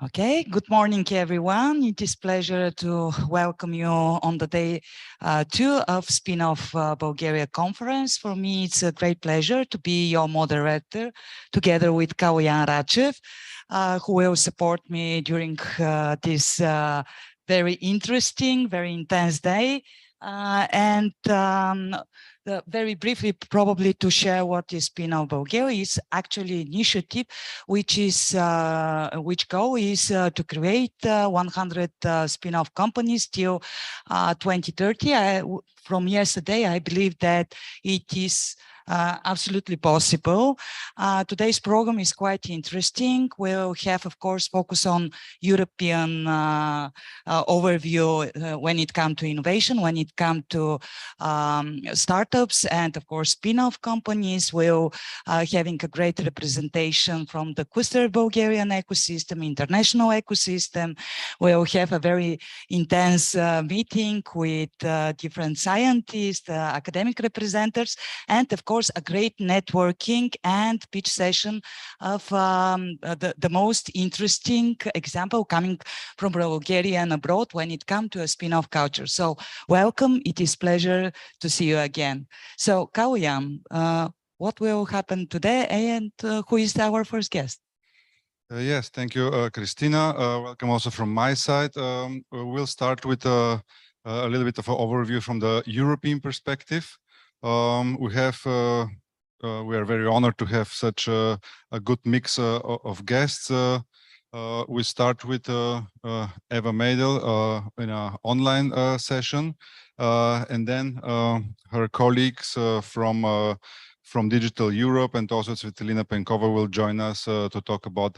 Okay, good morning, everyone. It is a pleasure to welcome you on the day 2 of Spinoff Bulgaria conference. For me, it's a great pleasure to be your moderator together with Kuyamgivo, who will support me during this very interesting, very intense day. Very briefly, probably to share what is Spinoff Bulgaria is actually initiative, which goal is to create 100 spin-off companies till 2030. From yesterday, I believe that it is absolutely possible. Today's program is quite interesting. We'll have, of course, focus on European overview when it comes to innovation, when it comes to startups, and of course, spin-off companies. We'll having a great representation from the cluster Bulgarian ecosystem, international ecosystem. We'll have a very intense meeting with different scientists, academic representatives, and of course, a great networking and pitch session of the most interesting example coming from Bulgaria and abroad when it comes to a spin-off culture. So welcome. It is a pleasure to see you again. So Kuyam, what will happen today, and who is our first guest? Yes, thank you, Christina. Welcome also from my side. We'll start with a little bit of an overview from the European perspective. We are very honored to have such a good mix of guests. We start with Eva Meidel in an online session, and then her colleagues from Digital Europe and also Svetlina Penkova will join us to talk about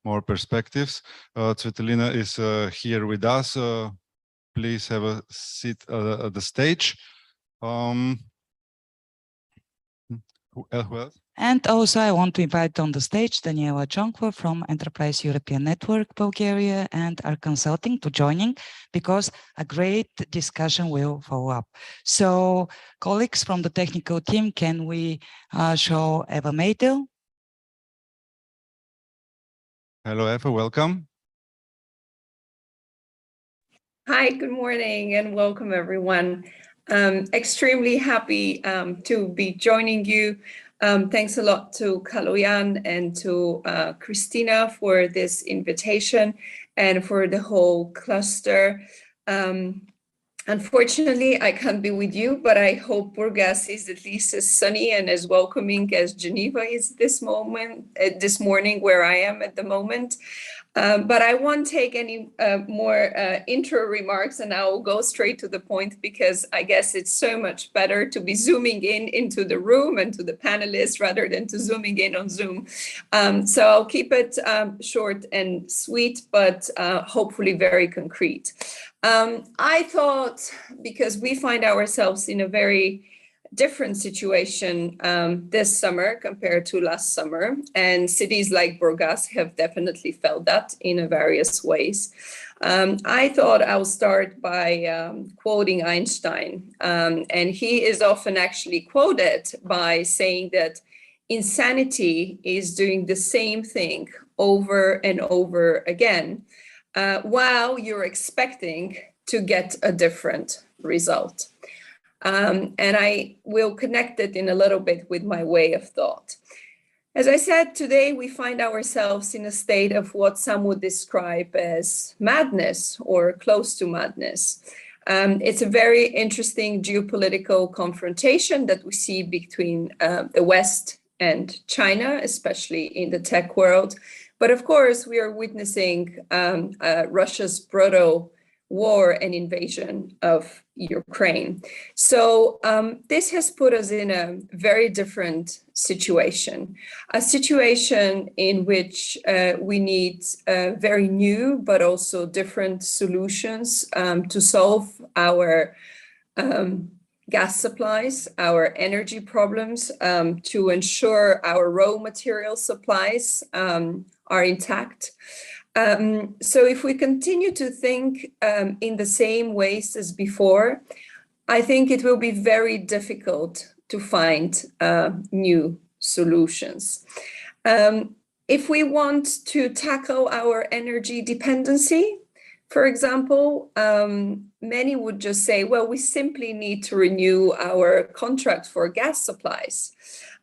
more perspectives. Svetlina is here with us. Please have a seat at the stage. Who else? And also I want to invite on the stage Daniella Jonkov from Enterprise European Network Bulgaria and our consulting to joining, because a great discussion will follow up. So colleagues from the technical team, can we show Eva Meidel? Hello, Eva, welcome. Hi, good morning and welcome everyone. Extremely happy to be joining you. Thanks a lot to Kaloyan and to Christina for this invitation and for the whole cluster. Unfortunately, I can't be with you, but I hope Burgas is at least as sunny and as welcoming as Geneva is this morning where I am at the moment. But I won't take any more intro remarks, and I will go straight to the point, because I guess it's so much better to be zooming into the room and to the panelists rather than to zooming in on Zoom. So I'll keep it short and sweet, but hopefully very concrete. I thought, because we find ourselves in a very different situation this summer compared to last summer, and cities like Burgas have definitely felt that in various ways. I thought I'll start by quoting Einstein, and he is often actually quoted by saying that insanity is doing the same thing over and over again, while you're expecting to get a different result. And I will connect it in a little bit with my way of thought. As I said, today we find ourselves in a state of what some would describe as madness or close to madness. It's a very interesting geopolitical confrontation that we see between the West and China, especially in the tech world. But of course, we are witnessing Russia's brutal war and invasion of Ukraine. So this has put us in a very different situation, a situation in which we need very new but also different solutions to solve our gas supplies, our energy problems, to ensure our raw material supplies are intact. So if we continue to think in the same ways as before, I think it will be very difficult to find new solutions. If we want to tackle our energy dependency, for example, many would just say, well, we simply need to renew our contract for gas supplies.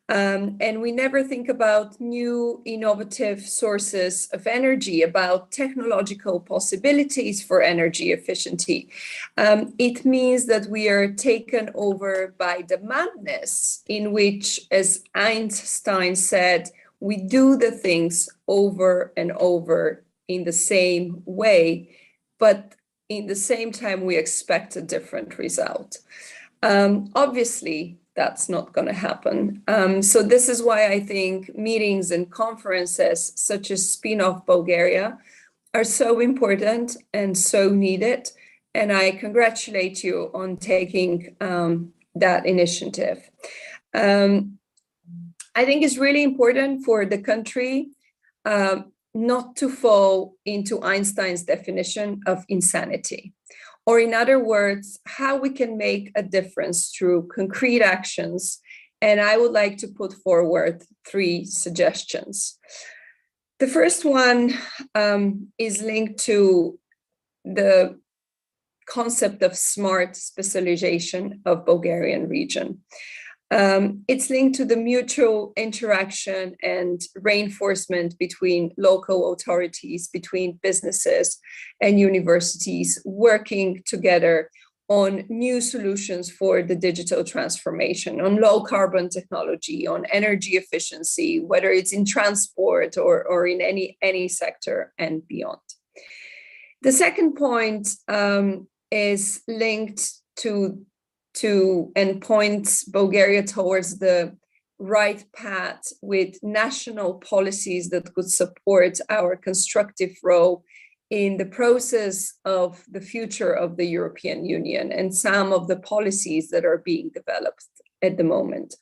And we never think about new innovative sources of energy, about technological possibilities for energy efficiency. It means that we are taken over by the madness in which, as Einstein said, we do the things over and over in the same way, but in the same time, we expect a different result. Obviously, that's not going to happen. So this is why I think meetings and conferences such as Spinoff Bulgaria are so important and so needed. And I congratulate you on taking that initiative. I think it's really important for the country not to fall into Einstein's definition of insanity. Or in other words, how we can make a difference through concrete actions. And I would like to put forward 3 suggestions. The first one is linked to the concept of smart specialization of Bulgarian region. It's linked to the mutual interaction and reinforcement between local authorities, between businesses and universities working together on new solutions for the digital transformation, on low carbon technology, on energy efficiency, whether it's in transport or in any sector and beyond. The second point is linked to and points Bulgaria towards the right path with national policies that could support our constructive role in the process of the future of the European Union and some of the policies that are being developed at the moment.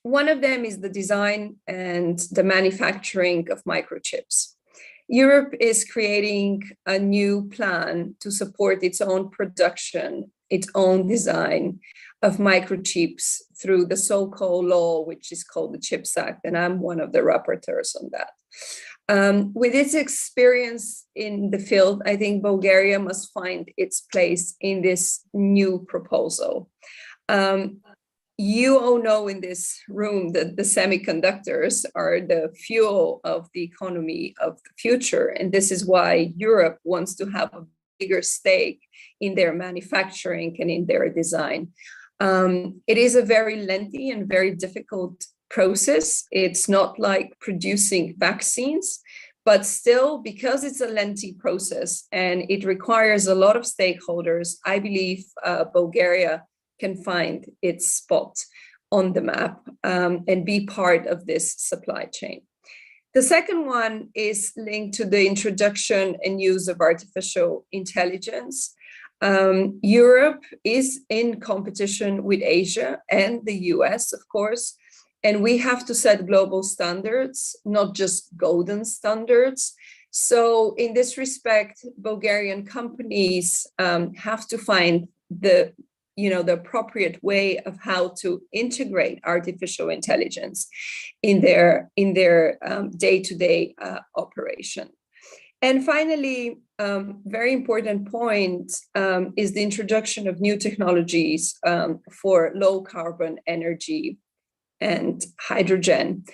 One of them is the design and the manufacturing of microchips. Europe is creating a new plan to support its own production, its own design of microchips through the so-called law, which is called the CHIPS Act, and I'm one of the rapporteurs on that. With its experience in the field, I think Bulgaria must find its place in this new proposal. You all know in this room that the semiconductors are the fuel of the economy of the future. And this is why Europe wants to have a bigger stake in their manufacturing and in their design. It is a very lengthy and very difficult process. It's not like producing vaccines, but still, because it's a lengthy process and it requires a lot of stakeholders, I believe Bulgaria can find its spot on the map and be part of this supply chain. The second one is linked to the introduction and use of artificial intelligence. Europe is in competition with Asia and the US, of course, and we have to set global standards, not just golden standards. So in this respect, Bulgarian companies have to find the appropriate way of how to integrate artificial intelligence in their day-to-day operation. And finally, very important point is the introduction of new technologies for low carbon energy and hydrogen,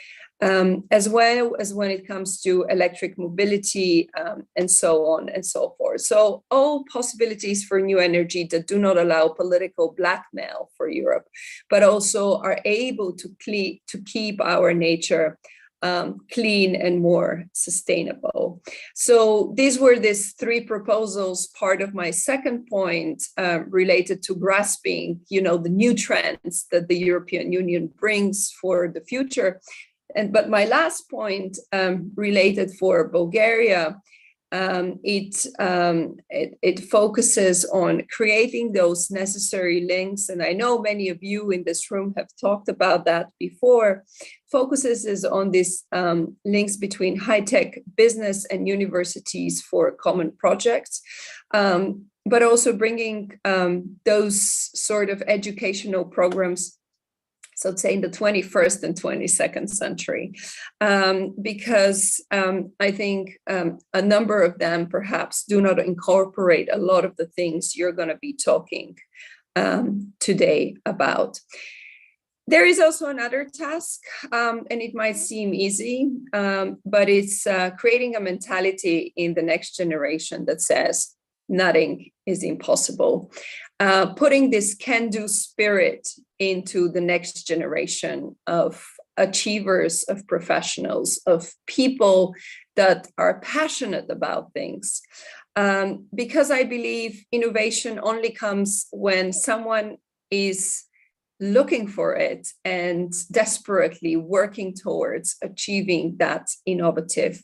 as well as when it comes to electric mobility and so on and so forth. So all possibilities for new energy that do not allow political blackmail for Europe, but also are able to keep our nature clean and more sustainable. So these were these 3 proposals, part of my second point related to grasping, the new trends that the European Union brings for the future. But my last point related for Bulgaria, it focuses on creating those necessary links. And I know many of you in this room have talked about that before. Focuses on these links between high-tech business and universities for common projects, but also bringing those sort of educational programs so say in the 21st and 22nd century, because I think a number of them perhaps do not incorporate a lot of the things you're going to be talking today about. There is also another task, and it might seem easy, but it's creating a mentality in the next generation that says nothing is impossible. Putting this can-do spirit into the next generation of achievers, of professionals, of people that are passionate about things. Because I believe innovation only comes when someone is looking for it and desperately working towards achieving that innovative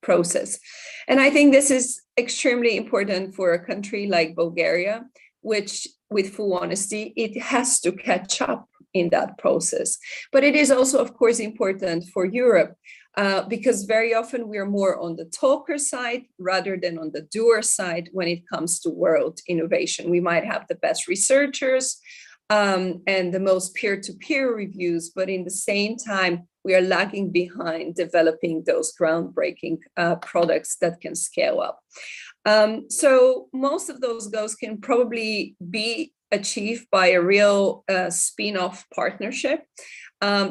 process. And I think this is extremely important for a country like Bulgaria, which, with full honesty, it has to catch up in that process. But it is also, of course, important for Europe, because very often we are more on the talker side rather than on the doer side when it comes to world innovation. We might have the best researchers and the most peer-to-peer reviews, but in the same time, we are lagging behind developing those groundbreaking products that can scale up. So most of those goals can probably be achieved by a real spin-off partnership.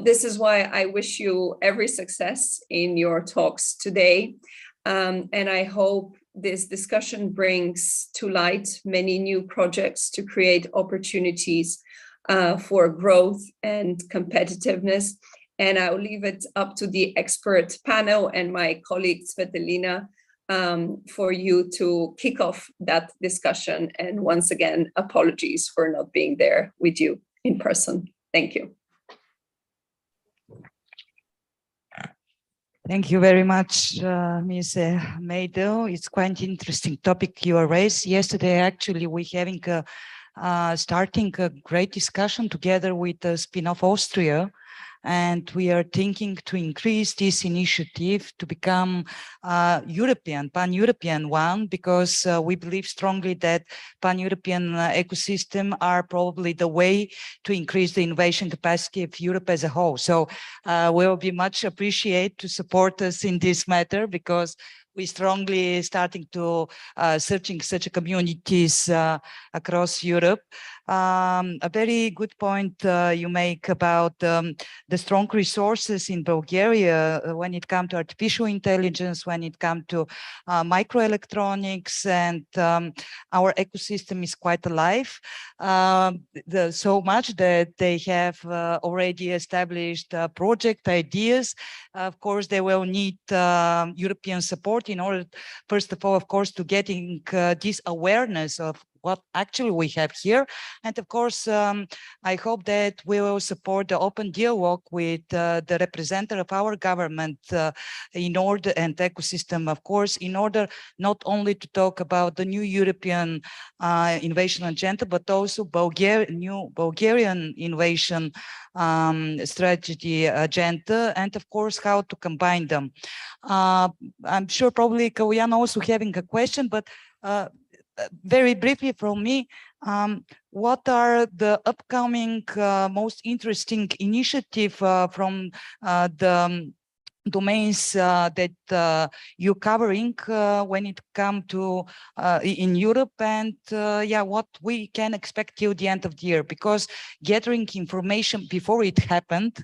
This is why I wish you every success in your talks today. And I hope this discussion brings to light many new projects to create opportunities for growth and competitiveness. And I'll leave it up to the expert panel and my colleague Svetelina for you to kick off that discussion. And once again, apologies for not being there with you in person. Thank you. Thank you very much, Ms. Meido. It's quite an interesting topic you raised. Yesterday, actually, we're having starting a great discussion together with Spinoff Austria. And we are thinking to increase this initiative to become European, pan-European one, because we believe strongly that pan-European ecosystem are probably the way to increase the innovation capacity of Europe as a whole. So we will be much appreciated to support us in this matter, because we strongly starting to searching such a communities across Europe. A very good point you make about the strong resources in Bulgaria when it comes to artificial intelligence, when it comes to microelectronics, and our ecosystem is quite alive. So much that they have already established project ideas. Of course, they will need European support in order, first of all, of course, to getting this awareness of what actually we have here. And of course, I hope that we will support the open dialogue with the representative of our government in order, and ecosystem, of course, in order not only to talk about the new European innovation agenda, but also new Bulgarian innovation strategy agenda, and of course, how to combine them. I'm sure probably Kuyana also having a question, but very briefly from me, what are the upcoming most interesting initiative from the domains that you're covering when it comes to in Europe, and yeah, what we can expect till the end of the year, because gathering information before it happened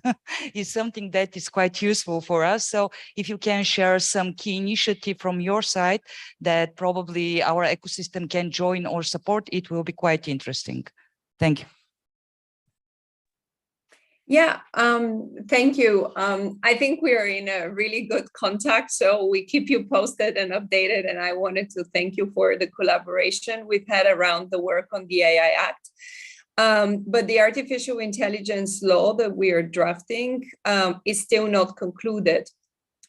is something that is quite useful for us. So if you can share some key initiative from your side that probably our ecosystem can join or support, it will be quite interesting. Thank you. Yeah, thank you. I think we are in a really good contact, so we keep you posted and updated. And I wanted to thank you for the collaboration we've had around the work on the AI Act. But the artificial intelligence law that we are drafting is still not concluded.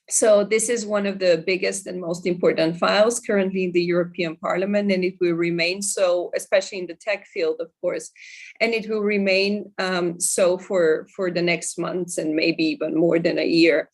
So this is one of the biggest and most important files currently in the European Parliament, and it will remain so, especially in the tech field, of course, and it will remain so for the next months and maybe even more than a year.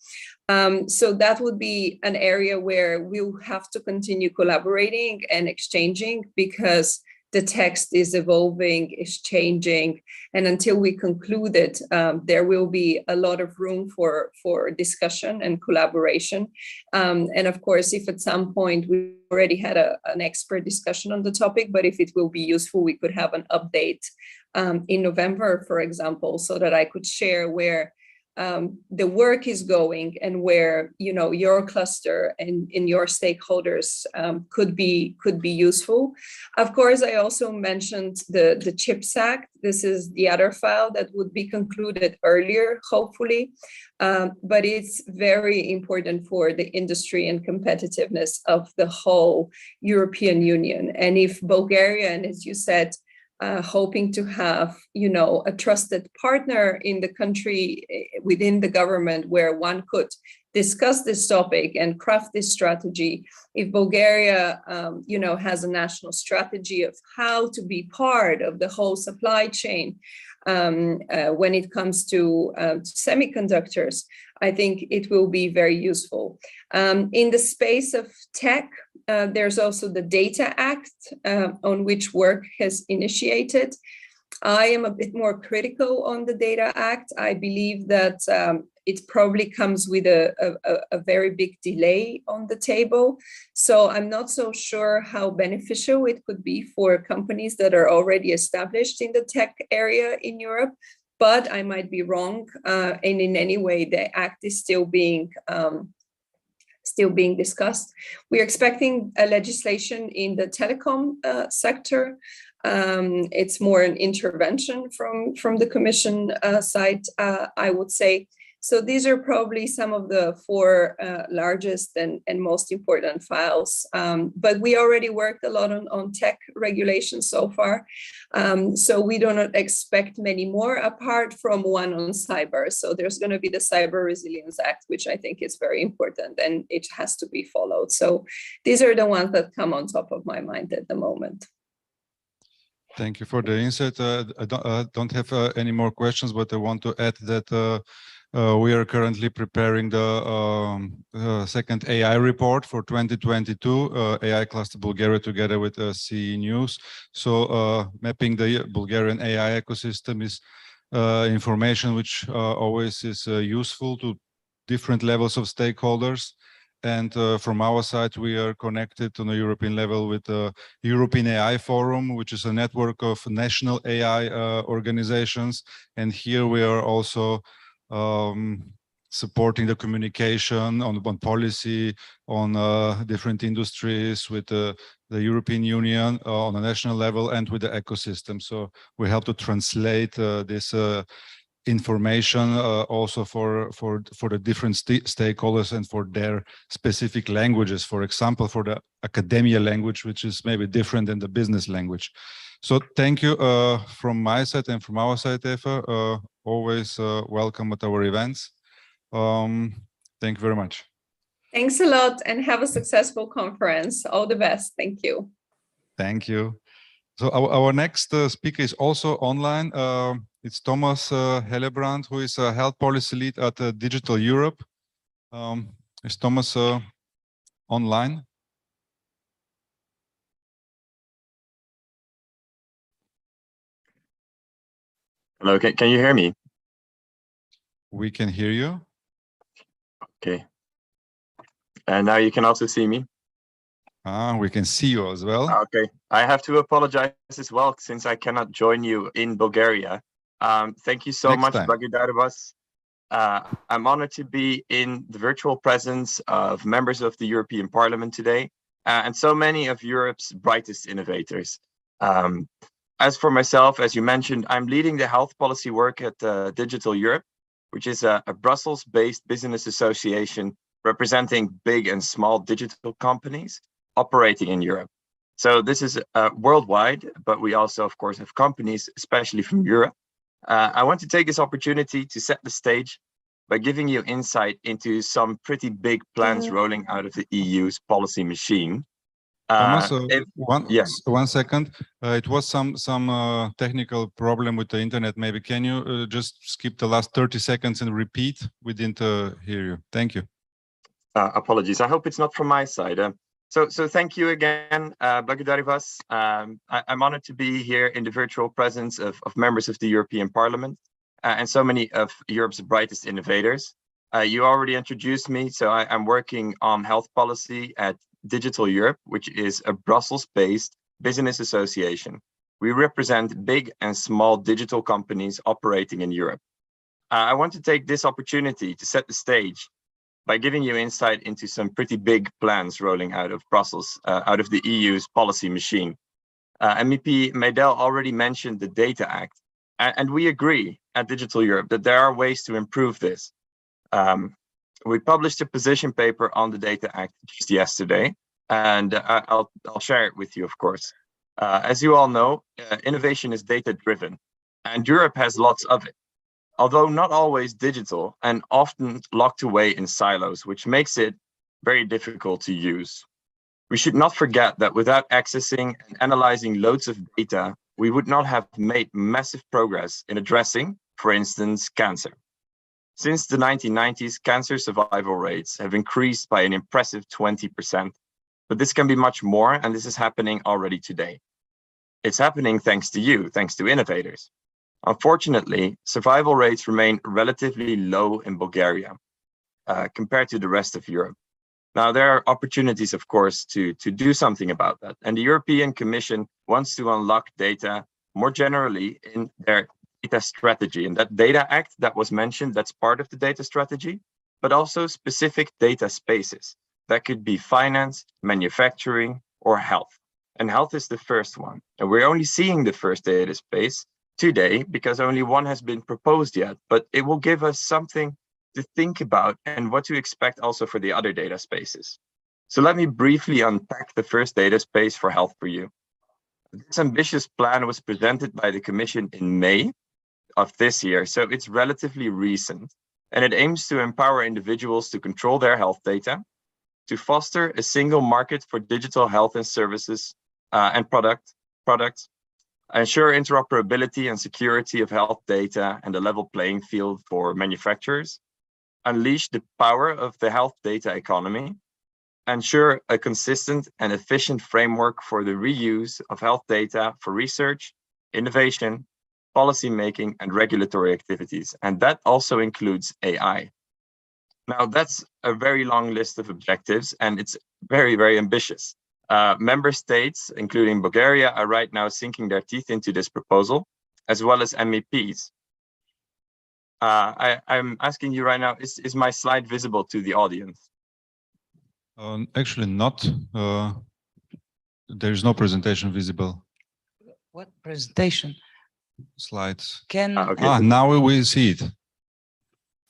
So that would be an area where we'll have to continue collaborating and exchanging, because the text is evolving, is changing, and until we conclude it, there will be a lot of room for discussion and collaboration. And of course, if at some point we already had an expert discussion on the topic, but if it will be useful, we could have an update in November, for example, so that I could share where the work is going and where, you know, your cluster and your stakeholders could be useful. Of course, I also mentioned the CHIPS Act. This is the other file that would be concluded earlier, hopefully, but it's very important for the industry and competitiveness of the whole European Union. And if Bulgaria, and as you said, hoping to have, you know, a trusted partner in the country within the government where one could discuss this topic and craft this strategy. If Bulgaria, you know, has a national strategy of how to be part of the whole supply chain when it comes to semiconductors, I think it will be very useful. In the space of tech, there's also the Data Act on which work has initiated. I am a bit more critical on the Data Act. I believe that it probably comes with a very big delay on the table. So I'm not so sure how beneficial it could be for companies that are already established in the tech area in Europe, but I might be wrong. And in any way, the act is still being discussed. We're expecting a legislation in the telecom sector. It's more an intervention from the Commission side, I would say. So these are probably some of the four largest and most important files. But we already worked a lot on tech regulation so far. So we do not expect many more apart from one on cyber. So there's going to be the Cyber Resilience Act, which I think is very important and it has to be followed. So these are the ones that come on top of my mind at the moment. Thank you for the insight. I don't have any more questions, but I want to add that we are currently preparing the second AI report for 2022, AI Cluster Bulgaria together with CE News. So mapping the Bulgarian AI ecosystem is information which always is useful to different levels of stakeholders. And from our side, we are connected on a European level with the European AI Forum, which is a network of national AI organizations. And here we are also supporting the communication on policy, on different industries with the European Union on a national level and with the ecosystem. So we help to translate this information also for the different stakeholders and for their specific languages. For example, for the academia language, which is maybe different than the business language. So thank you from my side and from our side, Eva. Always welcome at our events. Thank you very much. Thanks a lot and have a successful conference. All the best. Thank you. Thank you. So our next speaker is also online. It's Thomas Helibrand, who is a health policy lead at Digital Europe. Is Thomas online? Hello, can you hear me? We can hear you. Okay. And now you can also see me? We can see you as well. Okay. I have to apologize as well, since I cannot join you in Bulgaria. Thank you so much, Blagodarovas. I'm honored to be in the virtual presence of members of the European Parliament today, and so many of Europe's brightest innovators. As for myself, as you mentioned, I'm leading the health policy work at Digital Europe, which is a Brussels-based business association representing big and small digital companies operating in Europe. So this is worldwide, but we also, of course, have companies, especially from Europe. I want to take this opportunity to set the stage by giving you insight into some pretty big plans rolling out of the EU's policy machine. Thomas, one second. It was some technical problem with the internet. Maybe can you just skip the last 30 seconds and repeat? We didn't hear you. Thank you. Apologies. I hope it's not from my side. So thank you again, Благодарю. I'm honored to be here in the virtual presence of members of the European Parliament and so many of Europe's brightest innovators. You already introduced me, so I'm working on health policy at Digital Europe, which is a Brussels-based business association. We represent big and small digital companies operating in Europe. I want to take this opportunity to set the stage by giving you insight into some pretty big plans rolling out of Brussels, out of the EU's policy machine. MEP Meidel already mentioned the Data Act, and we agree at Digital Europe that there are ways to improve this. We published a position paper on the Data Act just yesterday, and I'll share it with you, of course. As you all know, innovation is data-driven, and Europe has lots of it, although not always digital and often locked away in silos, which makes it very difficult to use. We should not forget that without accessing and analyzing loads of data, we would not have made massive progress in addressing, for instance, cancer. Since the 1990s, cancer survival rates have increased by an impressive 20%, but this can be much more, and this is happening already today. It's happening thanks to you, thanks to innovators. Unfortunately, survival rates remain relatively low in Bulgaria compared to the rest of Europe. Now, there are opportunities, of course, to do something about that. And the European Commission wants to unlock data more generally in their data strategy. And that Data Act that was mentioned, that's part of the data strategy, but also specific data spaces. That could be finance, manufacturing, or health. And health is the first one. And we're only seeing the first data space today because only one has been proposed yet, but it will give us something to think about and what to expect also for the other data spaces. So let me briefly unpack the first data space for health for you. This ambitious plan was presented by the Commission in May of this year, so it's relatively recent, and it aims to empower individuals to control their health data, to foster a single market for digital health and services and products, ensure interoperability and security of health data and a level playing field for manufacturers, unleash the power of the health data economy, ensure a consistent and efficient framework for the reuse of health data for research, innovation, policymaking, and regulatory activities. And that also includes AI. Now, that's a very long list of objectives, and it's very, very ambitious. Member states, including Bulgaria, are right now sinking their teeth into this proposal, as well as MEPs. I'm asking you right now, is my slide visible to the audience? Actually not. There is no presentation visible. What presentation? Slides. Okay. Now we will see it.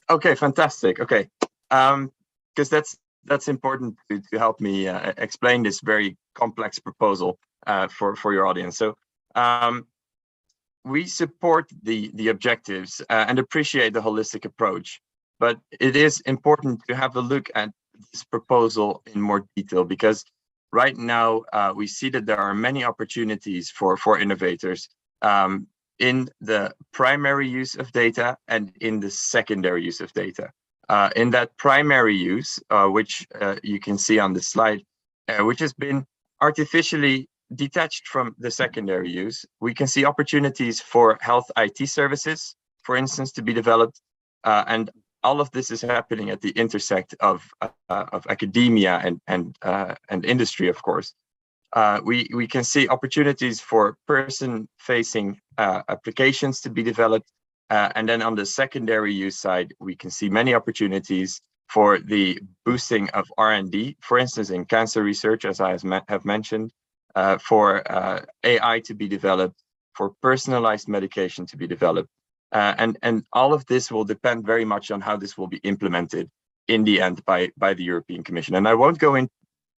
Okay, fantastic. Okay, because that's important to help me explain this very complex proposal for your audience. So we support the objectives and appreciate the holistic approach, but it is important to have a look at this proposal in more detail, because right now we see that there are many opportunities for innovators in the primary use of data and in the secondary use of data. In that primary use, which you can see on the slide, which has been artificially detached from the secondary use, we can see opportunities for health IT services, for instance, to be developed. And all of this is happening at the intersect of academia and industry, of course. We can see opportunities for person-facing applications to be developed. And then on the secondary use side, we can see many opportunities for the boosting of R&D, for instance, in cancer research, as I have mentioned, for AI to be developed, for personalized medication to be developed. And all of this will depend very much on how this will be implemented in the end by the European Commission. And I won't go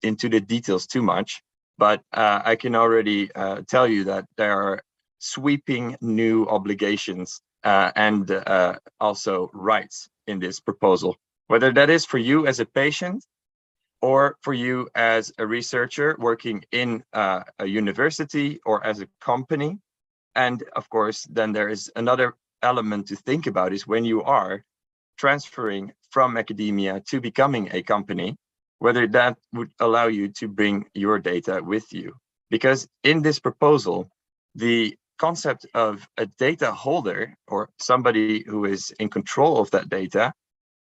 into the details too much, but I can already tell you that there are sweeping new obligations and also rights in this proposal, whether that is for you as a patient or for you as a researcher working in a university or as a company. And of course, then there is another element to think about is when you are transferring from academia to becoming a company, whether that would allow you to bring your data with you. Because in this proposal, the concept of a data holder or somebody who is in control of that data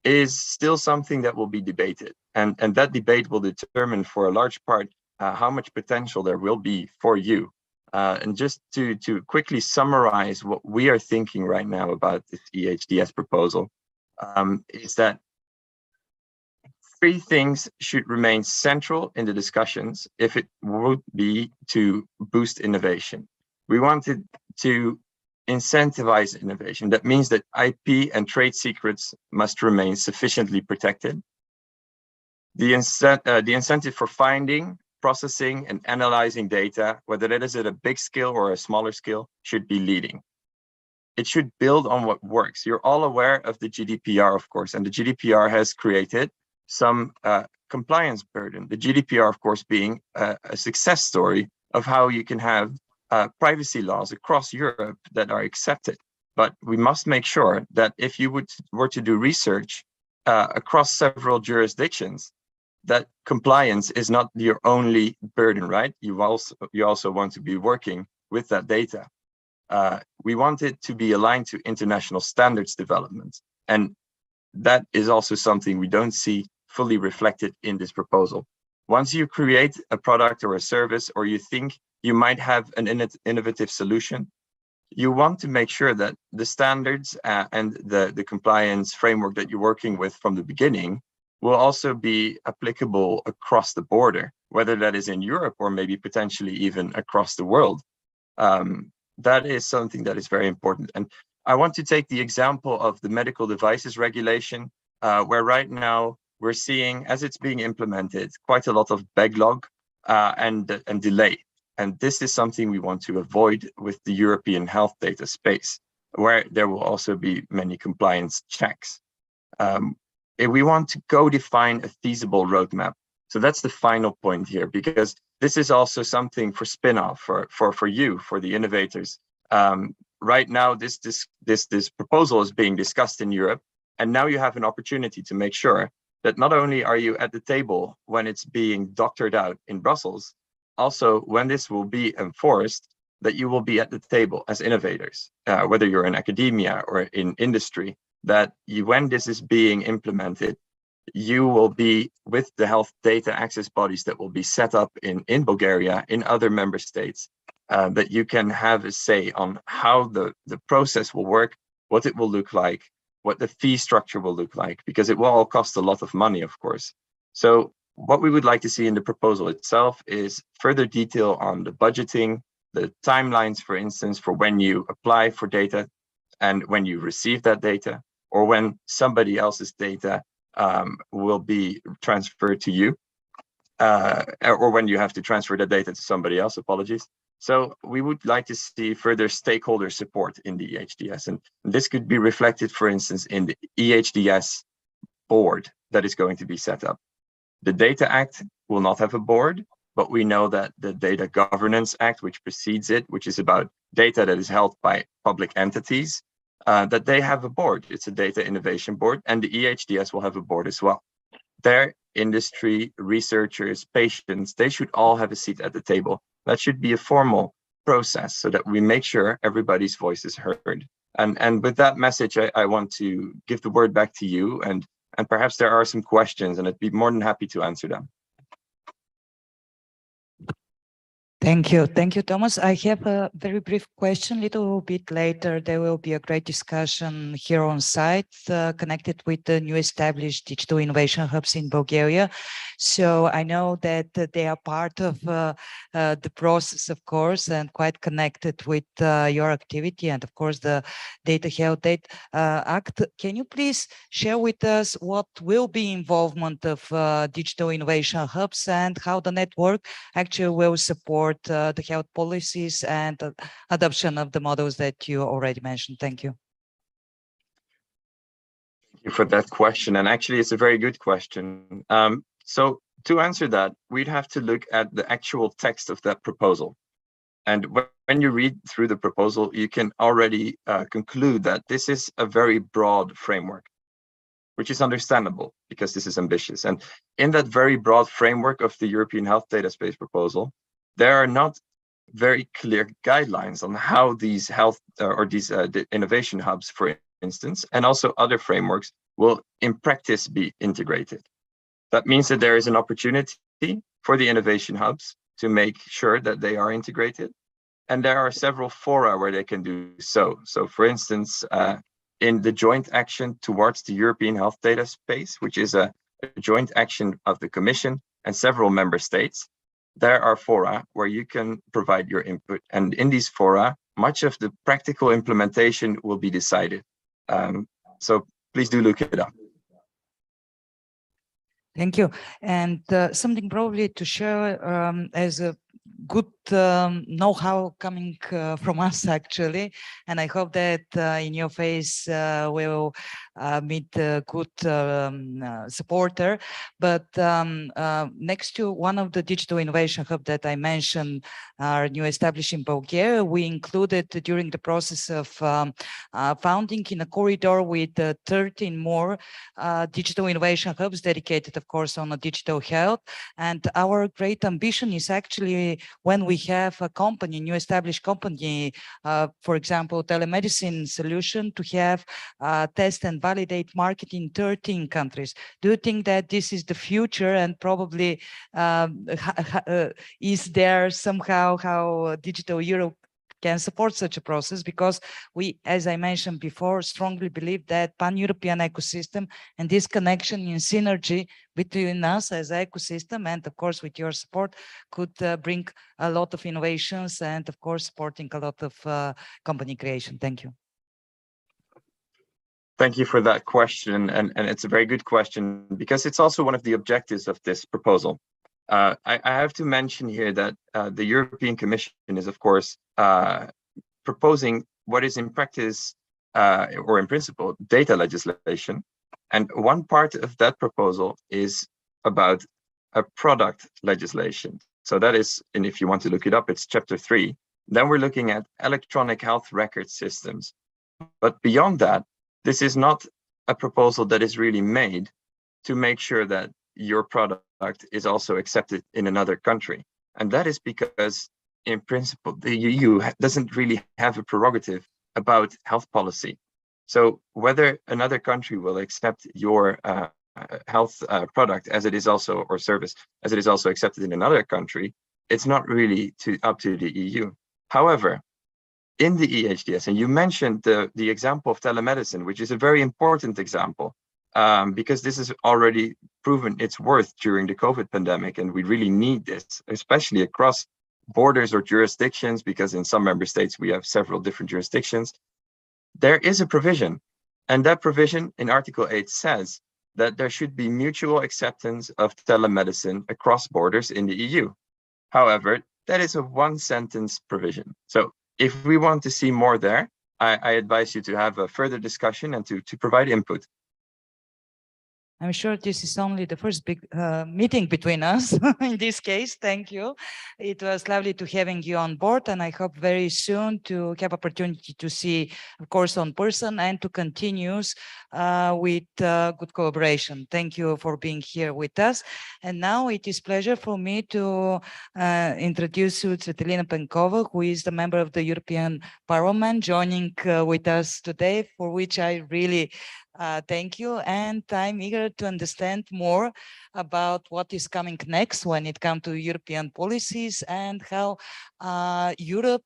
is still something that will be debated. And that debate will determine for a large part how much potential there will be for you. And just to quickly summarize what we are thinking right now about this EHDS proposal, is that 3 things should remain central in the discussions if it would be to boost innovation. We wanted to incentivize innovation. That means that IP and trade secrets must remain sufficiently protected. The incentive for finding, processing, and analyzing data, whether that is at a big scale or a smaller scale, should be leading. It should build on what works. You're all aware of the GDPR, of course, and the GDPR has created some compliance burden. The GDPR, of course, being a success story of how you can have privacy laws across Europe that are accepted. But we must make sure that if you were to do research across several jurisdictions, that compliance is not your only burden, right? You also want to be working with that data. We want it to be aligned to international standards development. And that is also something we don't see fully reflected in this proposal. Once you create a product or a service, or you think you might have an innovative solution, you want to make sure that the standards and the compliance framework that you're working with from the beginning will also be applicable across the border, whether that is in Europe or maybe potentially even across the world. That is something that is very important. And I want to take the example of the medical devices regulation, where right now we're seeing, as it's being implemented, quite a lot of backlog and delay. And this is something we want to avoid with the European health data space, where there will also be many compliance checks. We want to co-define a feasible roadmap. So that's the final point here, because this is also something for Spinoff, for you, for the innovators. Right now, this proposal is being discussed in Europe, and now you have an opportunity to make sure that not only are you at the table when it's being doctored out in Brussels, also when this will be enforced, that you will be at the table as innovators, whether you're in academia or in industry, that when this is being implemented, you will be with the health data access bodies that will be set up in Bulgaria, in other member states, that you can have a say on how the process will work, what it will look like, what the fee structure will look like, because it will all cost a lot of money, of course. So what we would like to see in the proposal itself is further detail on the budgeting, the timelines, for instance, for when you apply for data and when you receive that data, or when somebody else's data will be transferred to you, or when you have to transfer the data to somebody else, apologies. So we would like to see further stakeholder support in the EHDS. And this could be reflected, for instance, in the EHDS board that is going to be set up. The Data Act will not have a board, but we know that the Data Governance Act, which precedes it, which is about data that is held by public entities, that they have a board. It's a data innovation board, and the EHDS will have a board as well. Their industry, researchers, patients, they should all have a seat at the table. That should be a formal process so that we make sure everybody's voice is heard. And with that message, I want to give the word back to you, and perhaps there are some questions, and I'd be more than happy to answer them. Thank you, Thomas. I have a very brief question. A little bit later, there will be a great discussion here on site connected with the new established digital innovation hubs in Bulgaria. So I know that they are part of the process, of course, and quite connected with your activity and, of course, the Data Health Data Act. Can you please share with us what will be involvement of digital innovation hubs and how the network actually will support the health policies and adoption of the models that you already mentioned? Thank you. Thank you for that question. And actually, it's a very good question. So to answer that, we'd have to look at the actual text of that proposal. And when you read through the proposal, you can already conclude that this is a very broad framework. which is understandable because this is ambitious. And in that very broad framework of the European Health Data Space proposal, there are not very clear guidelines on how these the innovation hubs, for instance, and also other frameworks will in practice be integrated. That means that there is an opportunity for the innovation hubs to make sure that they are integrated. And there are several fora where they can do so. So for instance, in the joint action towards the European Health Data Space, which is a joint action of the Commission and several member states, there are fora where you can provide your input. And in these fora, much of the practical implementation will be decided. So please do look it up. Thank you. And something probably to share as a good know-how coming from us, actually. And I hope that in your face we'll meet a good supporter. But next to one of the digital innovation hub that I mentioned, our new established in Bulgaria, we included during the process of founding in a corridor with 13 more digital innovation hubs dedicated, of course, on digital health. And our great ambition is actually when we have a company, new established company, for example, telemedicine solution, to have test and validate market in 13 countries. Do you think that this is the future, and probably is there somehow how Digital Europe can support such a process? Because we, as I mentioned before, strongly believe that pan-European ecosystem and this connection in synergy between us as ecosystem and of course with your support could bring a lot of innovations and of course supporting a lot of company creation. Thank you. Thank you for that question. And it's a very good question because it's also one of the objectives of this proposal. I have to mention here that the European Commission is, of course, proposing what is in practice or in principle data legislation. And one part of that proposal is about a product legislation. So that is, and if you want to look it up, it's chapter 3. Then we're looking at electronic health record systems. But beyond that, this is not a proposal that is really made to make sure that your product is also accepted in another country. And that is because, in principle, the EU doesn't really have a prerogative about health policy. So whether another country will accept your health product as it is also, or service, as it is also accepted in another country, it's not really up to the EU. However, in the EHDS, and you mentioned the example of telemedicine, which is a very important example, because this has already proven its worth during the COVID pandemic, and we really need this, especially across borders or jurisdictions, because in some member states we have several different jurisdictions. There is a provision, and that provision in Article 8 says that there should be mutual acceptance of telemedicine across borders in the EU. However, that is a one-sentence provision. So if we want to see more there, I advise you to have a further discussion and to provide input. I'm sure this is only the first big meeting between us in this case. Thank you. It was lovely to having you on board, and I hope very soon to have opportunity to see, of course, on person and to continue with good collaboration. Thank you for being here with us. And now it is pleasure for me to introduce you to Svetlina Penkova, who is the member of the European Parliament, joining with us today, for which I really thank you, and I'm eager to understand more about what is coming next when it comes to European policies and how Europe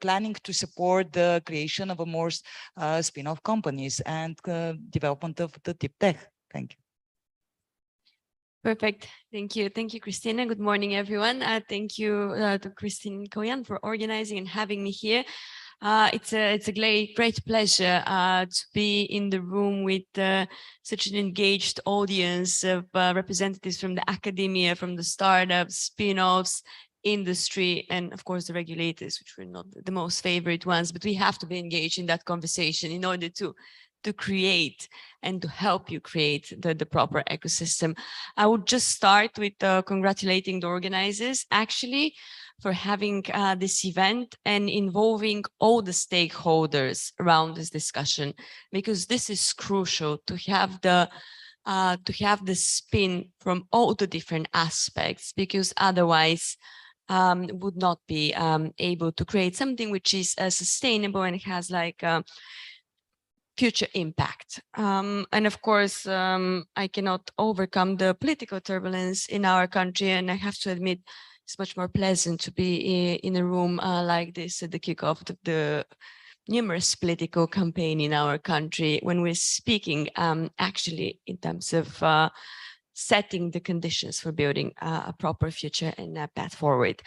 planning to support the creation of a more spin-off companies and development of the deep tech. Thank you. Perfect. Thank you. Thank you, Christina. Good morning, everyone. Thank you to Christine Koyan for organizing and having me here. It's a great pleasure to be in the room with such an engaged audience of representatives from the academia, from the startups, spin-offs, industry, and of course the regulators, which were not the most favorite ones, but we have to be engaged in that conversation in order to create and to help you create the proper ecosystem. I would just start with congratulating the organizers. Actually, for having this event and involving all the stakeholders around this discussion, because this is crucial to have the spin from all the different aspects, because otherwise would not be able to create something which is sustainable and has like future impact. And of course, I cannot overcome the political turbulence in our country, and I have to admit it's much more pleasant to be in a room like this at the kickoff of the numerous political campaign in our country, when we're speaking actually in terms of setting the conditions for building a proper future and a path forward.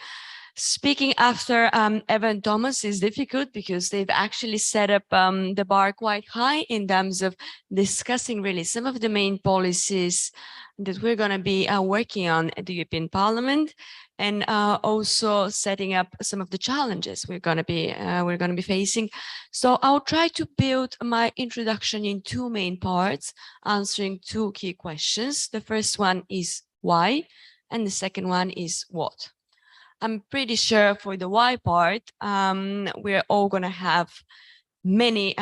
Speaking after Eva and Thomas is difficult because they've actually set up the bar quite high in terms of discussing really some of the main policies that we're going to be working on at the European Parliament, and also setting up some of the challenges we're going to be facing. So I'll try to build my introduction in two main parts, answering two key questions. The first one is why, and the second one is what. I'm pretty sure for the why part, we're all going to have many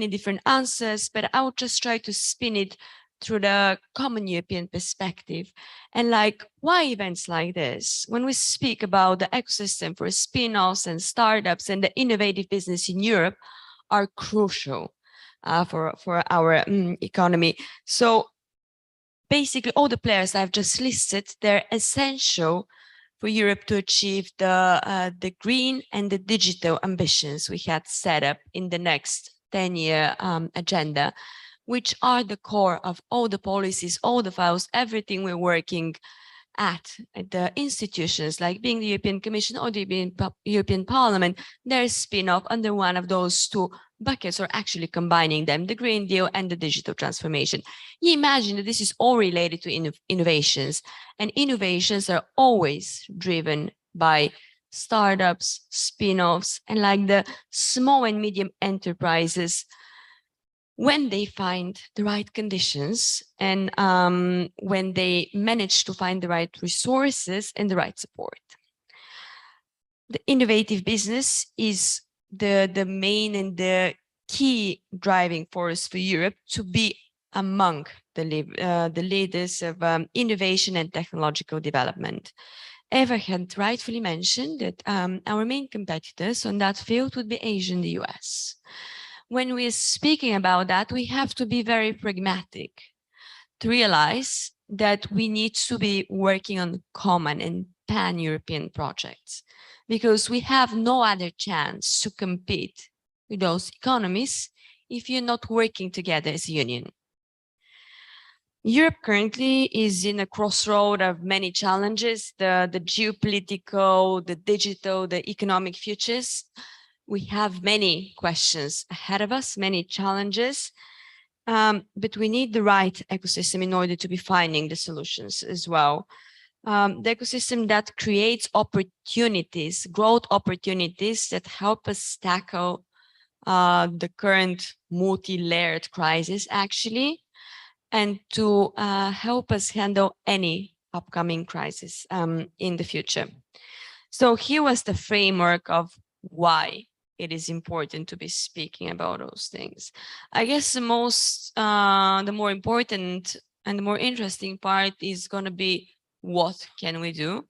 different answers, but I'll just try to spin it through the common European perspective. And like, why events like this? When we speak about the ecosystem for spin-offs and startups and the innovative business in Europe are crucial for our economy. So basically all the players I've just listed, they're essential for Europe to achieve the green and the digital ambitions we had set up in the next 10-year agenda, which are the core of all the policies, all the files, everything we're working at the institutions, like being the European Commission or the European Parliament. They're spin-off under one of those two buckets, or actually combining them, the Green Deal and the digital transformation. You imagine that this is all related to innovations, and innovations are always driven by startups, spin-offs, and like the small and medium enterprises, when they find the right conditions and when they manage to find the right resources and the right support. The innovative business is the main and the key driving force for Europe to be among the leaders of innovation and technological development. Eva had rightfully mentioned that our main competitors on that field would be Asia and the US. When we're speaking about that, we have to be very pragmatic to realize that we need to be working on common and pan-European projects, because we have no other chance to compete with those economies if you're not working together as a union. Europe currently is in a crossroad of many challenges, the geopolitical, the digital, the economic futures. We have many questions ahead of us, many challenges, but we need the right ecosystem in order to be finding the solutions as well. The ecosystem that creates opportunities, growth opportunities that help us tackle the current multi-layered crisis actually, and to help us handle any upcoming crisis in the future. So here was the framework of why it is important to be speaking about those things. I guess the more important and the more interesting part is going to be what can we do?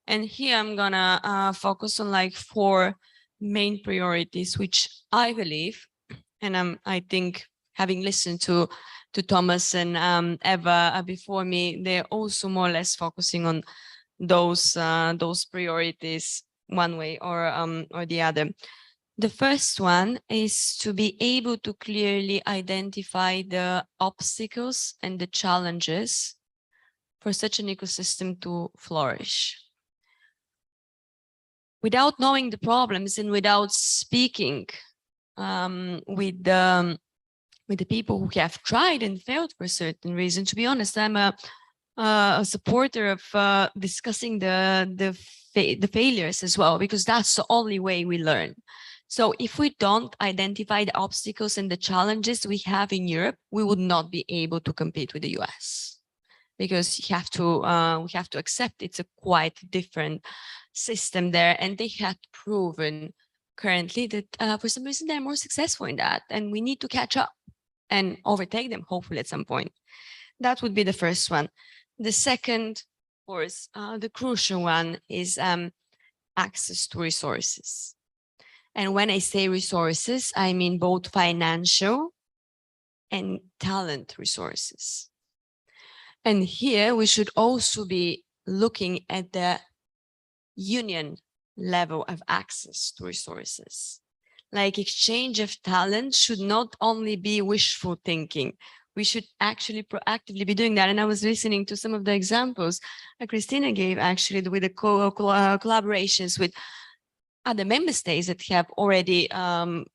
And here I'm going to focus on like 4 main priorities, which I believe, and I think having listened to Thomas and Eva before me, they're also more or less focusing on those priorities one way or the other. The first one is to be able to clearly identify the obstacles and the challenges for such an ecosystem to flourish. Without knowing the problems and without speaking with the people who have tried and failed for a certain reason, to be honest, I'm a supporter of discussing the failures as well, because that's the only way we learn. So if we don't identify the obstacles and the challenges we have in Europe, we would not be able to compete with the US, because we have to accept it's a quite different system there, and they had proven currently that for some reason they're more successful in that, and we need to catch up and overtake them, hopefully at some point. That would be the first one. The second, of course, the crucial one is access to resources. And when I say resources, I mean both financial and talent resources. And here we should also be looking at the union level of access to resources. Like exchange of talent should not only be wishful thinking. We should actually proactively be doing that. And I was listening to some of the examples Christina gave actually with the collaborations with other member states that have already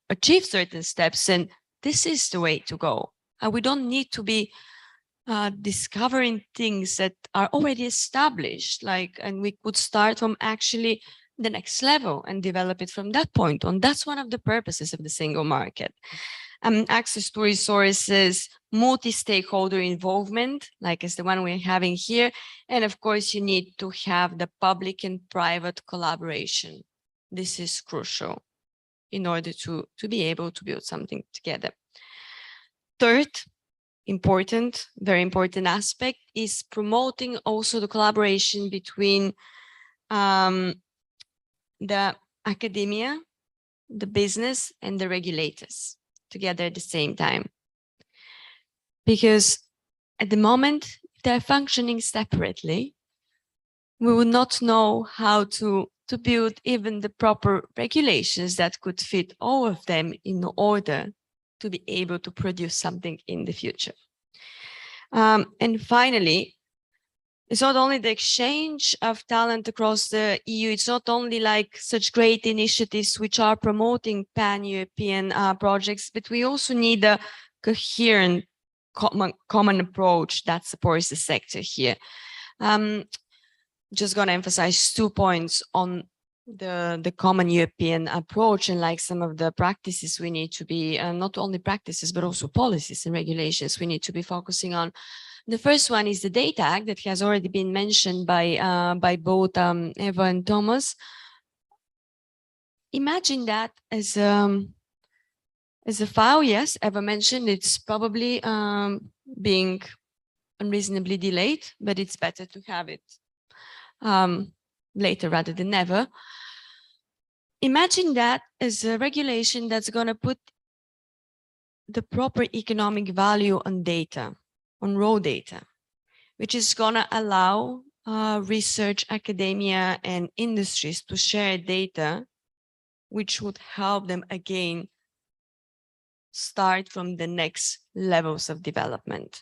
achieved certain steps. And this is the way to go. We don't need to be discovering things that are already established, and we could start from actually the next level and develop it from that point on. That's one of the purposes of the single market. Access to resources, multi-stakeholder involvement, like is the one we're having here. And of course, you need to have the public and private collaboration. This is crucial in order to be able to build something together. Third, very important aspect is promoting also the collaboration between the academia, the business, and the regulators together at the same time. Because at the moment, if they're functioning separately, we would not know how to build even the proper regulations that could fit all of them in order to be able to produce something in the future. And finally, it's not only the exchange of talent across the EU, it's not only like such great initiatives which are promoting pan-European projects, but we also need a coherent common approach that supports the sector here. Just going to emphasize 2 points on the common European approach and like some of the practices we need to be, not only practices, but also policies and regulations we need to be focusing on. The first one is the Data Act that has already been mentioned by both Eva and Thomas. Imagine that as a file, yes, Eva mentioned it's probably being unreasonably delayed, but it's better to have it later rather than never. Imagine that as a regulation that's going to put the proper economic value on data, on raw data, which is going to allow research, academia, and industries to share data, which would help them again start from the next levels of development.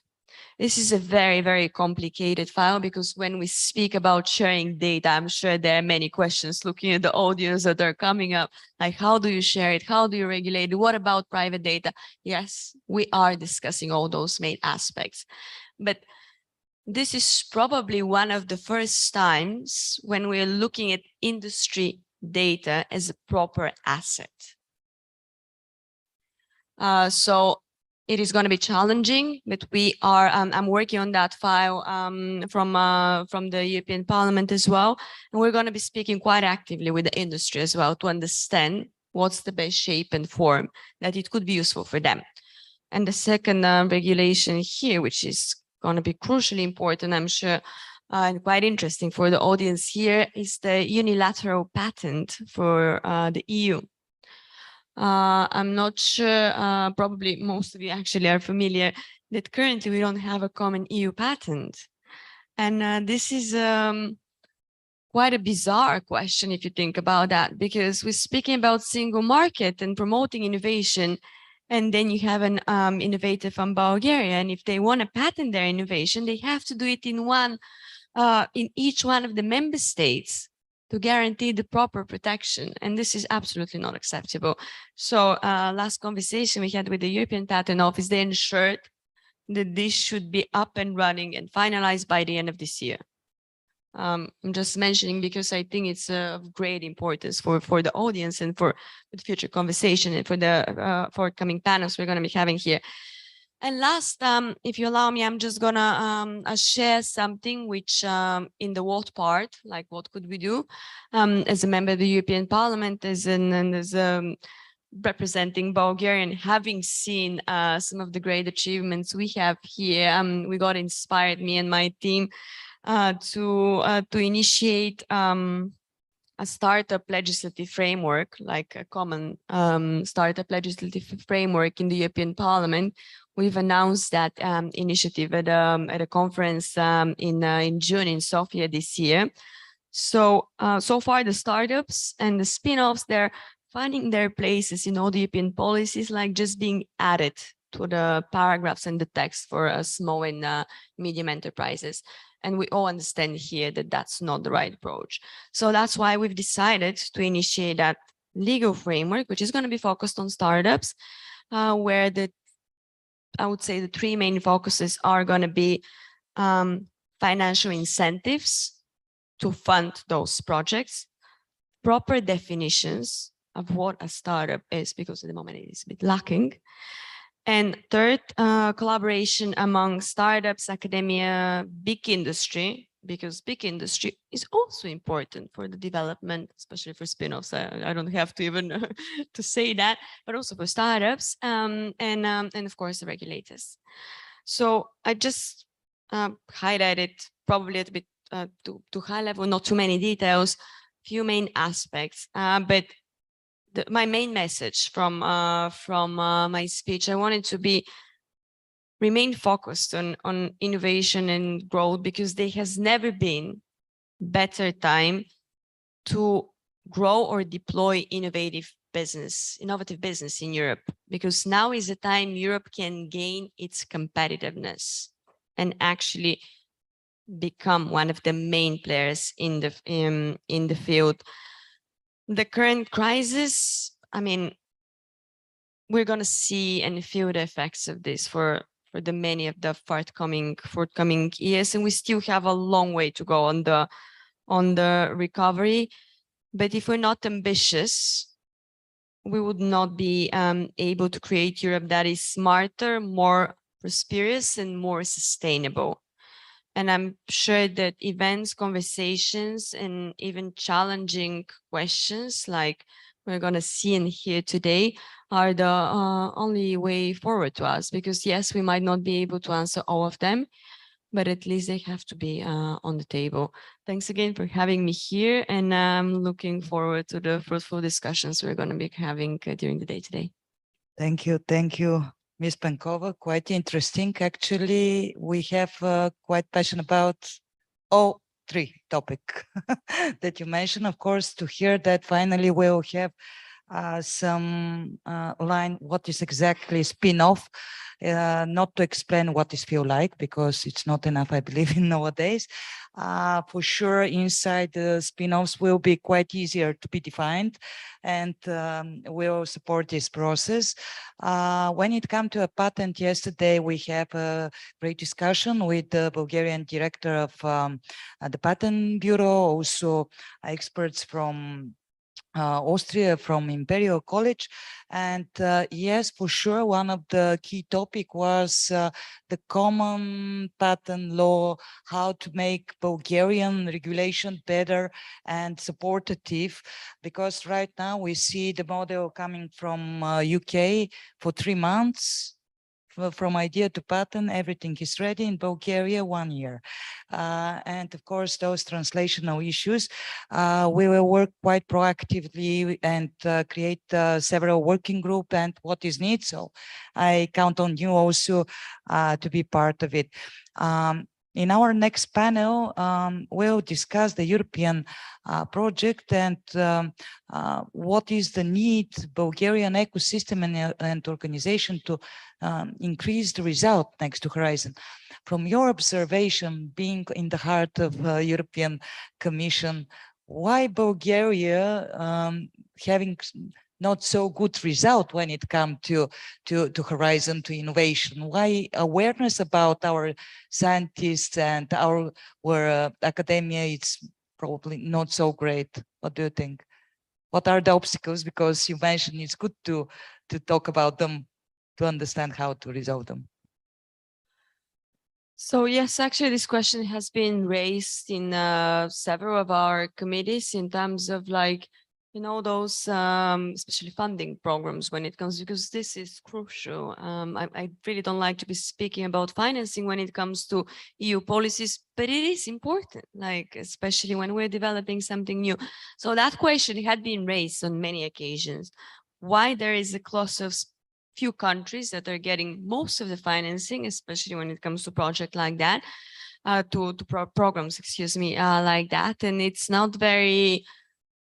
This is a very, very complicated file because when we speak about sharing data, I'm sure there are many questions looking at the audience that are coming up, like how do you share it? How do you regulate it? What about private data? Yes, we are discussing all those main aspects, but this is probably one of the first times when we're looking at industry data as a proper asset. So it is going to be challenging, but we are. I'm working on that file from the European Parliament as well, and we're going to be speaking quite actively with the industry as well to understand what's the best shape and form that it could be useful for them. And the second regulation here, which is going to be crucially important, I'm sure, and quite interesting for the audience here, is the unilateral patent for the EU. I'm not sure, probably most of you actually are familiar that currently we don't have a common EU patent. And this is quite a bizarre question if you think about that, because we're speaking about single market and promoting innovation, and then you have an innovator from Bulgaria, and if they want to patent their innovation, they have to do it in each one of the member states to guarantee the proper protection. And this is absolutely not acceptable. So last conversation we had with the European Patent Office, they ensured that this should be up and running and finalized by the end of this year. I'm just mentioning because I think it's of great importance for the audience and for the future conversation and for the forthcoming panels we're going to be having here. And last, if you allow me, I'm just gonna share something which in the what part, like what could we do as a member of the European Parliament, as representing Bulgaria and having seen some of the great achievements we have here. We got inspired, me and my team, to initiate a startup legislative framework, like a common startup legislative framework in the European Parliament. We've announced that initiative at a conference in June in Sofia this year. So, so far the startups and the spin-offs, they're finding their places in all the European policies, like just being added to the paragraphs and the text for small and medium enterprises. And we all understand here that that's not the right approach. So that's why we've decided to initiate that legal framework, which is going to be focused on startups, where I would say the three main focuses are going to be financial incentives to fund those projects, proper definitions of what a startup is, because at the moment it is a bit lacking. And third, collaboration among startups, academia, big industry, because big industry is also important for the development, especially for spin-offs. I don't have to even to say that, but also for startups and of course the regulators. So I just highlighted probably a bit too high level, not too many details, few main aspects, but my main message from my speech, I wanted to remain focused on innovation and growth, because there has never been better time to grow or deploy innovative business in Europe, because now is the time Europe can gain its competitiveness and actually become one of the main players in the field. The current crisis, I mean, we're going to see and feel the effects of this for the many of the forthcoming years, and we still have a long way to go on the recovery. But if we're not ambitious, we would not be able to create Europe that is smarter, more prosperous, and more sustainable. And I'm sure that events, conversations, and even challenging questions like we're going to see and hear today are the only way forward to us. Because yes, we might not be able to answer all of them, but at least they have to be on the table. Thanks again for having me here, and I'm looking forward to the fruitful discussions we're going to be having during the day today. Thank you. Thank you, Ms. Pankova. Quite interesting. Actually, we have quite passion about all three topics that you mentioned. Of course, to hear that finally we'll have some line, what is exactly spin-off, not to explain what this feel like, because it's not enough, I believe, in nowadays. For sure, inside the spin-offs will be quite easier to be defined, and we'll support this process. When it comes to a patent, yesterday we have a great discussion with the Bulgarian director of the Patent Bureau, also experts from Austria, from Imperial College. And yes, for sure, one of the key topic was the common patent law, how to make Bulgarian regulation better and supportive, because right now we see the model coming from UK for 3 months. From idea to patent, everything is ready. In Bulgaria, 1 year. And of course, those translational issues, we will work quite proactively and create several working groups and what is needed. So I count on you also to be part of it. In our next panel, we'll discuss the European project and what is the need Bulgarian ecosystem and organization to increase the result next to Horizon. From your observation, being in the heart of European Commission, why Bulgaria having not so good result when it comes to Horizon, to innovation? Why awareness about our scientists and our academia it's probably not so great? What do you think? What are the obstacles? Because you mentioned it's good to talk about them, to understand how to resolve them. So yes, actually, this question has been raised in several of our committees in terms of like, you know, those especially funding programs when it comes, because this is crucial. I really don't like to be speaking about financing when it comes to EU policies, but it is important, like especially when we're developing something new. So that question had been raised on many occasions. Why there is a clause of few countries that are getting most of the financing, especially when it comes to projects like that, programs, excuse me, like that. And it's not very,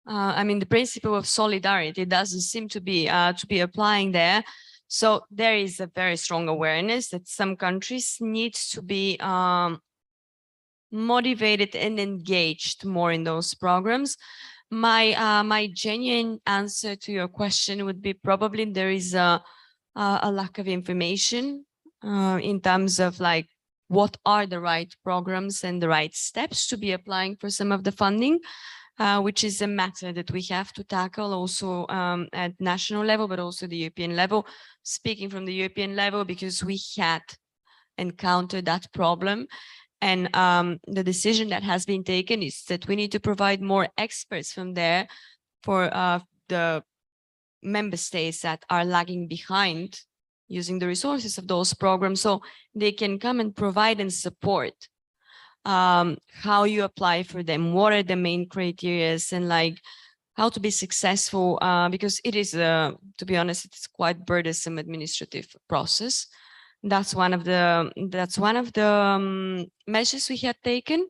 I mean, the principle of solidarity doesn't seem to be applying there. So there is a very strong awareness that some countries need to be motivated and engaged more in those programs. My genuine answer to your question would be probably there is a lack of information in terms of like what are the right programs and the right steps to be applying for some of the funding, which is a matter that we have to tackle also at national level, but also the European level. Speaking from the European level, because we had encountered that problem. And the decision that has been taken is that we need to provide more experts from there for the member states that are lagging behind using the resources of those programs, so they can come and provide and support how you apply for them, what are the main criteria, and like how to be successful, because it is, to be honest, it's quite burdensome administrative process. That's one of the measures we have taken.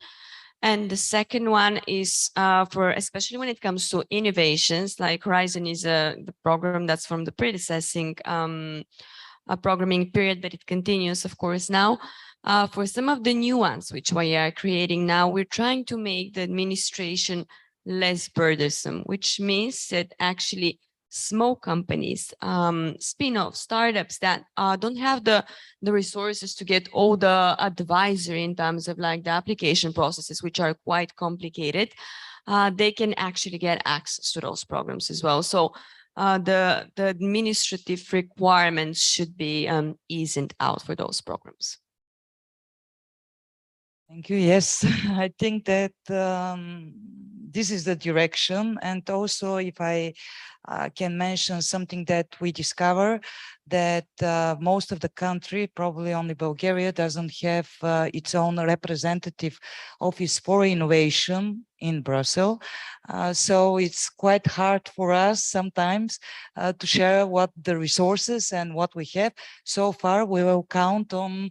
And the second one is for, especially when it comes to innovations, like Horizon is the program that's from the predecessing programming period, but it continues, of course, now. For some of the new ones, which we are creating now, we're trying to make the administration less burdensome, which means that actually small companies, spin-off startups that don't have the resources to get all the advisory in terms of like the application processes, which are quite complicated, they can actually get access to those programs as well. So the administrative requirements should be eased out for those programs. Thank you. Yes, I think that this is the direction. And also, if I can mention something that we discover, that most of the country, probably only Bulgaria, doesn't have its own representative office for innovation in Brussels. So it's quite hard for us sometimes to share what the resources and what we have. So far, we will count on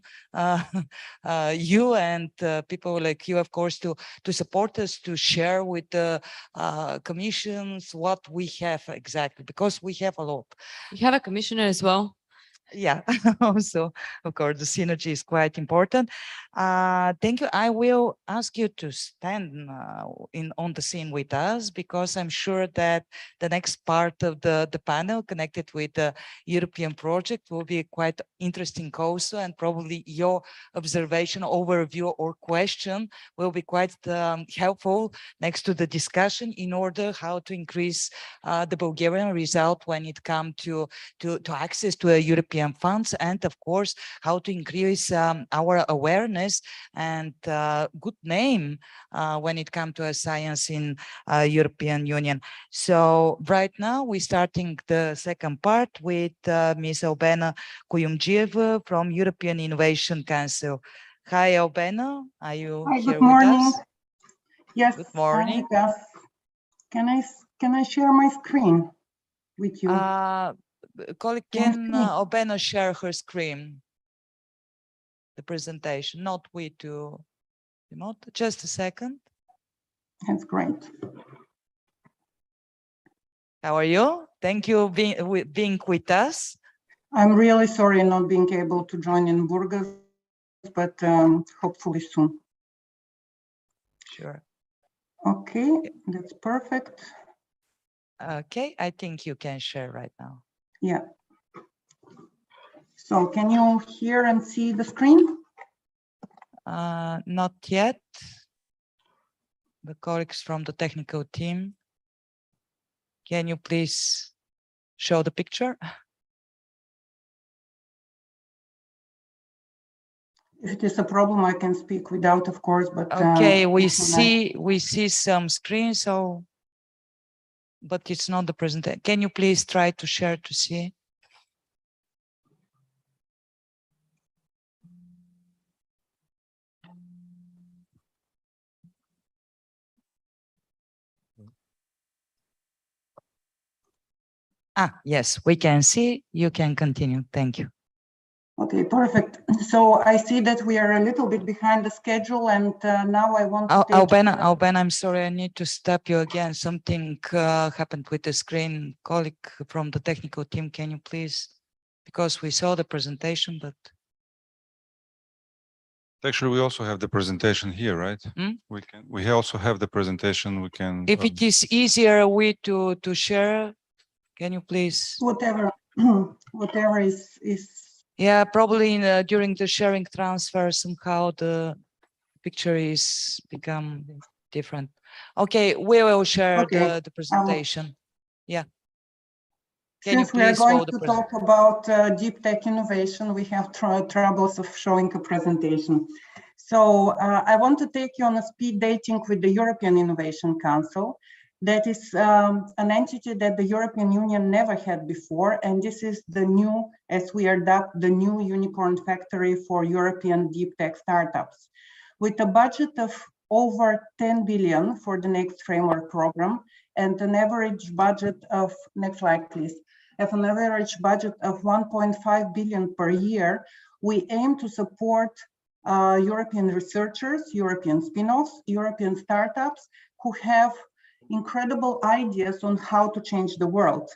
you and people like you, of course, to support us, to share with the commissions what we have exactly, because we have a lot. You have a commissioner as well. Yeah, also, of course, the synergy is quite important. Thank you. I will ask you to stand on the scene with us, because I'm sure that the next part of the panel connected with the European project will be quite interesting also, and probably your observation, overview or question will be quite helpful next to the discussion in order how to increase the Bulgarian result when it comes to access to a European funds, and of course how to increase our awareness and good name when it comes to a science in European Union. So right now we're starting the second part with Ms. Albana Kuyamgivo from European Innovation Council. Hi, Albana, are you Hi, here good morning. with us? Yes. Good morning. Can I share my screen with you? Colleague, can Albana share her screen? The presentation, not with you, not just a second. That's great. How are you? Thank you being with us. I'm really sorry not being able to join in Burgas, but hopefully soon. Sure. Okay, that's perfect. Okay, I think you can share right now. Yeah. So can you hear and see the screen? Not yet. The colleagues from the technical team, can you please show the picture? If it is a problem, I can speak without, of course, but okay, we see some screen, so but it's not the presentation. Can you please try to share to see? Ah, yes, we can see. You can continue. Thank you. Okay, perfect. So I see that we are a little bit behind the schedule, and now I want to Albana, I'm sorry, I need to stop you again. Something happened with the screen. Colleague from the technical team, can you please? Because we saw the presentation, but actually we also have the presentation here, right? We also have the presentation. We can. If it is easier way to share, can you please? Whatever is. Yeah, probably during the sharing transfer, somehow the picture is become different. Okay, we will share the presentation. Yeah. Since we are going to talk about deep tech innovation, we have troubles of showing a presentation. So I want to take you on a speed dating with the European Innovation Council. That is an entity that the European Union never had before. And this is the new, as we are dubbed, the new unicorn factory for European deep tech startups. With a budget of over 10 billion for the next framework program and an average budget of, next slide please, of an average budget of 1.5 billion per year, we aim to support European researchers, European spin-offs, European startups who have incredible ideas on how to change the world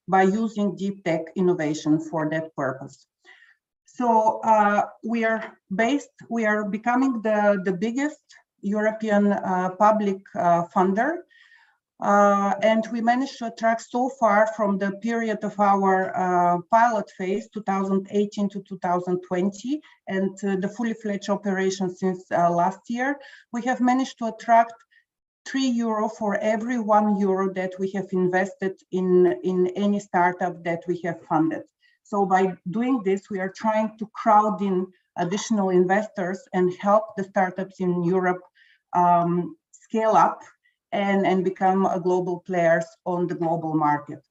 by using deep tech innovation for that purpose. So we are becoming the biggest European public funder, and we managed to attract so far from the period of our pilot phase 2018 to 2020 and the fully fledged operation since last year, we have managed to attract €3 for every €1 that we have invested in any startup that we have funded. So by doing this, we are trying to crowd in additional investors and help the startups in Europe scale up and become a global players on the global market.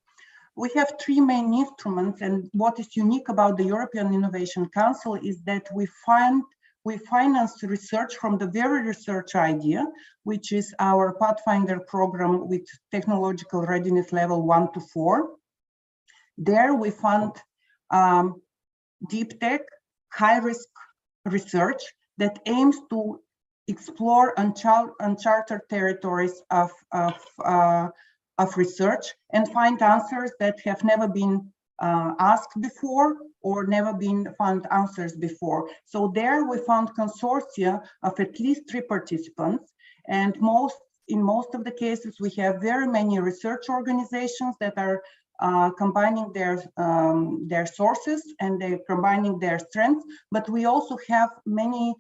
We have three main instruments, and what is unique about the European Innovation Council is that we finance research from the very research idea, which is our Pathfinder program with technological readiness level 1 to 4. There we fund deep tech, high-risk research that aims to explore uncharted territories of research and find answers that have never been asked before or never been found answers before. So there we found consortia of at least 3 participants, and in most of the cases we have very many research organizations that are combining their sources and they're combining their strengths, but we also have many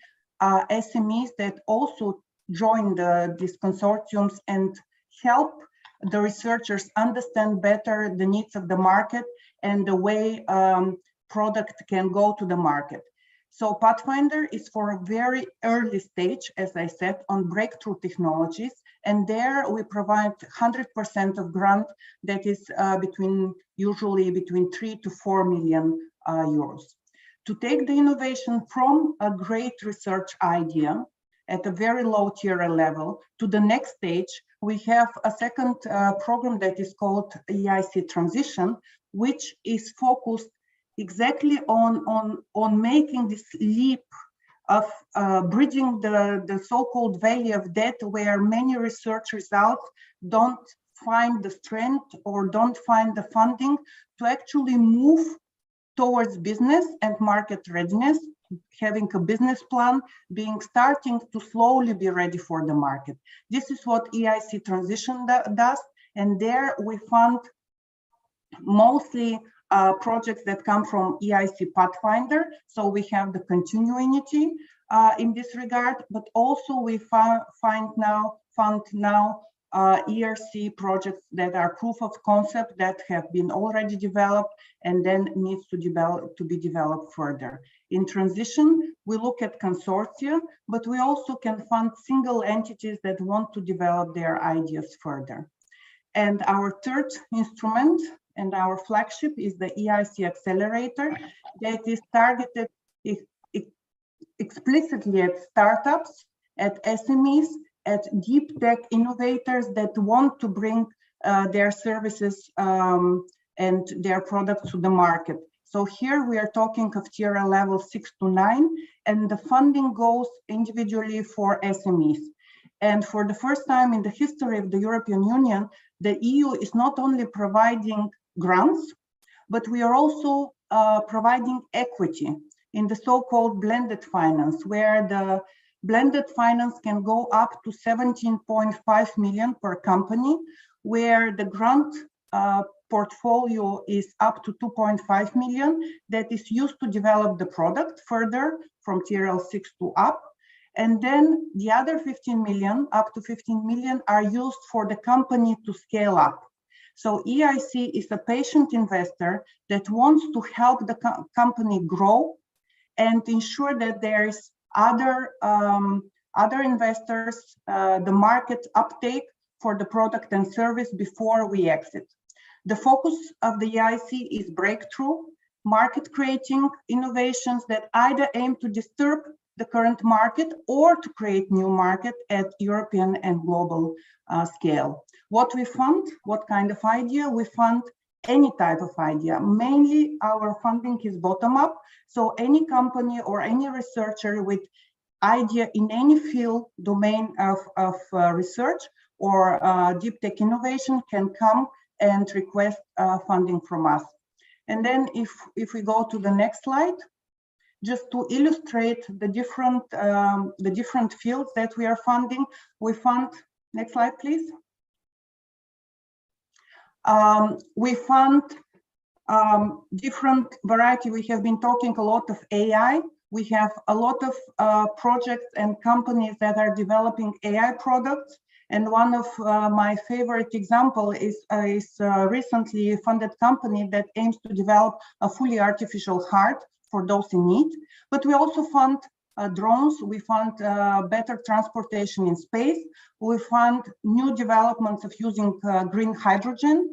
SMEs that also join these consortiums and help the researchers understand better the needs of the market and the way product can go to the market. So Pathfinder is for a very early stage, as I said, on breakthrough technologies, and there we provide 100% of grant that is usually between 3 to 4 million euros. To take the innovation from a great research idea at a very low tier level to the next stage, we have a second program that is called Eic Transition, which is focused exactly on making this leap of bridging the so-called valley of death, where many research results don't find the strength or don't find the funding to actually move towards business and market readiness, having a business plan, starting to slowly be ready for the market. This is what Eic Transition does, and there we fund mostly projects that come from Eic Pathfinder, so we have the continuity in this regard, but also we fund now ERC projects that are proof of concept that have been already developed and then needs to be developed further. In transition, we look at consortia, but we also can fund single entities that want to develop their ideas further. And our third instrument and our flagship is the Eic Accelerator that is targeted explicitly at startups, at SMEs, at deep tech innovators that want to bring their services and their products to the market. So here we are talking of tier level 6 to 9, and the funding goes individually for SMEs. And for the first time in the history of the European Union, the EU is not only providing grants, but we are also providing equity in the so-called blended finance, where the blended finance can go up to 17.5 million per company, where the grant portfolio is up to 2.5 million that is used to develop the product further from TRL6 to up. And then the other 15 million, up to 15 million, are used for the company to scale up. So EIC is a patient investor that wants to help the company grow and ensure that there is other investors, the market uptake for the product and service before we exit. The focus of the EIC is breakthrough, market creating innovations that either aim to disturb the current market or to create new market at European and global scale. What we fund, what kind of idea? We fund any type of idea. Mainly our funding is bottom up. So any company or any researcher with idea in any field domain of research or deep tech innovation can come and request funding from us. And then if we go to the next slide, just to illustrate the different fields that we are funding, we fund, next slide, please. We fund different variety. We have been talking a lot of AI. We have a lot of projects and companies that are developing AI products. And one of my favorite example is a recently funded company that aims to develop a fully artificial heart for those in need. But we also fund drones. We fund better transportation in space. We fund new developments of using green hydrogen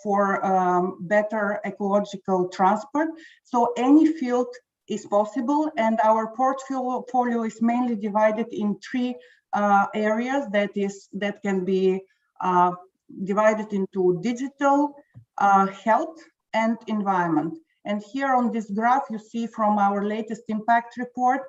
for better ecological transport. So any field is possible, and our portfolio is mainly divided in three areas that can be divided into digital, health, and environment. And here on this graph, you see from our latest impact report,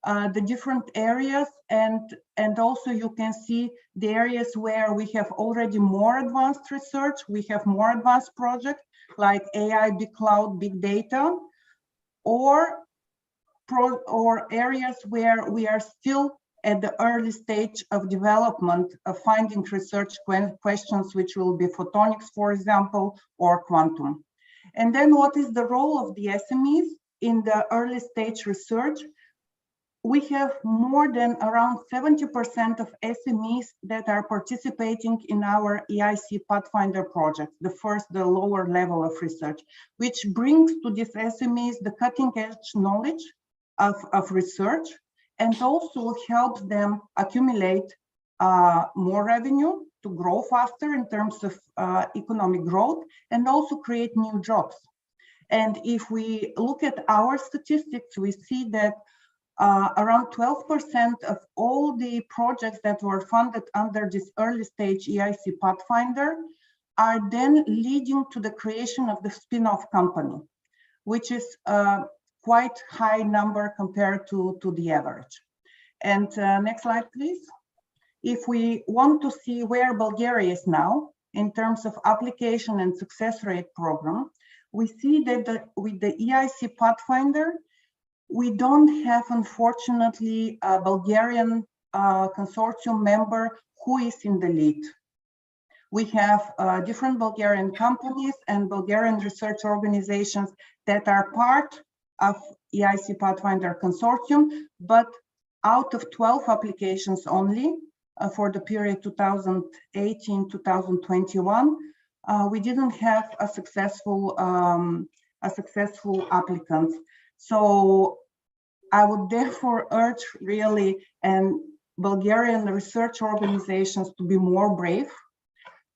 the different areas, and also you can see the areas where we have already more advanced research. We have more advanced projects like AI, big cloud, big data, or areas where we are still at the early stage of development of finding research questions, which will be photonics, for example, or quantum. And then what is the role of the SMEs in the early stage research? We have more than around 70% of SMEs that are participating in our EIC Pathfinder project, the lower level of research, which brings to these SMEs the cutting edge knowledge of research and also helps them accumulate more revenue to grow faster in terms of economic growth and also create new jobs. And if we look at our statistics, we see that around 12% of all the projects that were funded under this early stage EIC Pathfinder are then leading to the creation of the spin-off company, which is a quite high number compared to the average. And next slide, please. If we want to see where Bulgaria is now in terms of application and success rate program, we see that with the EIC Pathfinder, we don't have, unfortunately, a Bulgarian consortium member who is in the lead. We have different Bulgarian companies and Bulgarian research organizations that are part of EIC Pathfinder consortium, but out of 12 applications only, for the period 2018-2021, we didn't have a successful applicant. So I would therefore urge really and Bulgarian research organizations to be more brave,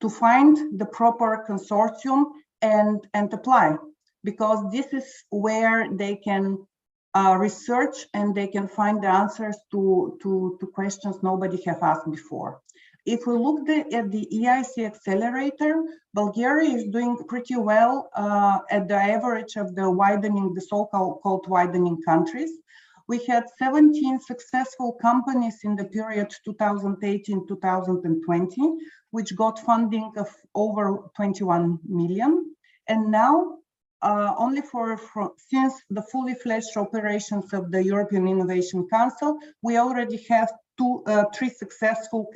to find the proper consortium and apply, because this is where they can research and they can find the answers to questions nobody have asked before. If we look at the EIC Accelerator, Bulgaria is doing pretty well at the average of the widening, the so-called widening countries. We had 17 successful companies in the period 2018-2020, which got funding of over 21 million. And now, only since the fully fledged operations of the European Innovation Council, we already have three successful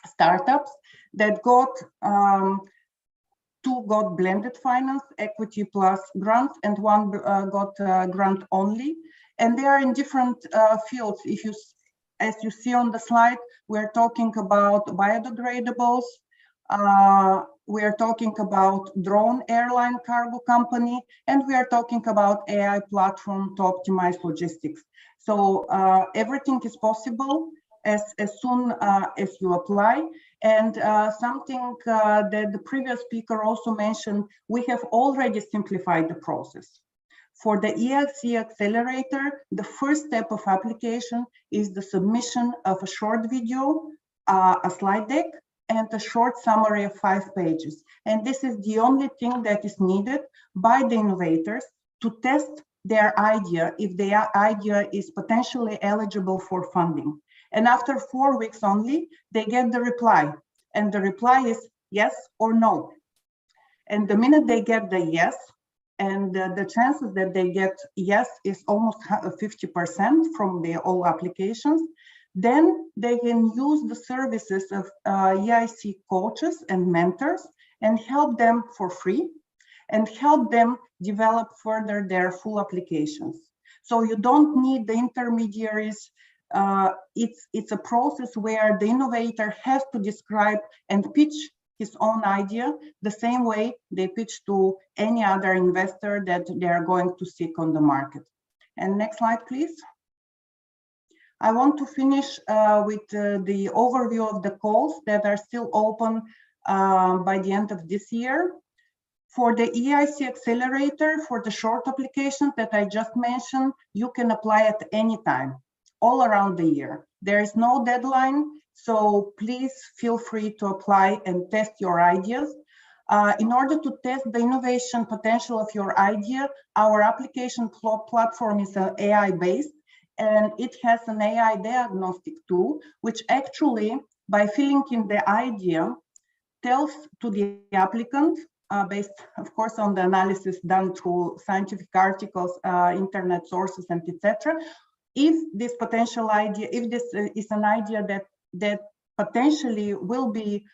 startups that got two got blended finance, equity plus grants, and one got grant only. And they are in different fields. As you see on the slide, we're talking about biodegradables. We're talking about drone airline cargo company, and we are talking about AI platform to optimize logistics. So everything is possible as soon as you apply. And something that the previous speaker also mentioned, we have already simplified the process. For the EIC Accelerator, the first step of application is the submission of a short video, a slide deck, and a short summary of 5 pages. And this is the only thing that is needed by the innovators to test their idea, if their idea is potentially eligible for funding. And after 4 weeks only, they get the reply. And the reply is yes or no. And the minute they get the yes, and the chances that they get yes is almost 50% from the all applications, then they can use the services of EIC coaches and mentors and help them for free and help them develop further their full applications. So you don't need the intermediaries. It's a process where the innovator has to describe and pitch his own idea the same way they pitch to any other investor that they are going to seek on the market. And next slide, please. I want to finish with the overview of the calls that are still open by the end of this year. For the EIC Accelerator, for the short applications that I just mentioned, you can apply at any time, all around the year. There is no deadline, so please feel free to apply and test your ideas. In order to test the innovation potential of your idea, our application platform is AI-based, and it has an AI diagnostic tool, which actually, by filling in the idea, tells to the applicant, based, of course, on the analysis done through scientific articles, internet sources, and etc., if this potential idea, if this is an idea that potentially will be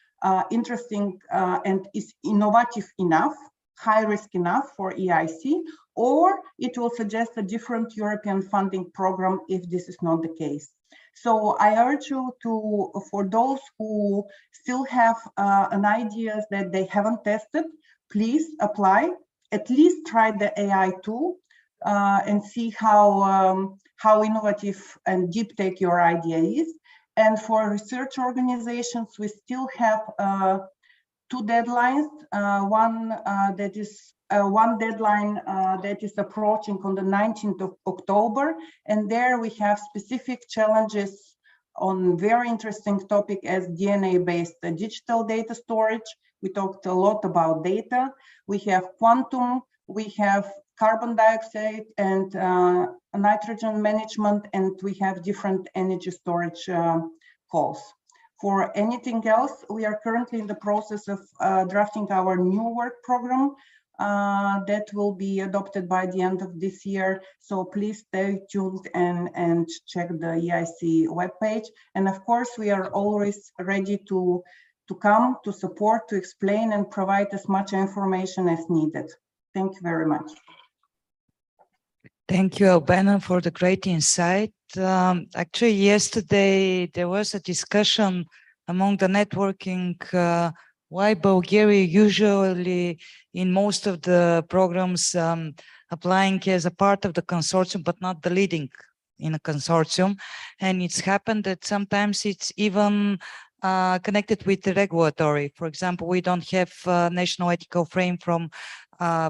interesting and is innovative enough, high risk enough for EIC, or it will suggest a different European funding program if this is not the case. So I urge you to, for those who still have an ideas that they haven't tested, please apply, at least try the AI tool and see how innovative and deep tech your idea is. And for research organizations, we still have 2 deadlines. One deadline that is approaching on the 19th of October. And there we have specific challenges on very interesting topic as DNA-based digital data storage. We talked a lot about data. We have quantum, we have carbon dioxide and nitrogen management, and we have different energy storage calls. For anything else, we are currently in the process of drafting our new work program that will be adopted by the end of this year. So please stay tuned and check the EIC webpage. And of course, we are always ready to come, to support, to explain, and provide as much information as needed. Thank you very much. Thank you, Albana, for the great insight. Actually, yesterday there was a discussion among the networking why Bulgaria usually in most of the programs applying as a part of the consortium, but not the leading in a consortium. And it's happened that sometimes it's even connected with the regulatory. For example, we don't have national ethical frame from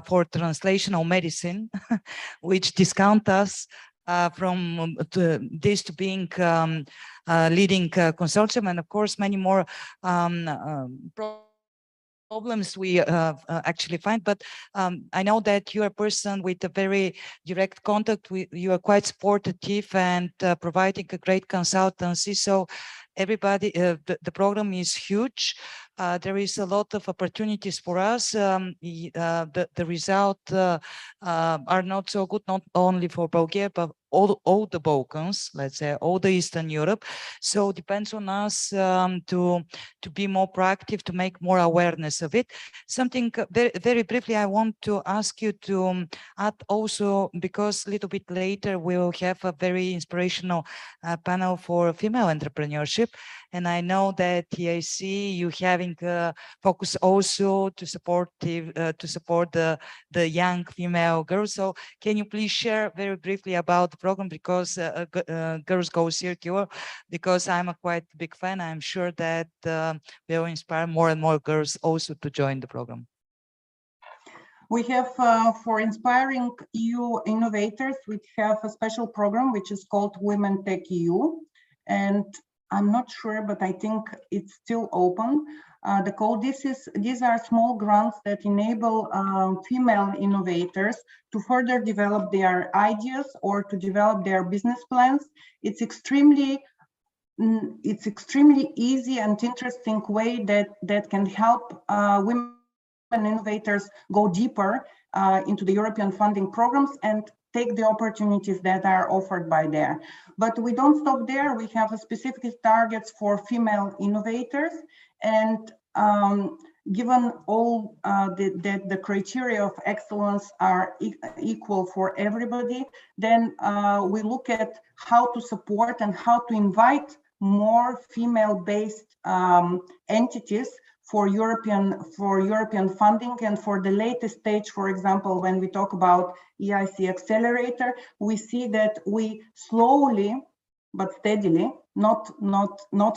for translational medicine, which discount us from this to being leading consortium, and of course many more problems we actually find. But I know that you are a person with a very direct contact. You are quite supportive and providing a great consultancy. So everybody, the program is huge. There is a lot of opportunities for us. The result are not so good, not only for Bulgaria, but all the Balkans, let's say, all the Eastern Europe. So depends on us to be more proactive, to make more awareness of it. Something very, very briefly, I want to ask you to add also, because a little bit later we'll have a very inspirational panel for female entrepreneurship. And I know that EIC, you having focus also to support the young female girls. So can you please share very briefly about the program, because Girls Go Circular, because I'm a quite big fan. I'm sure that will inspire more and more girls also to join the program. We have, for inspiring EU innovators, we have a special program which is called Women Tech EU. And I'm not sure, but I think it's still open. The code, these are small grants that enable female innovators to further develop their ideas or to develop their business plans. It's extremely easy and interesting way that can help women innovators go deeper into the European funding programs and take the opportunities that are offered by there. But we don't stop there. We have a specific targets for female innovators, and given all the criteria of excellence are equal for everybody, then we look at how to support and how to invite more female-based entities for European funding. And for the latest stage, for example, when we talk about Eic Accelerator, we see that we slowly but steadily, not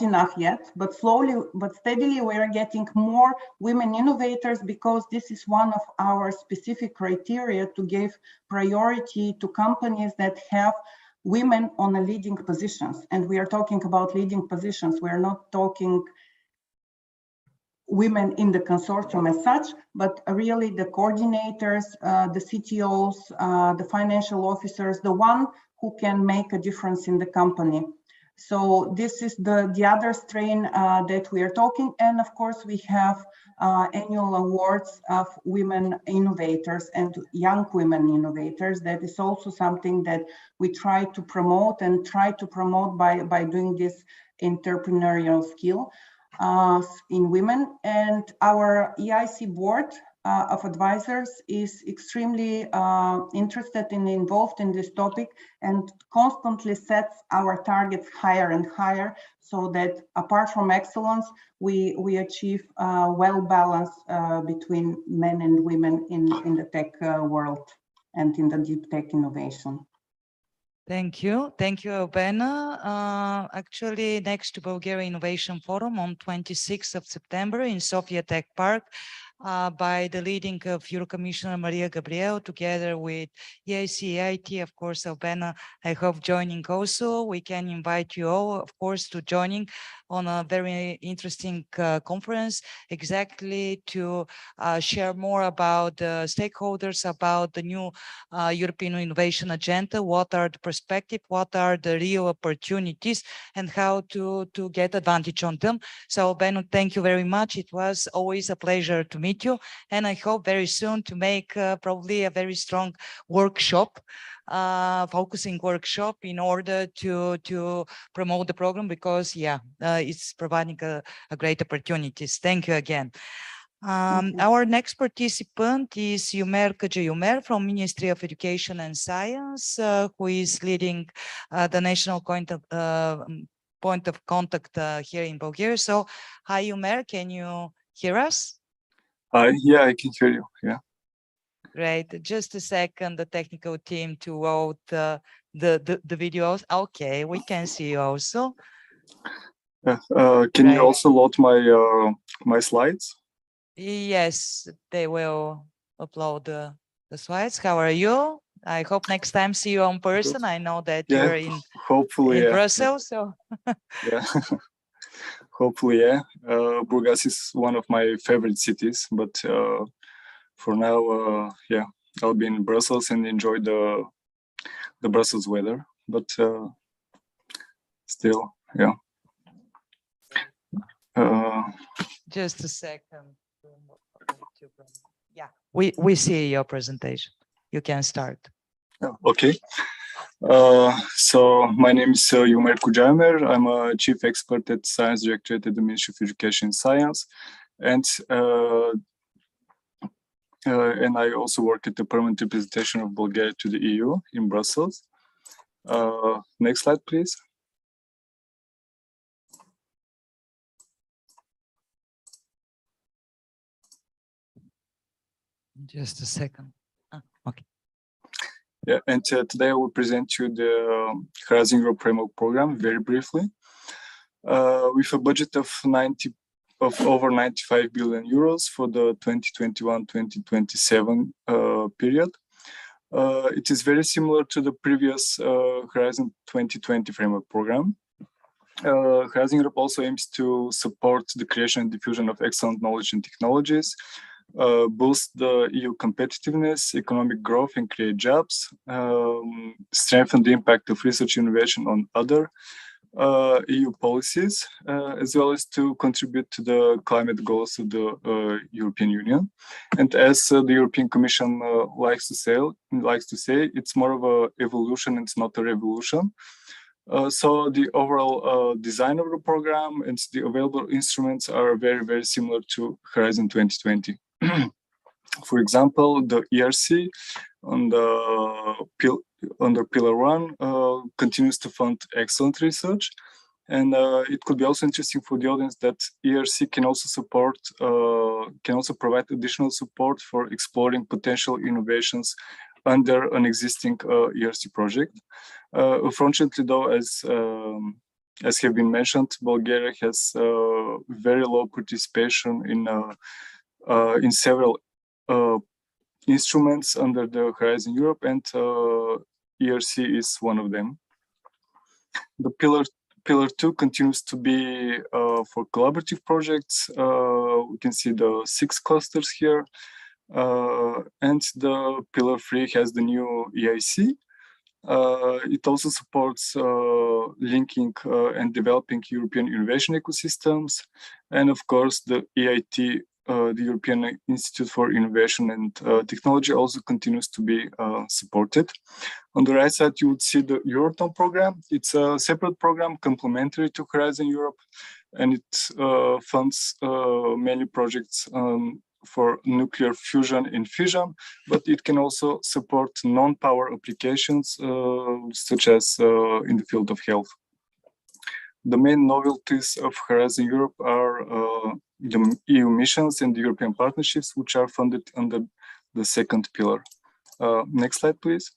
enough yet, but slowly but steadily, we are getting more women innovators, because this is one of our specific criteria to give priority to companies that have women on the leading positions. And we are talking about leading positions. We are not talking women in the consortium as such, but really the coordinators, the CTOs, the financial officers, the one who can make a difference in the company. So this is the other strain that we are talking. And of course, we have annual awards of women innovators and young women innovators. That is also something that we try to promote by doing this entrepreneurial skill in women. And our EIC board of advisors is extremely interested and involved in this topic, and constantly sets our targets higher and higher, so that apart from excellence, we achieve well balance between men and women in the tech world and in the deep tech innovation. Thank you, Albana. Actually, next to Bulgaria Innovation Forum on 26th of September in Sofia Tech Park, by the leading of Euro Commissioner Maria Gabriel, together with EIC, EIT, of course, Albana, I hope joining also. We can invite you all, of course, to joining on a very interesting conference, exactly to share more about the stakeholders, about the new European innovation agenda, what are the perspectives, what are the real opportunities, and how to get advantage on them. So, Albana, thank you very much. It was always a pleasure to meet you, and I hope very soon to make probably a very strong workshop, focusing workshop, in order to promote the program, because it's providing a great opportunities. Thank you again. Our next participant is Umer Kajayumer from Ministry of Education and Science, who is leading the national point of contact here in Bulgaria. So, hi Umer, can you hear us? Yeah, I can hear you. Yeah. Great. Just a second, the technical team to load the videos. Okay, we can see you also. Can you also load my slides? Yes, they will upload the slides. How are you? I hope next time see you in person. Good. I know that Yeah, you're in hopefully, Brussels. So yeah, hopefully, yeah. Burgas is one of my favorite cities, but for now, yeah, I'll be in Brussels and enjoy the Brussels weather. But still, yeah. just a second. Yeah, we see your presentation. You can start. Okay. So my name is Umer Kujayumer. I'm a chief expert at Science Directorate at the Ministry of Education and Science, and I also work at the permanent representation of Bulgaria to the EU in Brussels. Next slide, please. Just a second. Okay. Yeah, and today I will present you the Horizon Europe Framework Program very briefly. With a budget of over 95 billion euros for the 2021-2027 period. It is very similar to the previous Horizon 2020 Framework Program. Horizon Europe also aims to support the creation and diffusion of excellent knowledge and technologies, boost the EU competitiveness, economic growth, and create jobs, strengthen the impact of research innovation on other EU policies, as well as to contribute to the climate goals of the European Union. And as the European Commission likes to say, it's more of an evolution, it's not a revolution. So the overall design of the program and the available instruments are very, very similar to Horizon 2020. For example, the ERC under Pillar 1 continues to fund excellent research. And it could be also interesting for the audience that ERC can also support, can also provide additional support for exploring potential innovations under an existing ERC project. Unfortunately, though, as have been mentioned, Bulgaria has very low participation in several instruments under the Horizon Europe, and ERC is one of them. The Pillar 2 continues to be for collaborative projects. We can see the 6 clusters here. And the Pillar 3 has the new EIC. It also supports linking and developing European innovation ecosystems. And of course, the EIT, the European Institute for Innovation and Technology, also continues to be supported. On the right side, you would see the Euratom program. It's a separate program complementary to Horizon Europe, and it funds many projects for nuclear fusion and fission, but it can also support non-power applications, such as in the field of health. The main novelties of Horizon Europe are the EU missions and the European partnerships, which are funded under the second pillar. Next slide, please.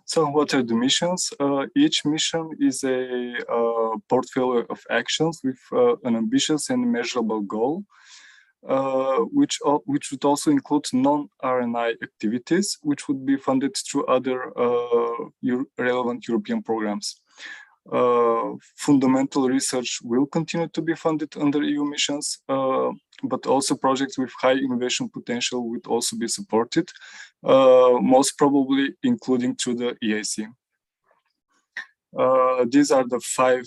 So what are the missions? Each mission is a portfolio of actions with an ambitious and measurable goal, which would also include non-R&I activities, which would be funded through other relevant European programs. Fundamental research will continue to be funded under EU missions, but also projects with high innovation potential would also be supported, most probably including through the EIC. These are the 5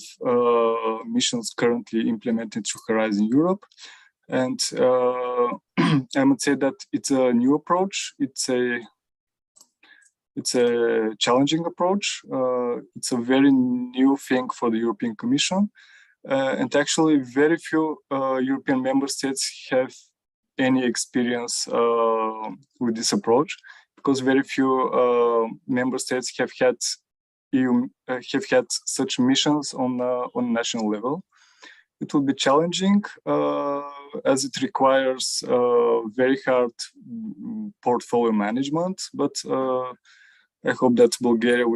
missions currently implemented through Horizon Europe. And I would say that it's a new approach. It's a challenging approach. It's a very new thing for the European Commission. And actually, very few European member states have any experience with this approach, because very few member states have had such missions on national level. It will be challenging as it requires very hard portfolio management, but I hope that Bulgaria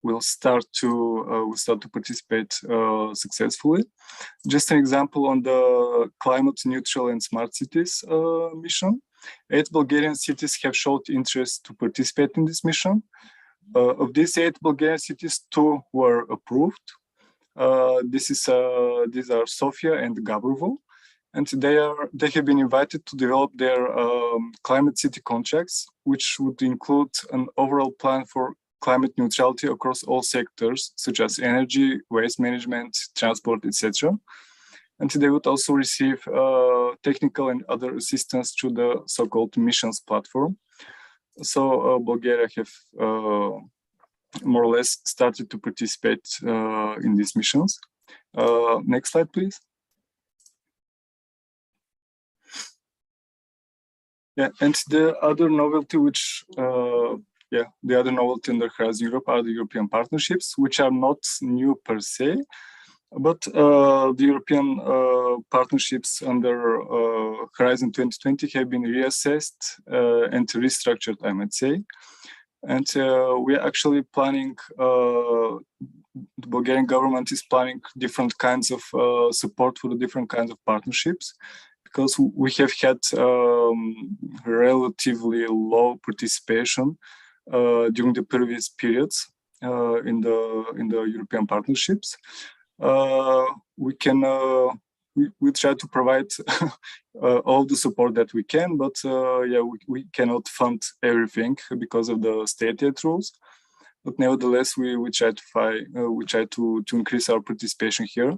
will start to participate successfully. Just an example on the climate neutral and smart cities mission. 8 Bulgarian cities have showed interest to participate in this mission. Of these 8 Bulgarian cities, 2 were approved. These are Sofia and Gabrovo, and they have been invited to develop their climate city contracts, which would include an overall plan for climate neutrality across all sectors, such as energy, waste management, transport, etc. And they would also receive technical and other assistance through the so-called missions platform. So Bulgaria have more or less started to participate in these missions. Next slide, please. Yeah, and the other novelty the other novelty in the Horizon Europe are the European partnerships, which are not new per se, but the European partnerships under Horizon 2020 have been reassessed and restructured, I might say. And we're actually planning, the Bulgarian government is planning different kinds of support for the different kinds of partnerships, because we have had relatively low participation during the previous periods in the European partnerships. We try to provide all the support that we can, but we cannot fund everything because of the state aid rules. But nevertheless, we try to increase our participation here,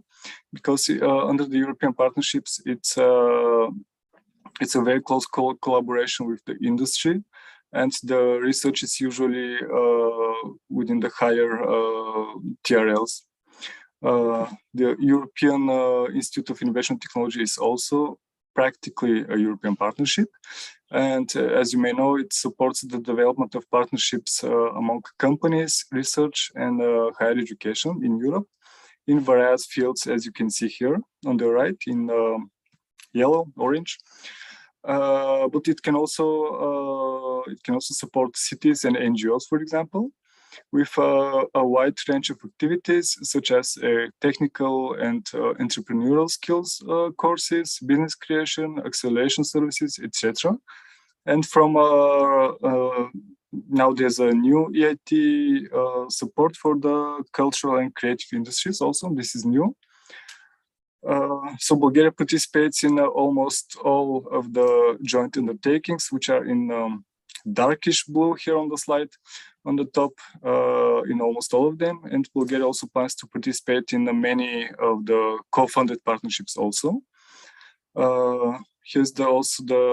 because under the European partnerships, it's a very close collaboration with the industry, and the research is usually within the higher TRLs. The European Institute of Innovation and Technology is also practically a European partnership. And as you may know, it supports the development of partnerships among companies, research, and higher education in Europe in various fields, as you can see here on the right in yellow, orange. But it can also support cities and NGOs, for example, with a wide range of activities such as technical and entrepreneurial skills courses, business creation, acceleration services, etc. And from now there's a new EIT support for the cultural and creative industries also. This is new. So Bulgaria participates in almost all of the joint undertakings, which are in darkish blue here on the slide on the top, in almost all of them. And Bulgaria also plans to participate in many of the co-funded partnerships also. Here's also the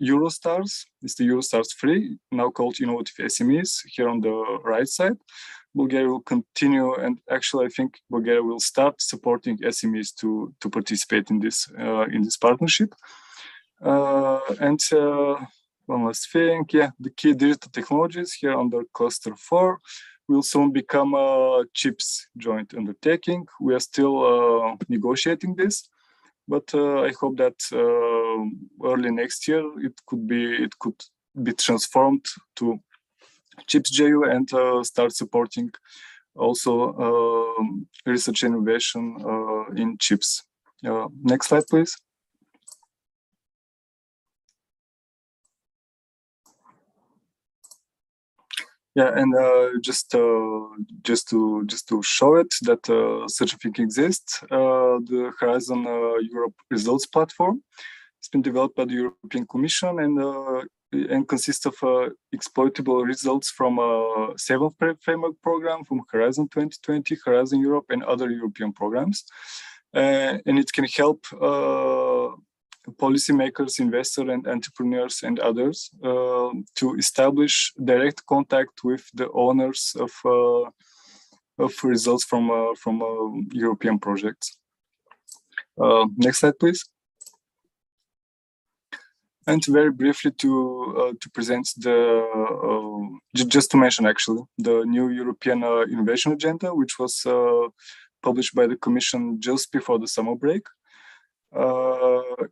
Eurostars. It's the Eurostars 3, now called Innovative SMEs, here on the right side. Bulgaria will continue, and actually I think Bulgaria will start supporting SMEs to participate in this partnership. One last thing, the key digital technologies here under cluster 4 will soon become a CHIPS joint undertaking. We are still negotiating this, but I hope that early next year it could be transformed to CHIPS JU and start supporting also research and innovation in chips. Next slide, please. Yeah, and just to show it that such a thing exists, the Horizon Europe Results Platform has been developed by the European Commission and consists of exploitable results from a 7th framework program from Horizon 2020, Horizon Europe, and other European programs, and it can help policymakers, investors, and entrepreneurs and others to establish direct contact with the owners of results from European projects. Next slide, please. And very briefly to present the just to mention actually the new European Innovation Agenda, which was published by the Commission just before the summer break.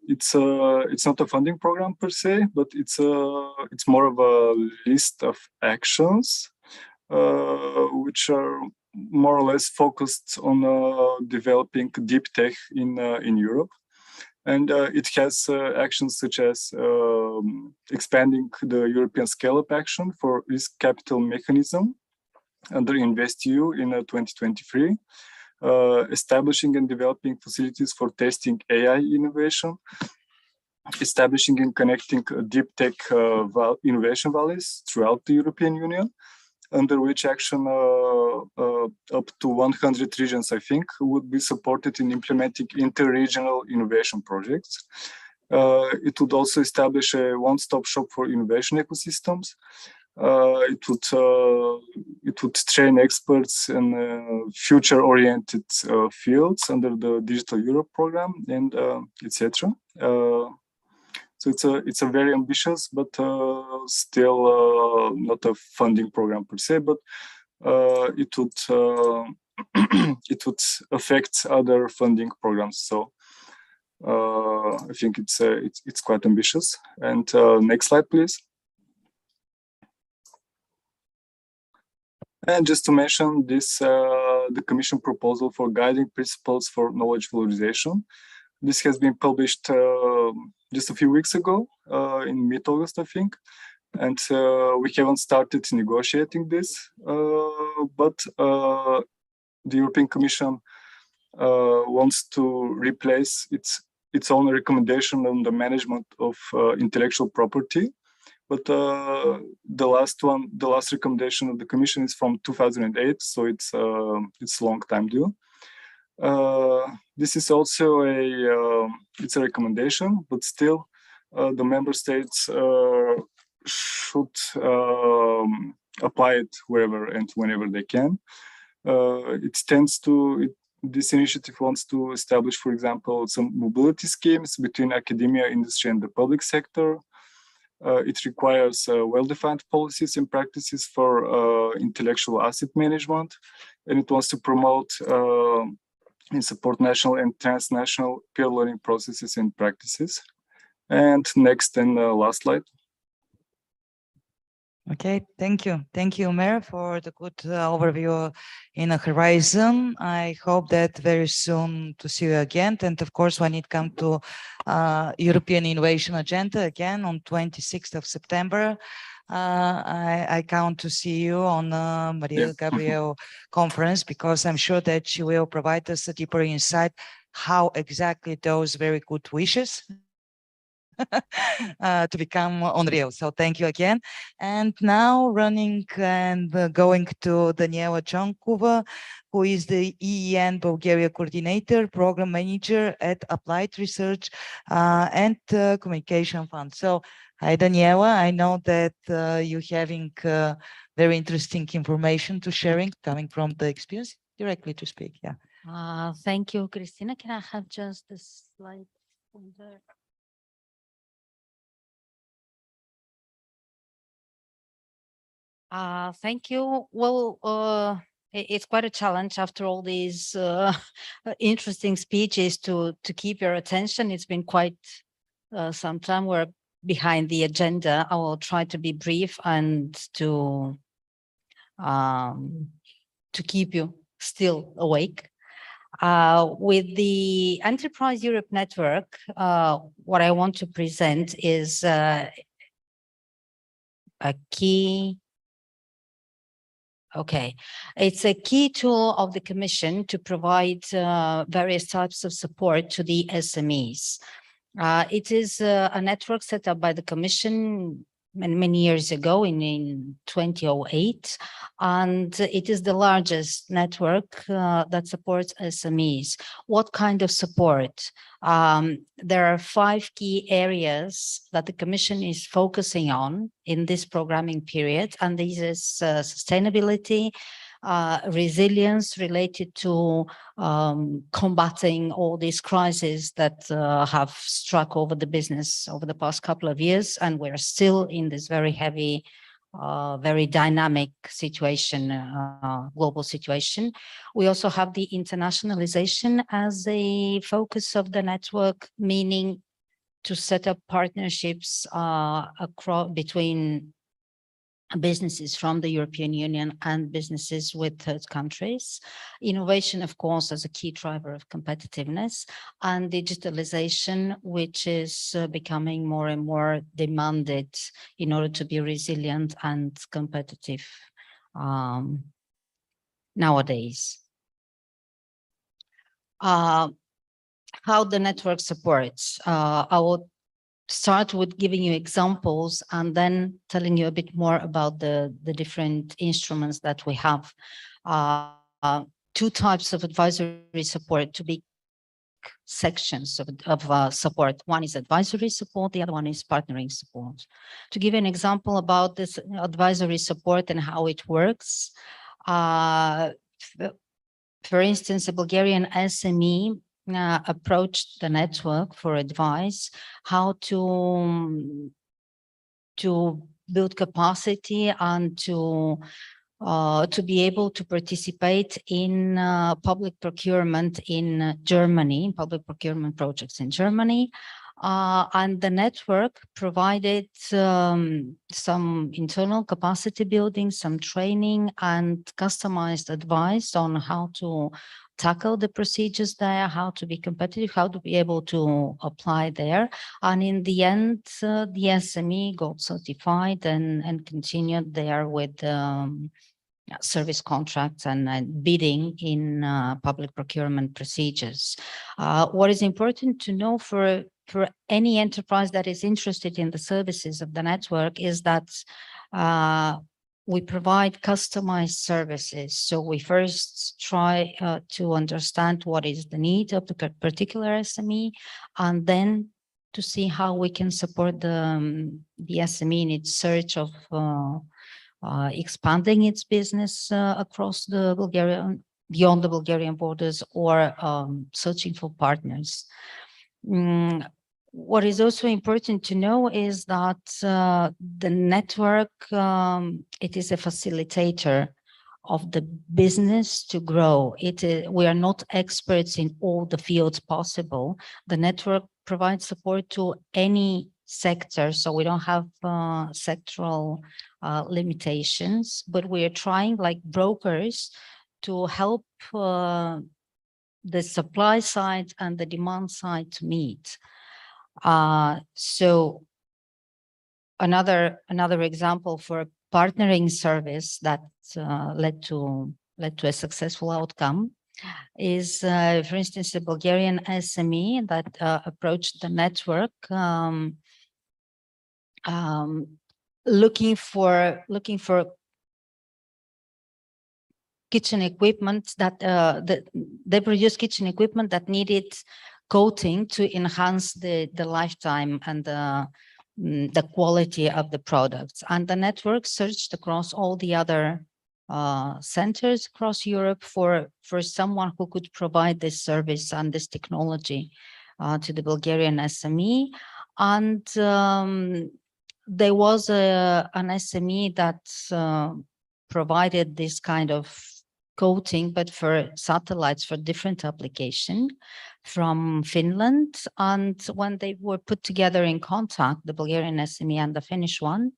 It's not a funding program per se, but it's more of a list of actions which are more or less focused on developing deep tech in Europe. And it has actions such as expanding the European scale-up action for risk capital mechanism under InvestEU in 2023, establishing and developing facilities for testing AI innovation, establishing and connecting deep tech innovation valleys throughout the European Union, under which action up to 100 regions, I think, would be supported in implementing inter-regional innovation projects. It would also establish a one-stop shop for innovation ecosystems. It would train experts in future-oriented fields under the Digital Europe program, and etc. So it's a very ambitious, but still not a funding program per se, but it would it would affect other funding programs. So I think it's quite ambitious. And next slide, please. And just to mention this, the Commission proposal for guiding principles for knowledge valorization. This has been published just a few weeks ago, in mid-August, I think. And we haven't started negotiating this, but the European Commission wants to replace its own recommendation on the management of intellectual property. But the last recommendation of the Commission is from 2008, so it's a long time due. This is also it's a recommendation, but still the member states should apply it wherever and whenever they can. This initiative wants to establish, for example, some mobility schemes between academia, industry, and the public sector. It requires well-defined policies and practices for intellectual asset management, and it wants to promote and support national and transnational peer learning processes and practices. And next and last slide. Okay, thank you. Thank you, Mayor, for the good overview in a horizon. I hope that very soon to see you again. And of course, when it comes to European Innovation Agenda, again, on 26th of September, I count to see you on Maria Gabriel conference, because I'm sure that she will provide us a deeper insight how exactly those very good wishes to become unreal. So thank you again. And now running and going to Daniella Jonkov, who is the EEN Bulgaria Coordinator, Program Manager at Applied Research and Communication Fund. So hi, Daniella. I know that you're having very interesting information to sharing coming from the experience. Directly to speak, yeah. Thank you, Christina. Can I have just the slide from there? Thank you. Well, it's quite a challenge after all these interesting speeches to keep your attention. It's been quite some time. We're behind the agenda. I will try to be brief and to keep you still awake. With the Enterprise Europe Network, what I want to present is a key. Okay, it's a key tool of the Commission to provide various types of support to the SMEs. It is a network set up by the Commission many years ago in 2008, and it is the largest network that supports SMEs. What kind of support? There are 5 key areas that the Commission is focusing on in this programming period, and these is sustainability, resilience related to combating all these crises that have struck over the business over the past couple of years, and we're still in this very heavy, very dynamic situation, global situation. We also have the internationalization as a focus of the network, meaning to set up partnerships between businesses from the European Union and businesses with third countries. Innovation, of course, as a key driver of competitiveness, and digitalization, which is becoming more and more demanded in order to be resilient and competitive nowadays. How the network supports. I will start with giving you examples and then telling you a bit more about the different instruments that we have. Two types of advisory support, two big sections of support. One is advisory support, the other one is partnering support. To give you an example about this advisory support and how it works, for instance, a Bulgarian SME approached the network for advice how to build capacity and to be able to participate in public procurement in Germany, public procurement projects in Germany. And the network provided some internal capacity building, some training, and customized advice on how to tackle the procedures there, how to be competitive, how to be able to apply there. And in the end, the SME got certified and continued there with service contracts and bidding in public procurement procedures. What is important to know for any enterprise that is interested in the services of the network is that we provide customized services. So we first try to understand what is the need of the particular SME, and then to see how we can support the SME in its search of expanding its business across the Bulgarian, beyond the Bulgarian borders, or searching for partners. What is also important to know is that the network, it is a facilitator of the business to grow. We are not experts in all the fields possible. The network provides support to any sector, so we don't have sectoral limitations, but we are trying, like brokers, to help the supply side and the demand side to meet. So another example for a partnering service that led to a successful outcome is, for instance, a Bulgarian SME that approached the network looking for kitchen equipment that they produce kitchen equipment that needed coating to enhance the lifetime and the quality of the products. And the network searched across all the other centers across Europe for someone who could provide this service and this technology to the Bulgarian SME. And there was an SME that provided this kind of coating, but for satellites, for different application, from Finland. And when they were put together in contact, the Bulgarian SME and the Finnish one,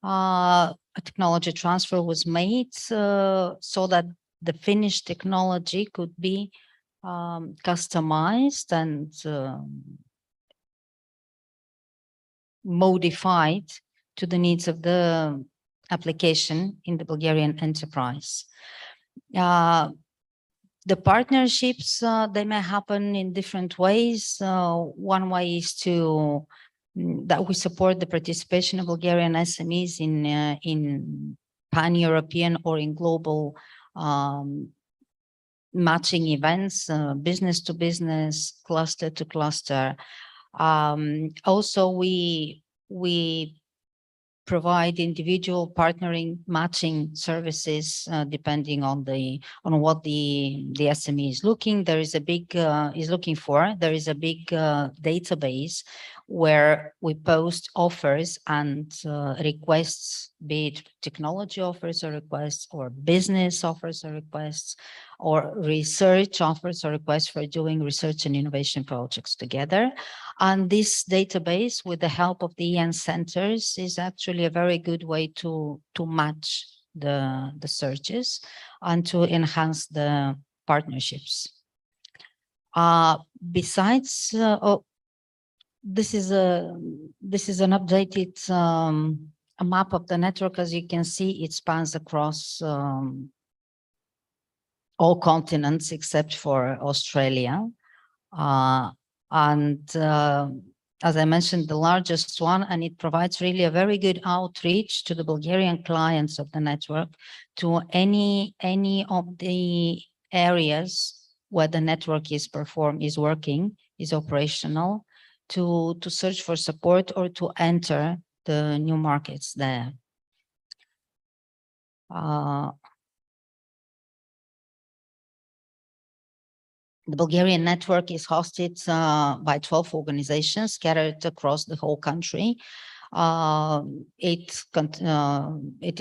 a technology transfer was made so that the Finnish technology could be customized and modified to the needs of the application in the Bulgarian enterprise. The partnerships, they may happen in different ways. One way is that we support the participation of Bulgarian SMEs in pan-European or in global matching events, business to business, cluster to cluster. Also, we provide individual partnering matching services depending on what the SME is looking. There is a big looking for. There is a big database where we post offers and requests, be it technology offers or requests, or business offers or requests, or research offers or requests for doing research and innovation projects together. And this database, with the help of the EN centers, is actually a very good way to match the searches and to enhance the partnerships. Besides, this is an updated a map of the network. As you can see, it spans across all continents except for Australia. As I mentioned, the largest one, and it provides really a very good outreach to the Bulgarian clients of the network, to any of the areas where the network is working, is operational, to search for support or to enter the new markets there. The Bulgarian network is hosted by 12 organizations scattered across the whole country. It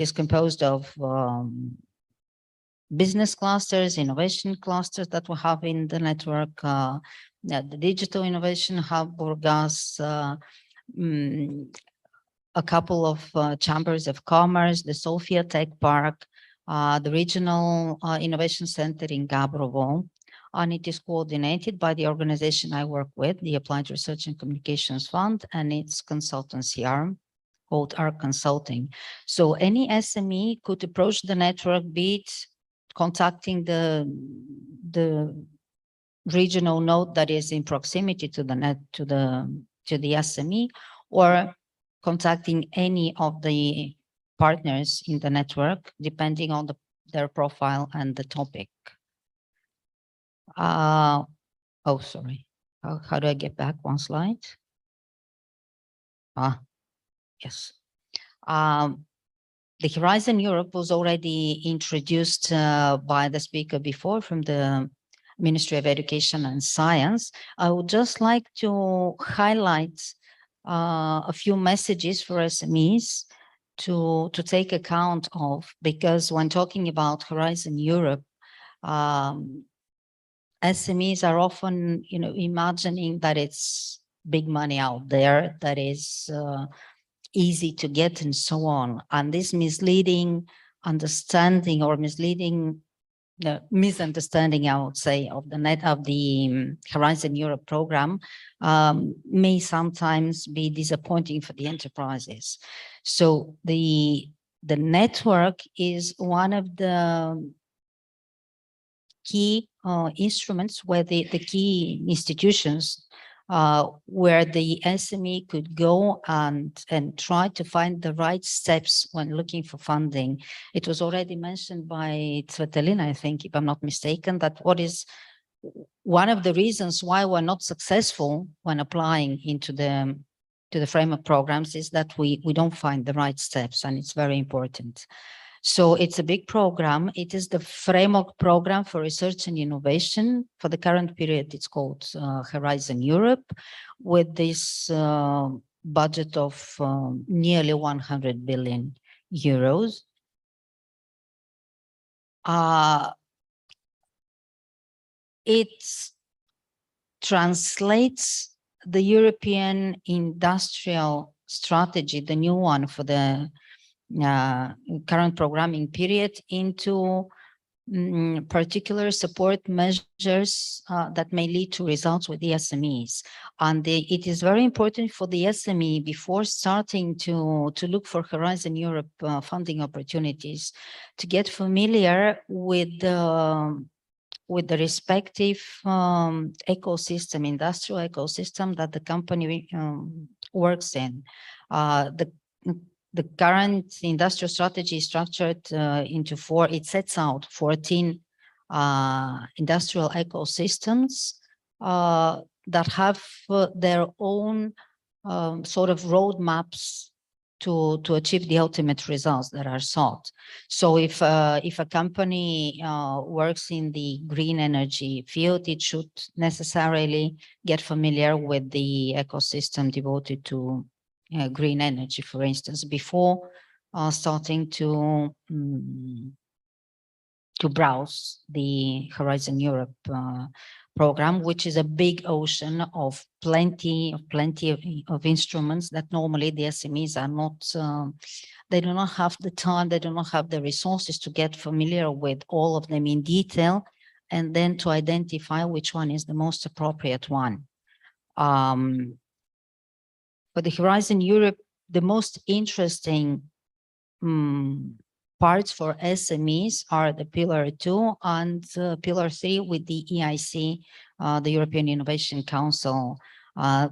is composed of business clusters, innovation clusters that we have in the network, the Digital Innovation Hub, Burgas, a couple of chambers of commerce, the Sofia Tech Park, the Regional Innovation Center in Gabrovo, and it is coordinated by the organization I work with, the Applied Research and Communications Fund, and its consultancy arm called Eic Consulting. So any SME could approach the network, be it contacting the regional node that is in proximity to the SME, or contacting any of the partners in the network, depending on their profile and the topic. Oh, sorry. How do I get back one slide? Yes. The Horizon Europe was already introduced by the speaker before from the Ministry of Education and Science. I would just like to highlight a few messages for SMEs to take account of, because when talking about Horizon Europe, SMEs are often, imagining that it's big money out there, that is easy to get and so on. And this misleading understanding or misunderstanding, I would say, of the Horizon Europe program may sometimes be disappointing for the enterprises. So the network is one of the key instruments, where the key institutions where the SME could go and try to find the right steps when looking for funding. It was already mentioned by Svetlana, I think, if I'm not mistaken, that what is one of the reasons why we're not successful when applying into the framework programs is that we don't find the right steps, and it's very important. So it's a big program. It is the framework program for research and innovation. For the current period, it's called Horizon Europe, with this budget of nearly 100 billion euros. It translates the European industrial strategy, the new one for the current programming period, into particular support measures that may lead to results with the SMEs. And it is very important for the SME, before starting to look for Horizon Europe funding opportunities, to get familiar with the respective ecosystem, industrial ecosystem that the company works in. The current industrial strategy is structured into four. It sets out 14 industrial ecosystems that have their own sort of roadmaps to achieve the ultimate results that are sought. So if a company works in the green energy field, it should necessarily get familiar with the ecosystem devoted to green energy, for instance, before starting to browse the Horizon Europe program, which is a big ocean of plenty of instruments that normally the SMEs are not, they do not have the time, they do not have the resources to get familiar with all of them in detail, and then to identify which one is the most appropriate one. For the Horizon Europe, the most interesting parts for SMEs are the Pillar 2 and Pillar 3 with the EIC, the European Innovation Council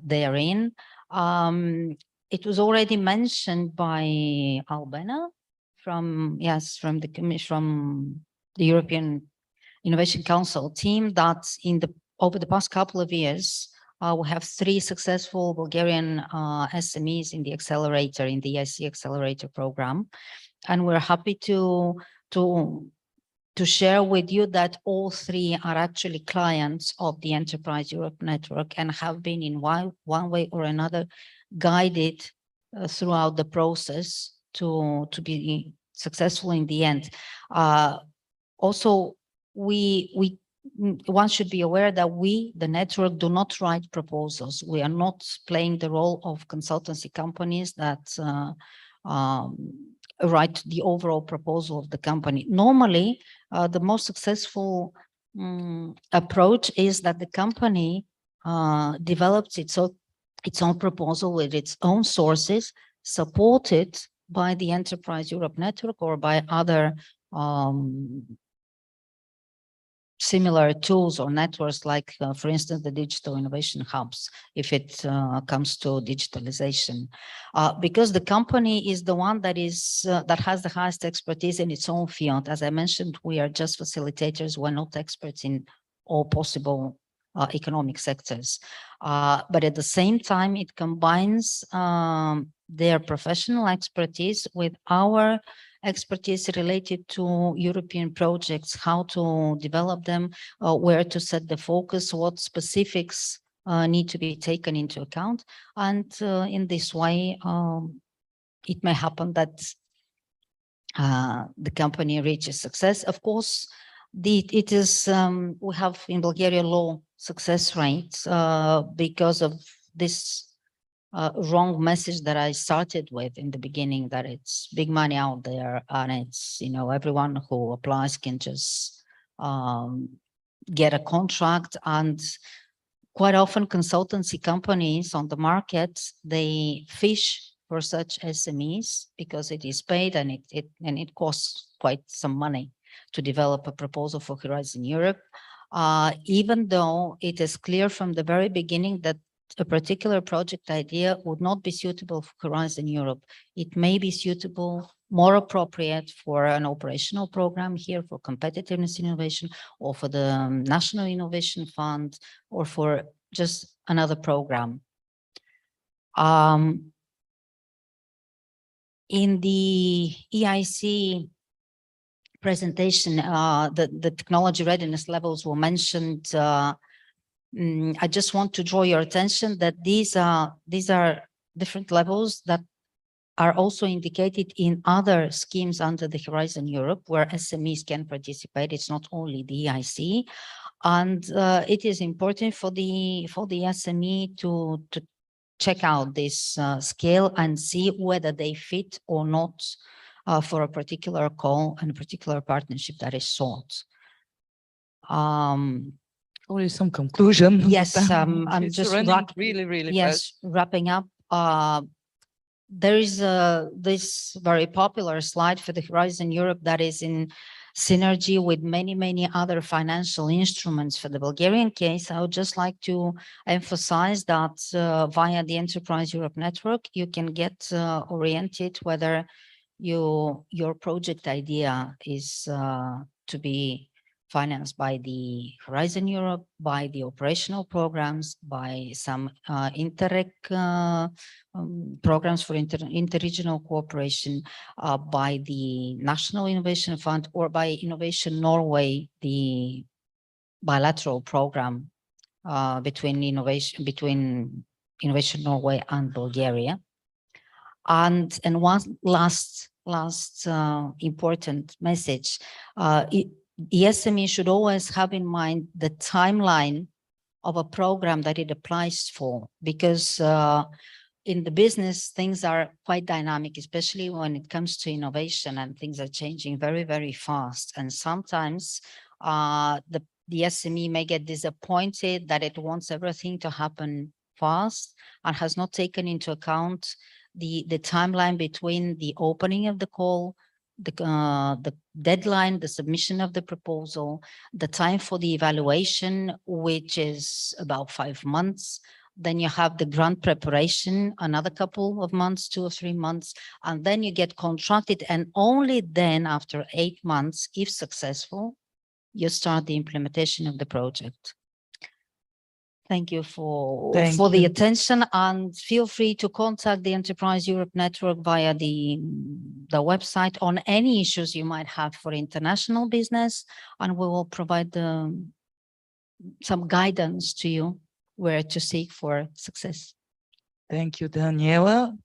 therein. It was already mentioned by Albana from the European Innovation Council team that over the past couple of years, we have 3 successful Bulgarian SMEs in the accelerator, in the Eic Accelerator program. And we're happy to share with you that all 3 are actually clients of the Enterprise Europe Network and have been in one way or another guided throughout the process to be successful in the end. Also, one should be aware that we, the network, do not write proposals. We are not playing the role of consultancy companies that write the overall proposal of the company. Normally, the most successful approach is that the company develops its own proposal with its own sources, supported by the Enterprise Europe Network or by other similar tools or networks like, for instance, the digital innovation hubs, if it comes to digitalization. Because the company is the one that has the highest expertise in its own field. As I mentioned, we are just facilitators. We're not experts in all possible economic sectors. But at the same time, it combines their professional expertise with our expertise related to European projects, how to develop them, where to set the focus, what specifics need to be taken into account. And in this way, it may happen that the company reaches success. Of course, it is we have in Bulgaria low success rates because of this wrong message that I started with in the beginning, that it's big money out there and it's, everyone who applies can just get a contract. And quite often consultancy companies on the market, they fish for such SMEs because it is paid and it costs quite some money to develop a proposal for Horizon Europe. Even though it is clear from the very beginning that a particular project idea would not be suitable for Horizon Europe. It may be suitable, more appropriate for an operational program here for competitiveness innovation, or for the National Innovation Fund, or for just another program. In the EIC presentation, the technology readiness levels were mentioned. I just want to draw your attention that these are different levels that are also indicated in other schemes under the Horizon Europe, where SMEs can participate. It's not only the EIC, and it is important for the SME to check out this scale and see whether they fit or not for a particular call and a particular partnership that is sought. Only some conclusion. Yes, I'm just really fast. Wrapping up. There is this very popular slide for the Horizon Europe that is in synergy with many other financial instruments. For the Bulgarian case, I would just like to emphasize that via the Enterprise Europe Network, you can get oriented whether your project idea is to be financed by the Horizon Europe, by the operational programs, by some Interreg programs for interregional cooperation, by the National Innovation Fund, or by Innovation Norway, the bilateral program between Innovation Norway and Bulgaria. And one last important message. The SME should always have in mind the timeline of a program that it applies for, because in the business, things are quite dynamic, especially when it comes to innovation, and things are changing very, very fast. And sometimes the SME may get disappointed that it wants everything to happen fast and has not taken into account the timeline between the opening of the call, the deadline, the submission of the proposal, the time for the evaluation, which is about 5 months. Then you have the grant preparation, another couple of months, 2 or 3 months, and then you get contracted. And only then, after 8 months, if successful, you start the implementation of the project. Thank you for the attention, and feel free to contact the Enterprise Europe Network via the website on any issues you might have for international business, and we will provide some guidance to you where to seek for success. Thank you, Daniela.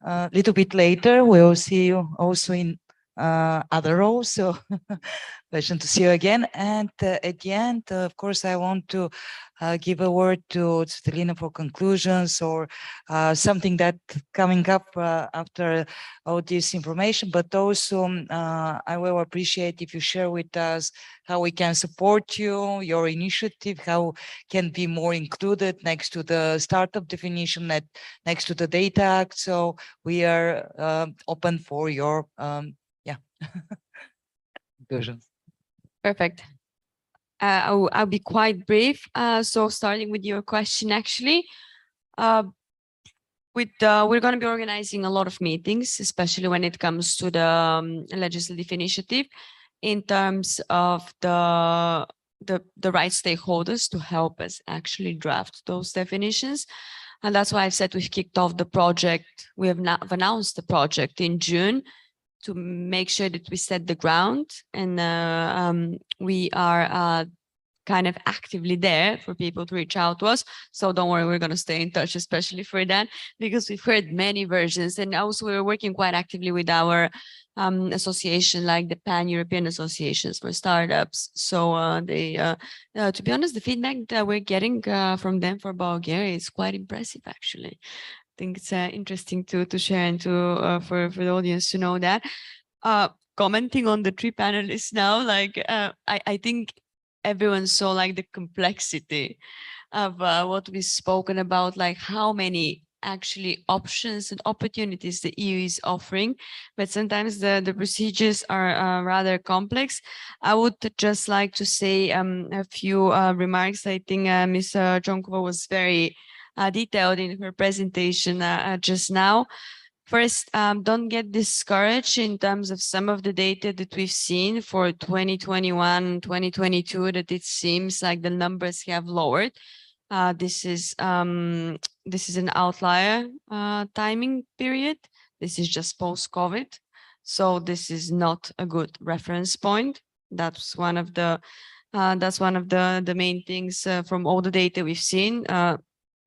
A little bit later, we'll see you also in other roles. So pleasure to see you again. And at the end, of course, I want to give a word to Svetlina for conclusions, or something that coming up after all this information. But also, I will appreciate if you share with us how we can support you, your initiative, how can be more included next to the startup definition, next to the Data Act. So we are open for your conclusions. Perfect. I'll be quite brief. So starting with your question, actually, we're going to be organizing a lot of meetings, especially when it comes to the legislative initiative, in terms of the right stakeholders to help us actually draft those definitions. And that's why I've said we've kicked off the project. We have announced the project in June, to make sure that we set the ground, and we are kind of actively there for people to reach out to us. So don't worry, we're going to stay in touch, especially for that, because we've heard many versions. And also we're working quite actively with our association, like the Pan-European Associations for Startups. So to be honest, the feedback that we're getting from them for Bulgaria is quite impressive, actually. I think it's interesting to share and for the audience to know that. Commenting on the 3 panelists now, like I think everyone saw like the complexity of what we've spoken about, like how many actually options and opportunities the EU is offering, but sometimes the procedures are rather complex. I would just like to say a few remarks. I think Ms. Jonkov was very detailed in her presentation just now. First, don't get discouraged in terms of some of the data that we've seen for 2021, 2022, that it seems like the numbers have lowered. This is an outlier timing period. This is just post-COVID. So this is not a good reference point. That's one of the main things from all the data we've seen. I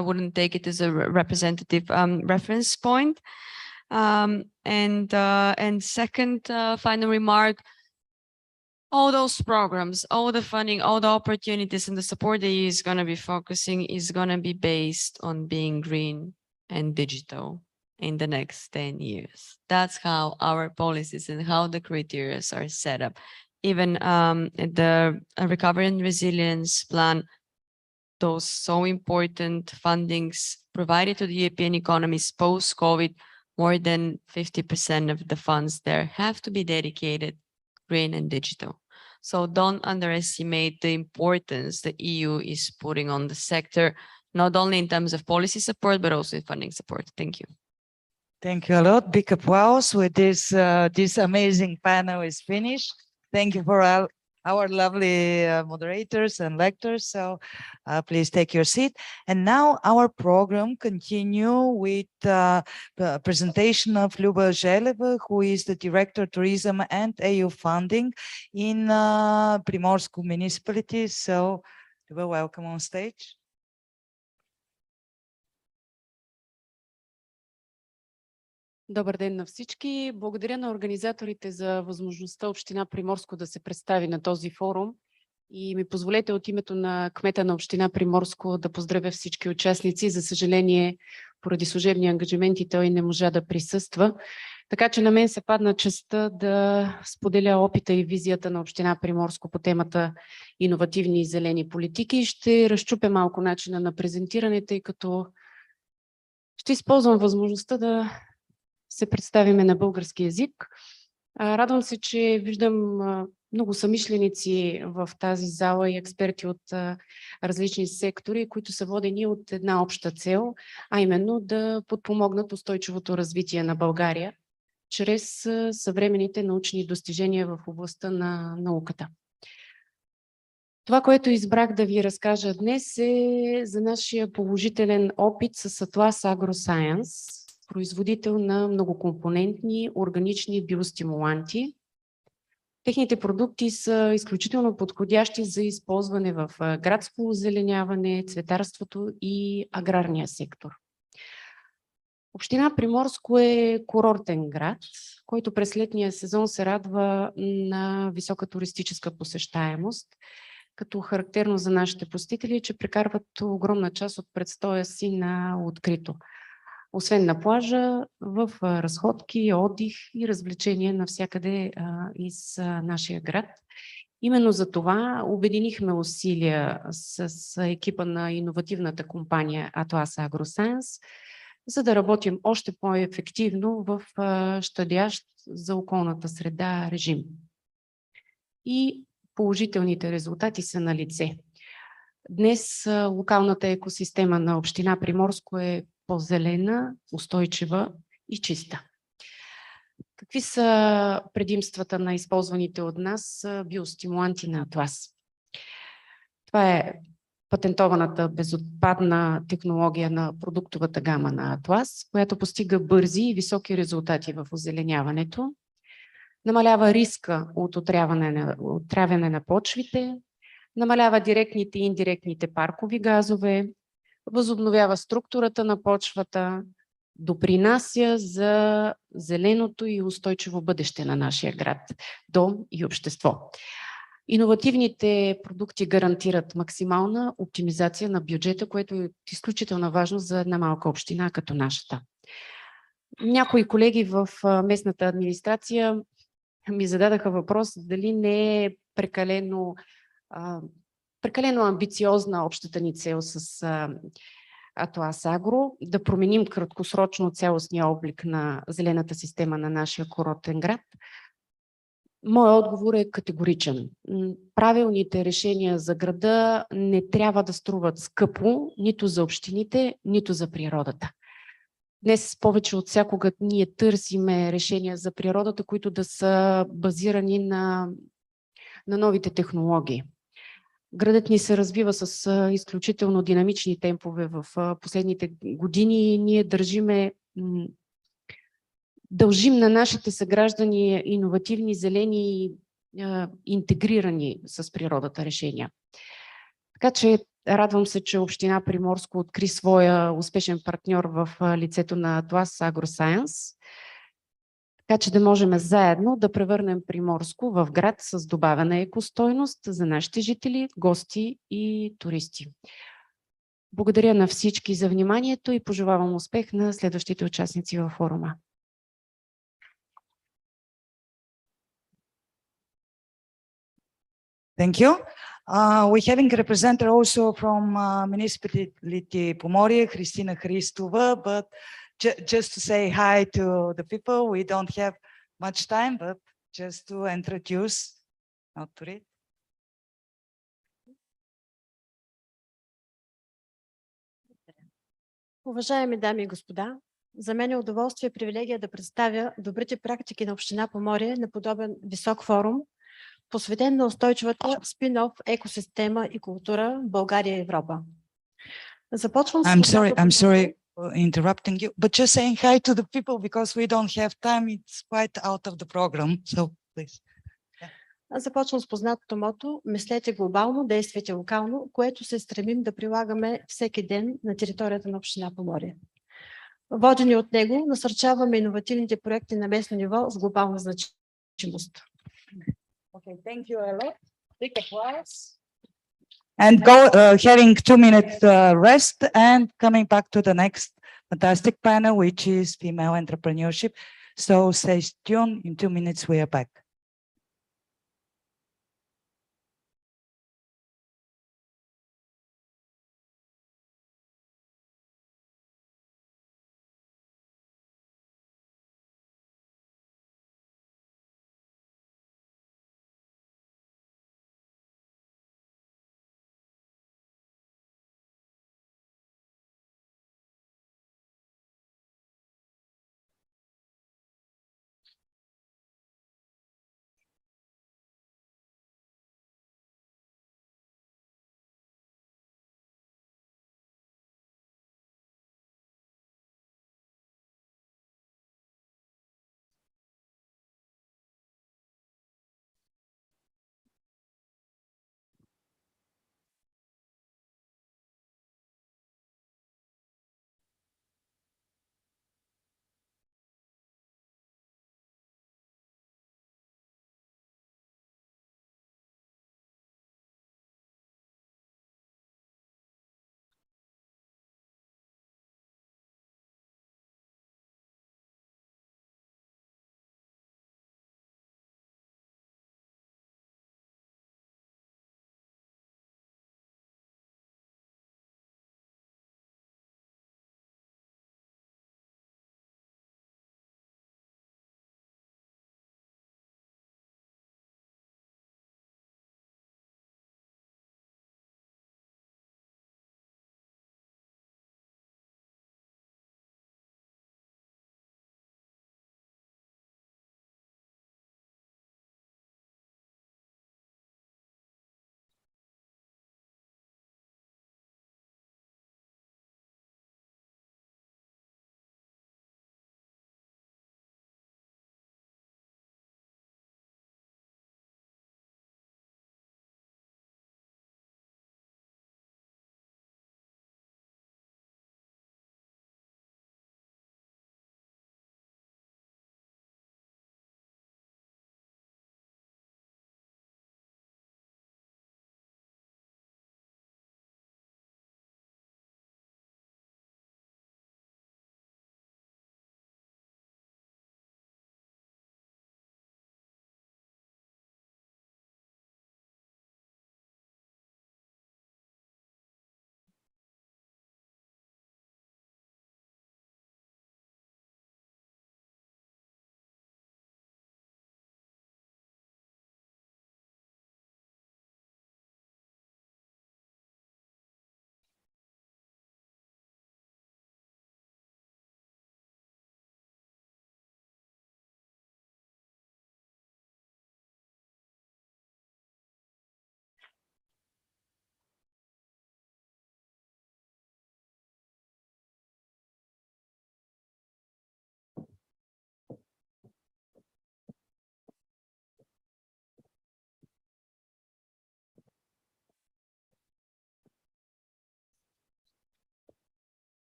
wouldn't take it as a representative reference point. And second, final remark, all those programs, all the funding, all the opportunities and the support that is going to be focusing is going to be based on being green and digital in the next 10 years. That's how our policies and how the criteria are set up. Even the Recovery and Resilience Plan, those so important fundings provided to the European economies post-COVID, more than 50% of the funds there have to be dedicated green and digital. So don't underestimate the importance the EU is putting on the sector, not only in terms of policy support, but also funding support. Thank you. Thank you a lot. Big applause with this amazing panel is finished. Thank you for all our lovely moderators and lectors. So please take your seat. And now our program continue with the presentation of Luba Zheleva, who is the Director of Tourism and EU Funding in Primorsko municipality. So Luba, welcome on stage. Добър ден на всички. Благодаря на организаторите за възможността Община Приморско да се представи на този форум. И ми позволете от името на кмета на Община Приморско да поздравя всички участници. За съжаление, поради служебни ангажименти той не можа да присъства. Така че на мен се падна честта да споделя опита и визията на Община Приморско по темата иновативни и зелени политики. Ще разчупя малко начина на презентиране, тъй като ще използвам възможността да се представиме на български език. Радвам се, че виждам много съмишленици в тази зала и експерти от различни сектори, които са водени от една обща цел, а именно да подпомогнат устойчивото развитие на България чрез съвременните научни достижения в областта на науката. Това, което избрах да ви разкажа днес, е за нашия положителен опит с Atlas AgroScience, производител на многокомпонентни органични биостимуланти. Техните продукти са изключително подходящи за използване в градско озеленяване, цветарството и аграрния сектор. Община Приморско е курортен град, който през летния сезон се радва на висока туристическа посещаемост, като характерно за нашите посетители, че прекарват огромна част от престоя си на открито. Освен на плажа, в разходки, отдих и развлечения навсякъде из нашия град. Именно за това обединихме усилия с екипа на иновативната компания Atlas AgroScience, за да работим още по-ефективно в щадящ за околната среда режим. И положителните резултати са на лице. Днес локалната екосистема на Община Приморско е по-зелена, устойчива и чиста. Какви са предимствата на използваните от нас биостимуланти на Atlas? Това е патентованата безотпадна технология на продуктовата гама на Atlas, която постига бързи и високи резултати в озеленяването, намалява риска от отравяне на почвите, намалява директните и индиректните паркови газове, възобновява структурата на почвата, допринася за зеленото и устойчиво бъдеще на нашия град, дом и общество. Иновативните продукти гарантират максимална оптимизация на бюджета, което е изключително важно за една малка община като нашата. Някои колеги в местната администрация ми зададаха въпрос дали не е прекалено амбициозна общата ни цел с Atlas Agro, да променим краткосрочно цялостния облик на зелената система на нашия курортен град. Моят отговор е категоричен. Правилните решения за града не трябва да струват скъпо нито за общините, нито за природата. Днес повече от всякога ние търсиме решения за природата, които да са базирани на новите технологии. Градът ни се развива с изключително динамични темпове в последните години и ние дължим на нашите съграждани иновативни, зелени, интегрирани с природата решения. Така че радвам се, че Община Приморско откри своя успешен партньор в лицето на Atlas AgroScience, така че да можем заедно да превърнем Приморско в град с добавена екостойност за нашите жители, гости и туристи. Благодаря на всички за вниманието и пожелавам успех на следващите участници във форума. Thank you. We having a representative also from municipality Pomorie, Kristina Hristova, but just to say hi to the people, we don't have much time, but just to introduce, not to read. Уважаеми дами и господа, за мен е удоволствие и привилегия да представя добрите практики на Община Поморие на подобен висок форум, посветен на устойчивата спин-оф екосистема и култура в България и Европа. Започвам с I'm sorry for interrupting you, but just saying hi to the people because we don't have time. It's quite out of the program, so please. Започвам с познатото мото "Мислете глобално, действайте локално", което се стремим да прилагаме всеки ден на територията на община Поморие. Водени от него, насърчаваме иновативните проекти на местно ниво с глобална значимост. Okay, thank you a lot. Big applause. And go having 2 minutes rest and coming back to the next fantastic panel, which is female entrepreneurship. So stay tuned. In 2 minutes, we are back.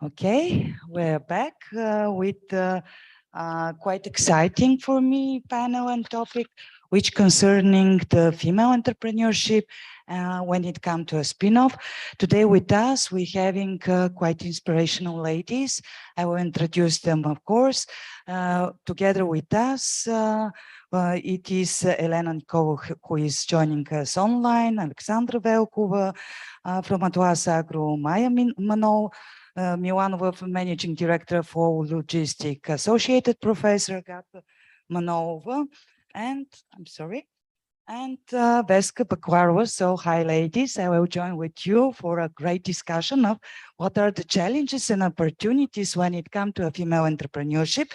Okay, we're back with quite exciting for me panel and topic, which concerning the female entrepreneurship when it comes to a spin-off. Today with us, we're having quite inspirational ladies. I will introduce them, of course. Together with us, it is Elena Nikova, who is joining us online, Alexandra Velkova from Atlas Agro, Maya Manol, Milanova, Managing Director for Logistics, Associated Professor Agata Manova, and Veska Bakwarova. So hi ladies, I will join with you for a great discussion of what are the challenges and opportunities when it comes to a female entrepreneurship.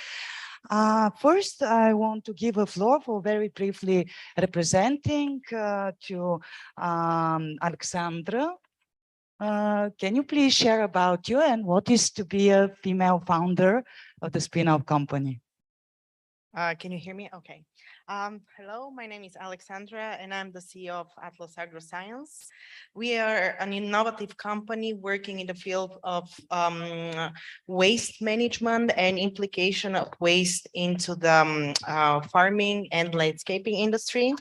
First, I want to give a floor for very briefly representing to Alexandra. Can you please share about you and what is to be a female founder of the spin-off company? Can you hear me? Okay. Hello, my name is Alexandra and I'm the CEO of Atlas Agroscience. We are an innovative company working in the field of waste management and implication of waste into the farming and landscaping industry.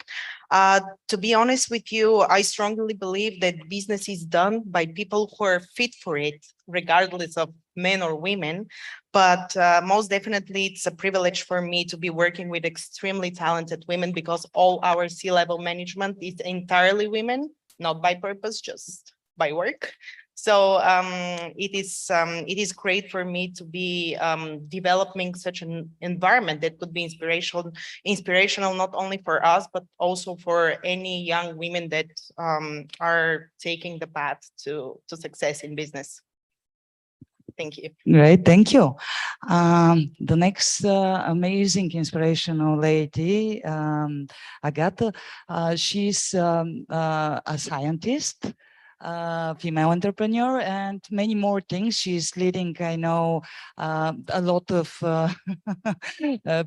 To be honest with you, I strongly believe that business is done by people who are fit for it, regardless of men or women. But most definitely, it's a privilege for me to be working with extremely talented women because all our C-level management is entirely women, not by purpose, just by work. So it is great for me to be developing such an environment that could be inspirational not only for us, but also for any young women that are taking the path to success in business. Thank you. Great, thank you. The next amazing, inspirational lady, Agata, she's a scientist, female entrepreneur, and many more things. She's leading, I know, a lot of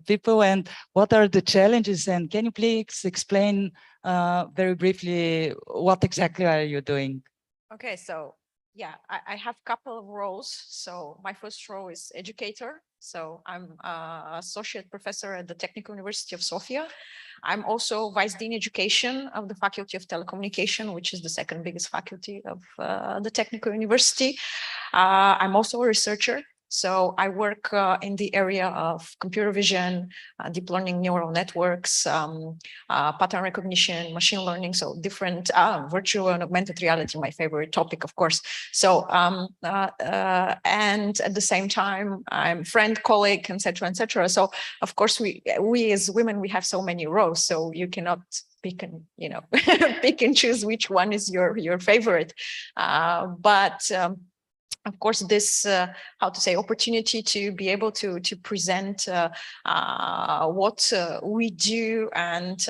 people. And what are the challenges? And can you please explain very briefly what exactly are you doing? Okay, so yeah, I have a couple of roles. So my first role is educator. So I'm associate professor at the Technical University of Sofia. I'm also vice dean education of the Faculty of Telecommunication, which is the second biggest faculty of the Technical University. I'm also a researcher. So I work in the area of computer vision, deep learning neural networks, pattern recognition, machine learning, so different virtual and augmented reality, my favorite topic, of course. So, and at the same time, I'm friend, colleague, etc., etc. So, of course, we as women, we have so many roles, so you cannot pick and, you know, pick and choose which one is your favorite. Of course, this, opportunity to be able to present what we do and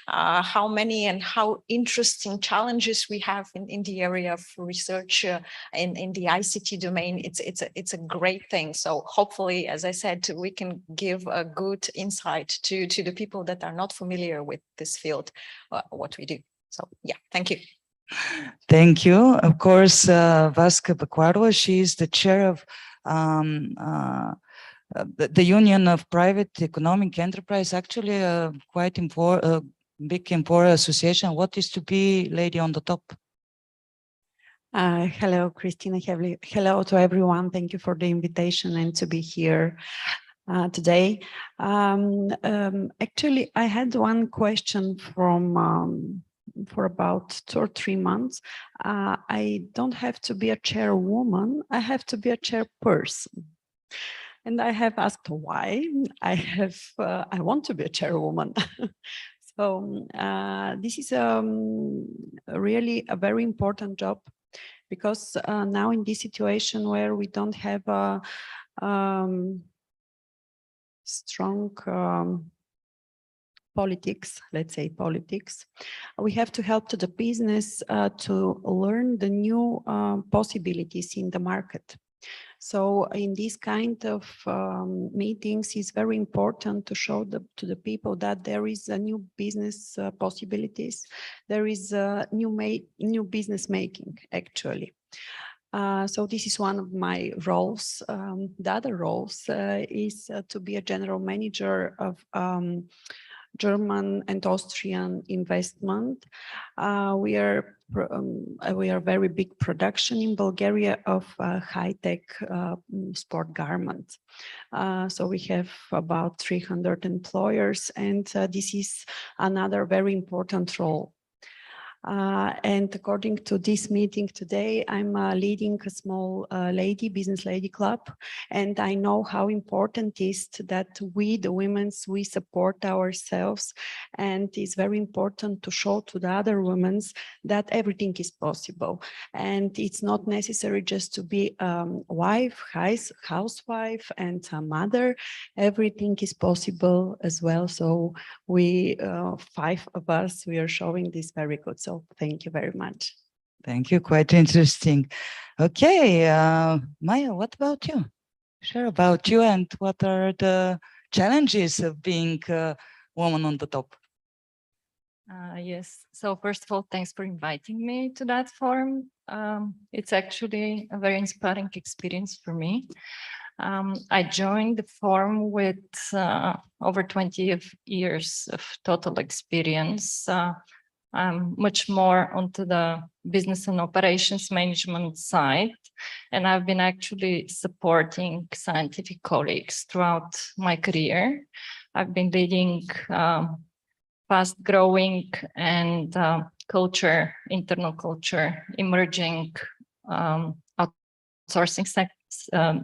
how many and how interesting challenges we have in the area of research in the ICT domain, it's a great thing. So hopefully, as I said, we can give a good insight to the people that are not familiar with this field, what we do. So yeah, thank you. Thank you. Of course, Veska Bakwarova, she is the chair of the Union of Private Economic Enterprise, actually a quite important, big important association. What is to be lady on the top? Hello, Christina. Hello to everyone. Thank you for the invitation and to be here today. Actually, I had one question from for about 2 or 3 months. I don't have to be a chairwoman, I have to be a chairperson. And I have asked why. I want to be a chairwoman. So this is really a very important job because now in this situation where we don't have a strong politics, let's say politics, we have to help to the business to learn the new possibilities in the market. So in this kind of meetings, it's very important to show to the people that there is a new business possibilities. There is a new business making, actually. So this is one of my roles. The other roles is to be a general manager of German and Austrian investment. We are very big production in Bulgaria of high-tech sport garments. So we have about 300 employers, and this is another very important role. And according to this meeting today, I'm leading a small business lady club, and I know how important it is that we, the women, we support ourselves, and it's very important to show to the other women that everything is possible, and it's not necessary just to be a wife, housewife, and a mother. Everything is possible as well. So we, 5 of us, we are showing this very good. So thank you very much. Thank you. Quite interesting. Okay, Maya, what about you? Share about you and what are the challenges of being a woman on the top? Yes. So first of all, thanks for inviting me to that forum. It's actually a very inspiring experience for me. I joined the forum with over 20 years of total experience. I'm much more onto the business and operations management side, and I've been actually supporting scientific colleagues throughout my career. I've been leading fast-growing and internal culture, emerging outsourcing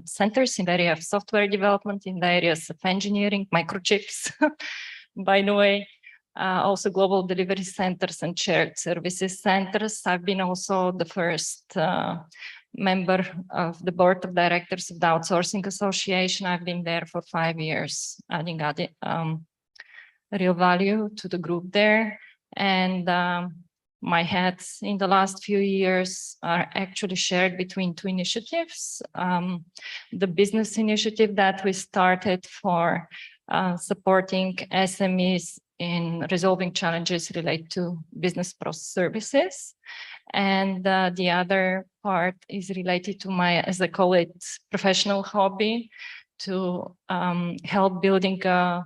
centers in the area of software development, in the areas of engineering, microchips, by the way. Also global delivery centers and shared services centers. I've been also the first member of the board of directors of the Outsourcing Association. I've been there for 5 years, adding real value to the group there. And my hats in the last few years are actually shared between 2 initiatives. The business initiative that we started for supporting SMEs in resolving challenges related to business process services. And the other part is related to my, as I call it, professional hobby, to help building a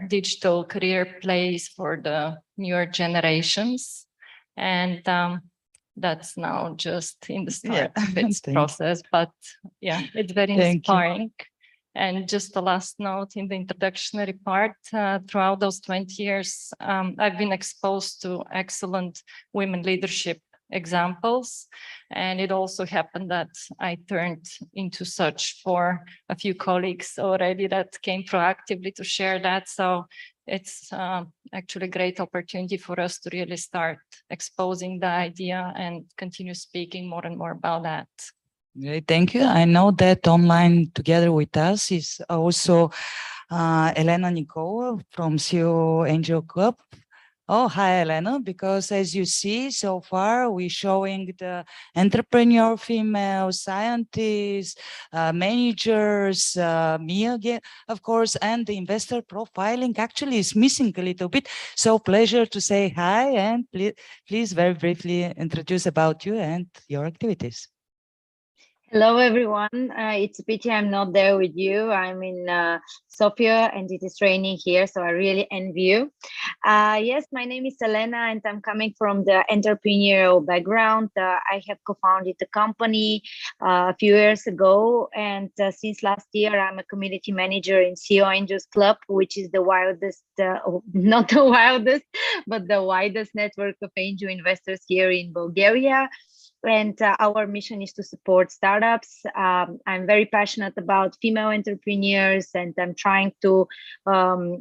digital career place for the newer generations. And that's now just in the start of its process, but yeah, it's very inspiring. And just the last note in the introductory part, throughout those 20 years, I've been exposed to excellent women leadership examples. And it also happened that I turned into such for a few colleagues already that came proactively to share that. So it's actually a great opportunity for us to really start exposing the idea and continue speaking more and more about that. Great, thank you. I know that online together with us is also Elena Nikolova from CEO Angel Club. Oh, hi, Elena, because as you see, so far we're showing the entrepreneur female scientists, managers, me again, of course, and the investor profiling actually is missing a little bit. So pleasure to say hi, and please very briefly introduce about you and your activities. Hello, everyone. It's a pity I'm not there with you. I'm in Sofia and it is raining here, so I really envy you. Yes, my name is Elena and I'm coming from the entrepreneurial background. I have co-founded the company a few years ago, and since last year, I'm a community manager in CEO Angels Club, which is the wildest, not the wildest, but the widest network of angel investors here in Bulgaria. And our mission is to support startups. I'm very passionate about female entrepreneurs, and I'm trying to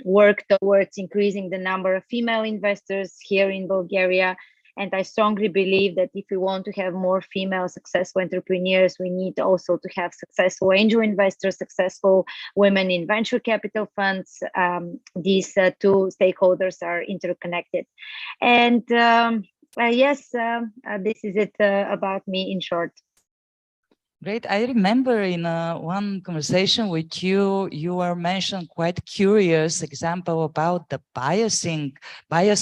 work towards increasing the number of female investors here in Bulgaria. And I strongly believe that if we want to have more female successful entrepreneurs, we need also to have successful angel investors, successful women in venture capital funds. These 2 stakeholders are interconnected. And yes, this is it about me in short. Great. I remember in one conversation with you, you were mentioned quite curious example about the bias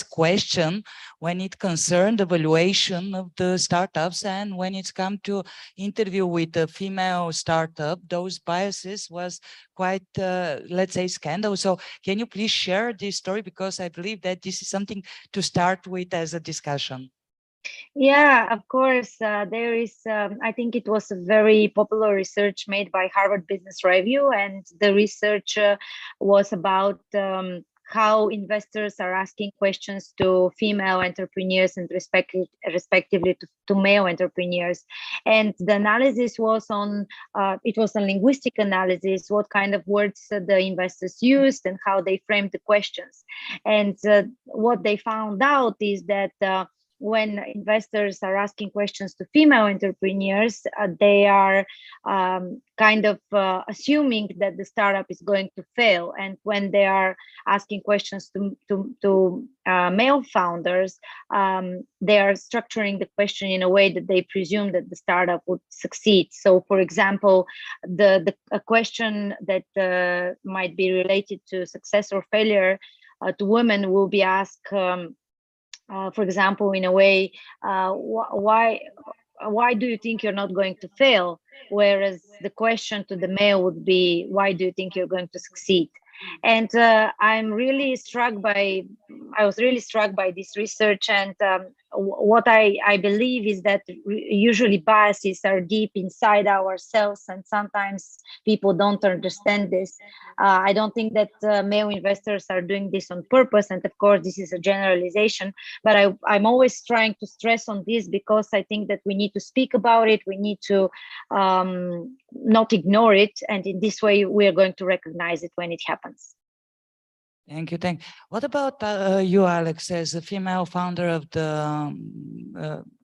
question when it concerned the valuation of the startups, and when it's come to interview with a female startup, those biases was quite, let's say, scandal. So can you please share this story? Because I believe that this is something to start with as a discussion. Yeah, of course. There is, I think it was a very popular research made by Harvard Business Review, and the research was about how investors are asking questions to female entrepreneurs and respectively to male entrepreneurs. And the analysis was on, it was a linguistic analysis, what kind of words the investors used and how they framed the questions. And what they found out is that when investors are asking questions to female entrepreneurs, they are kind of assuming that the startup is going to fail. And when they are asking questions to male founders, they are structuring the question in a way that they presume that the startup would succeed. So, for example, a question that might be related to success or failure to women will be asked, for example, in a way, why do you think you're not going to fail? Whereas the question to the male would be, why do you think you're going to succeed? And I was really struck by this research, and what I believe is that usually biases are deep inside ourselves, and sometimes people don't understand this. I don't think that male investors are doing this on purpose, and of course this is a generalization, but I'm always trying to stress on this because I think that we need to speak about it, we need to not ignore it, and in this way we are going to recognize it when it happens. Thank you. What about you, Alex, as a female founder of the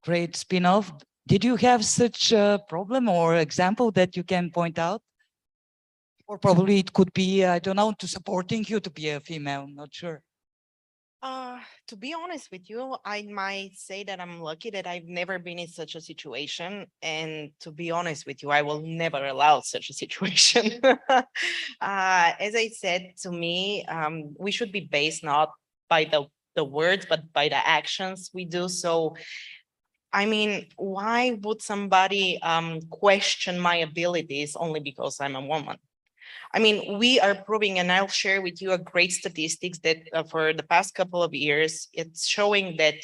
great Spinoff? Did you have such a problem or example that you can point out? Or probably it could be, I don't know, to supporting you to be a female, not sure. To be honest with you, I might say that I'm lucky that I've never been in such a situation. And to be honest with you, I will never allow such a situation. As I said, to me, we should be based not by the words, but by the actions we do. So, I mean, why would somebody question my abilities only because I'm a woman? I mean, we are proving, and I'll share with you a great statistics that for the past couple of years, it's showing that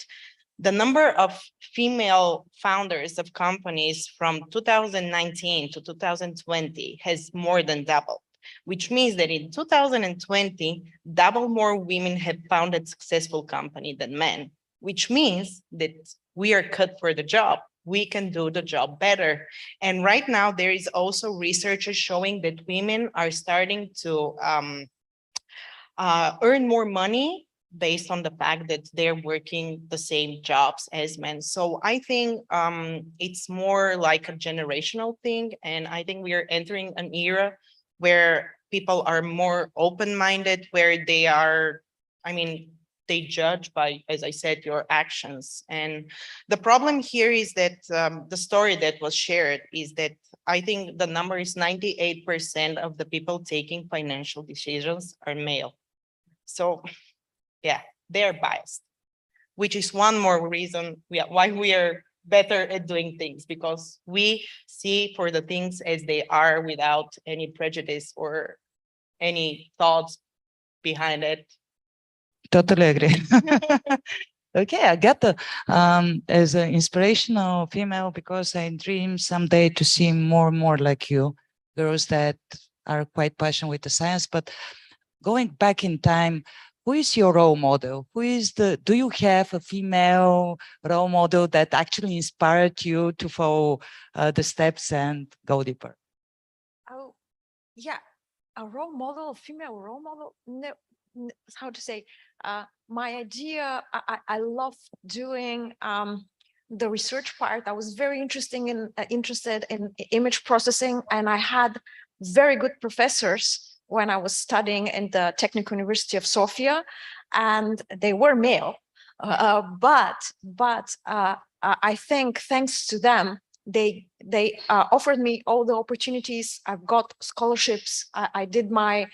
the number of female founders of companies from 2019 to 2020 has more than doubled, which means that in 2020, double more women have founded successful company than men, which means that we are cut for the job. We can do the job better. And right now, there is also research showing that women are starting to earn more money based on the fact that they're working the same jobs as men. So I think it's more like a generational thing. And I think we are entering an era where people are more open-minded, where they are, I mean, they judge by, as I said, your actions. And the problem here is that the story that was shared is that I think the number is 98% of the people taking financial decisions are male. So yeah, they're biased, which is one more reason why we are better at doing things, because we see for the things as they are without any prejudice or any thoughts behind it. Totally agree. Okay, I get the as an inspirational female, because I dream someday to see more and more like you, girls that are quite passionate with the science. But going back in time, who is your role model? Who is do you have a female role model that actually inspired you to follow the steps and go deeper? Oh, yeah, a role model, a female role model. No, how to say, my idea, I love doing the research part. I was very interested in image processing, and I had very good professors when I was studying in the Technical University of Sofia, and they were male. But I think thanks to them, they offered me all the opportunities. I've got scholarships. I did my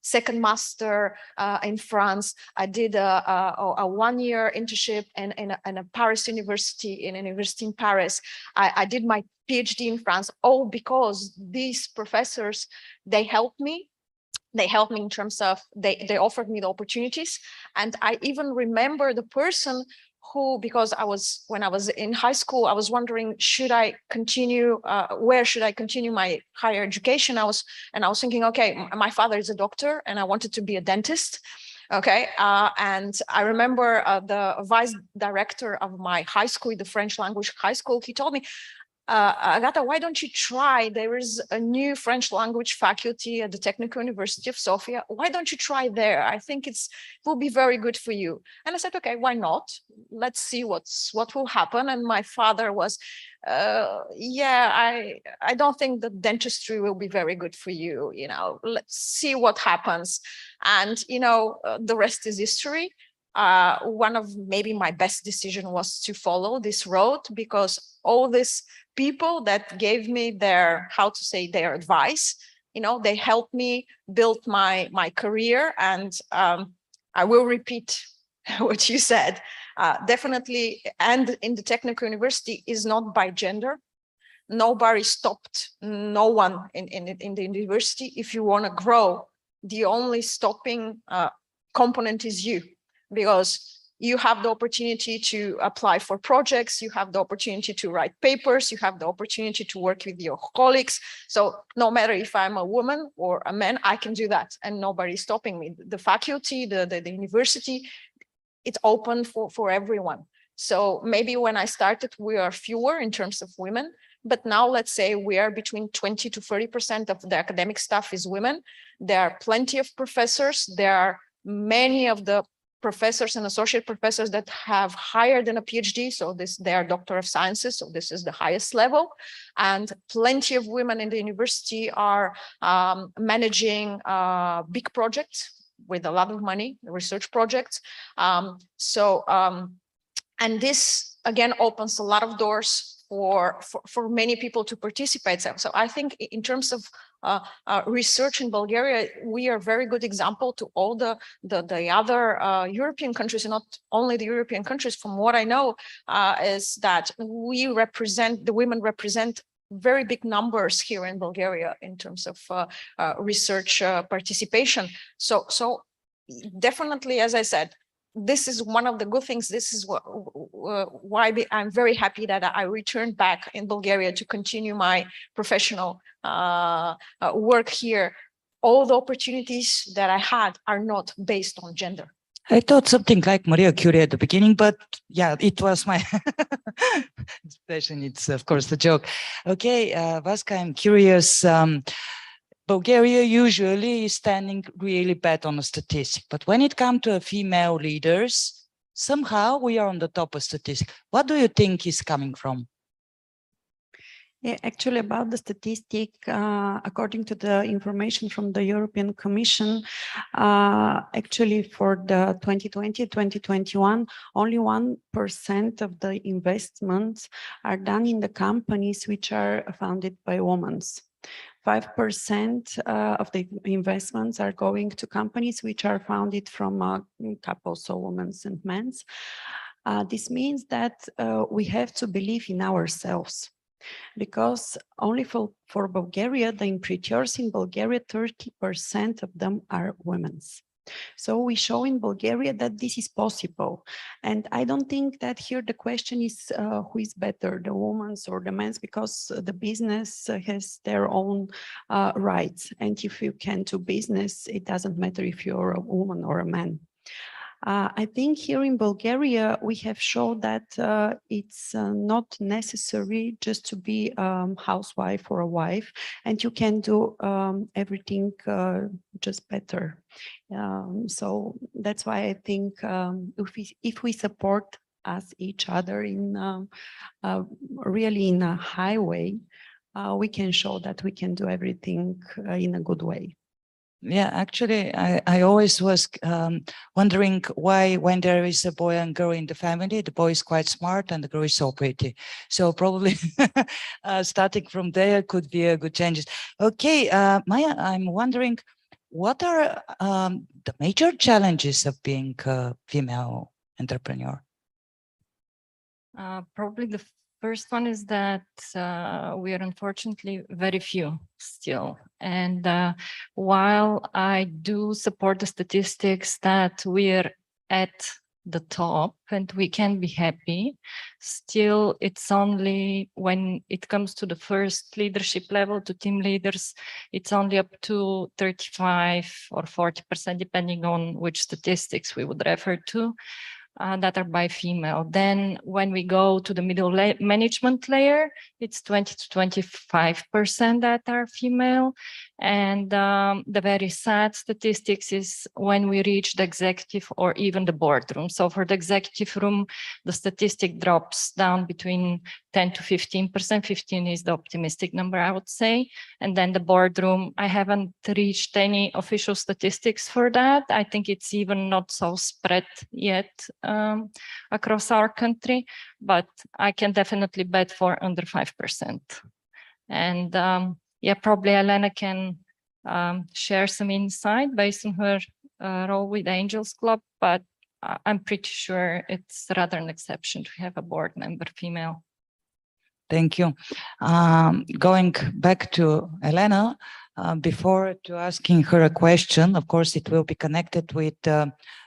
second master in France. I did a one-year internship in a Paris university, in a university in Paris. I did my PhD in France, all because these professors, they helped me. They helped me in terms of, they offered me the opportunities. And I even remember the person who, because when I was in high school, I was wondering, should I continue, where should I continue my higher education? I was thinking, okay, my father is a doctor and I wanted to be a dentist. Okay, and I remember the vice director of my high school, the French language high school, he told me, Agata, why don't you try? There is a new French language faculty at the Technical University of Sofia. Why don't you try there? I think it will be very good for you. And I said, okay, why not? Let's see what will happen. And my father was, yeah, I don't think that dentistry will be very good for you. You know, let's see what happens. And, you know, the rest is history. One of maybe my best decision was to follow this road, because all these people that gave me their, how to say, their advice, you know, they helped me build my career. And I will repeat what you said, definitely. And in the Technical University is not by gender. Nobody stopped no one in the university. If you want to grow, the only stopping component is you, because you have the opportunity to apply for projects, you have the opportunity to write papers, you have the opportunity to work with your colleagues. So no matter if I'm a woman or a man, I can do that and nobody's stopping me. The faculty, the university, it's open for everyone. So maybe when I started, we are fewer in terms of women, but now let's say we are between 20 to 30% of the academic staff is women. There are plenty of professors. There are many of the professors and associate professors that have higher than a PhD. So they are Doctor of Sciences. So this is the highest level. And plenty of women in the university are managing big projects with a lot of money, research projects. And this again opens a lot of doors for many people to participate. So I think in terms of research in Bulgaria, we are a very good example to all the other European countries, and not only the European countries. From what I know, is that we represent, the women represent very big numbers here in Bulgaria in terms of research participation. So definitely, as I said, this is one of the good things. This is why I'm very happy that I returned back in Bulgaria to continue my professional work here. All the opportunities that I had are not based on gender. I thought something like Maria Curie at the beginning, but yeah, it was my expression. It's of course the joke. Okay, Vaska, I'm curious. Bulgaria usually is standing really bad on a statistic, but when it comes to female leaders, somehow we are on the top of statistics. What do you think is coming from? Yeah, actually about the statistic, according to the information from the European Commission, actually for the 2020-2021, only 1% of the investments are done in the companies which are founded by women. 5% of the investments are going to companies which are founded from couples, so women and men. This means that we have to believe in ourselves, because only for Bulgaria, the entrepreneurs in Bulgaria, 30% of them are women. So we show in Bulgaria that this is possible. And I don't think that here the question is who is better, the women or the men, because the business has their own rights. And if you can do business, it doesn't matter if you're a woman or a man. I think here in Bulgaria, we have shown that it's not necessary just to be a housewife or a wife, and you can do everything just better. So that's why I think if we support each other in really in a high way, we can show that we can do everything in a good way. Yeah, actually, I always was wondering why, when there is a boy and girl in the family, the boy is quite smart and the girl is so pretty. So probably starting from there could be a good changes. Okay, Maya, I'm wondering, what are the major challenges of being a female entrepreneur? Probably the first one is that we are unfortunately very few still. And while I do support the statistics that we're at the top and we can be happy, still it's only when it comes to the first leadership level, to team leaders, it's only up to 35 or 40%, depending on which statistics we would refer to. That are by female. Then when we go to the middle management layer, it's 20 to 25% that are female. And the very sad statistics is when we reach the executive or even the boardroom. So for the executive room, the statistic drops down between 10 to 15%. 15 is the optimistic number, I would say. And then the boardroom, I haven't reached any official statistics for that. I think it's even not so spread yet across our country, but I can definitely bet for under 5%. And yeah, probably Elena can share some insight based on her role with Angels Club, but I'm pretty sure it's rather an exception to have a board member female. Thank you. Going back to Elena, before to asking her a question, of course, it will be connected with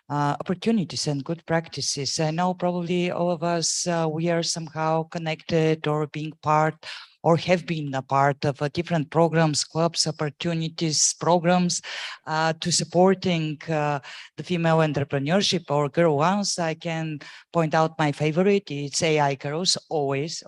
opportunities and good practices. I know probably all of us, we are somehow connected or being part or have been a part of different programs, clubs, opportunities, programs to supporting the female entrepreneurship or girl ones. I can point out my favorite, it's AI Girls, always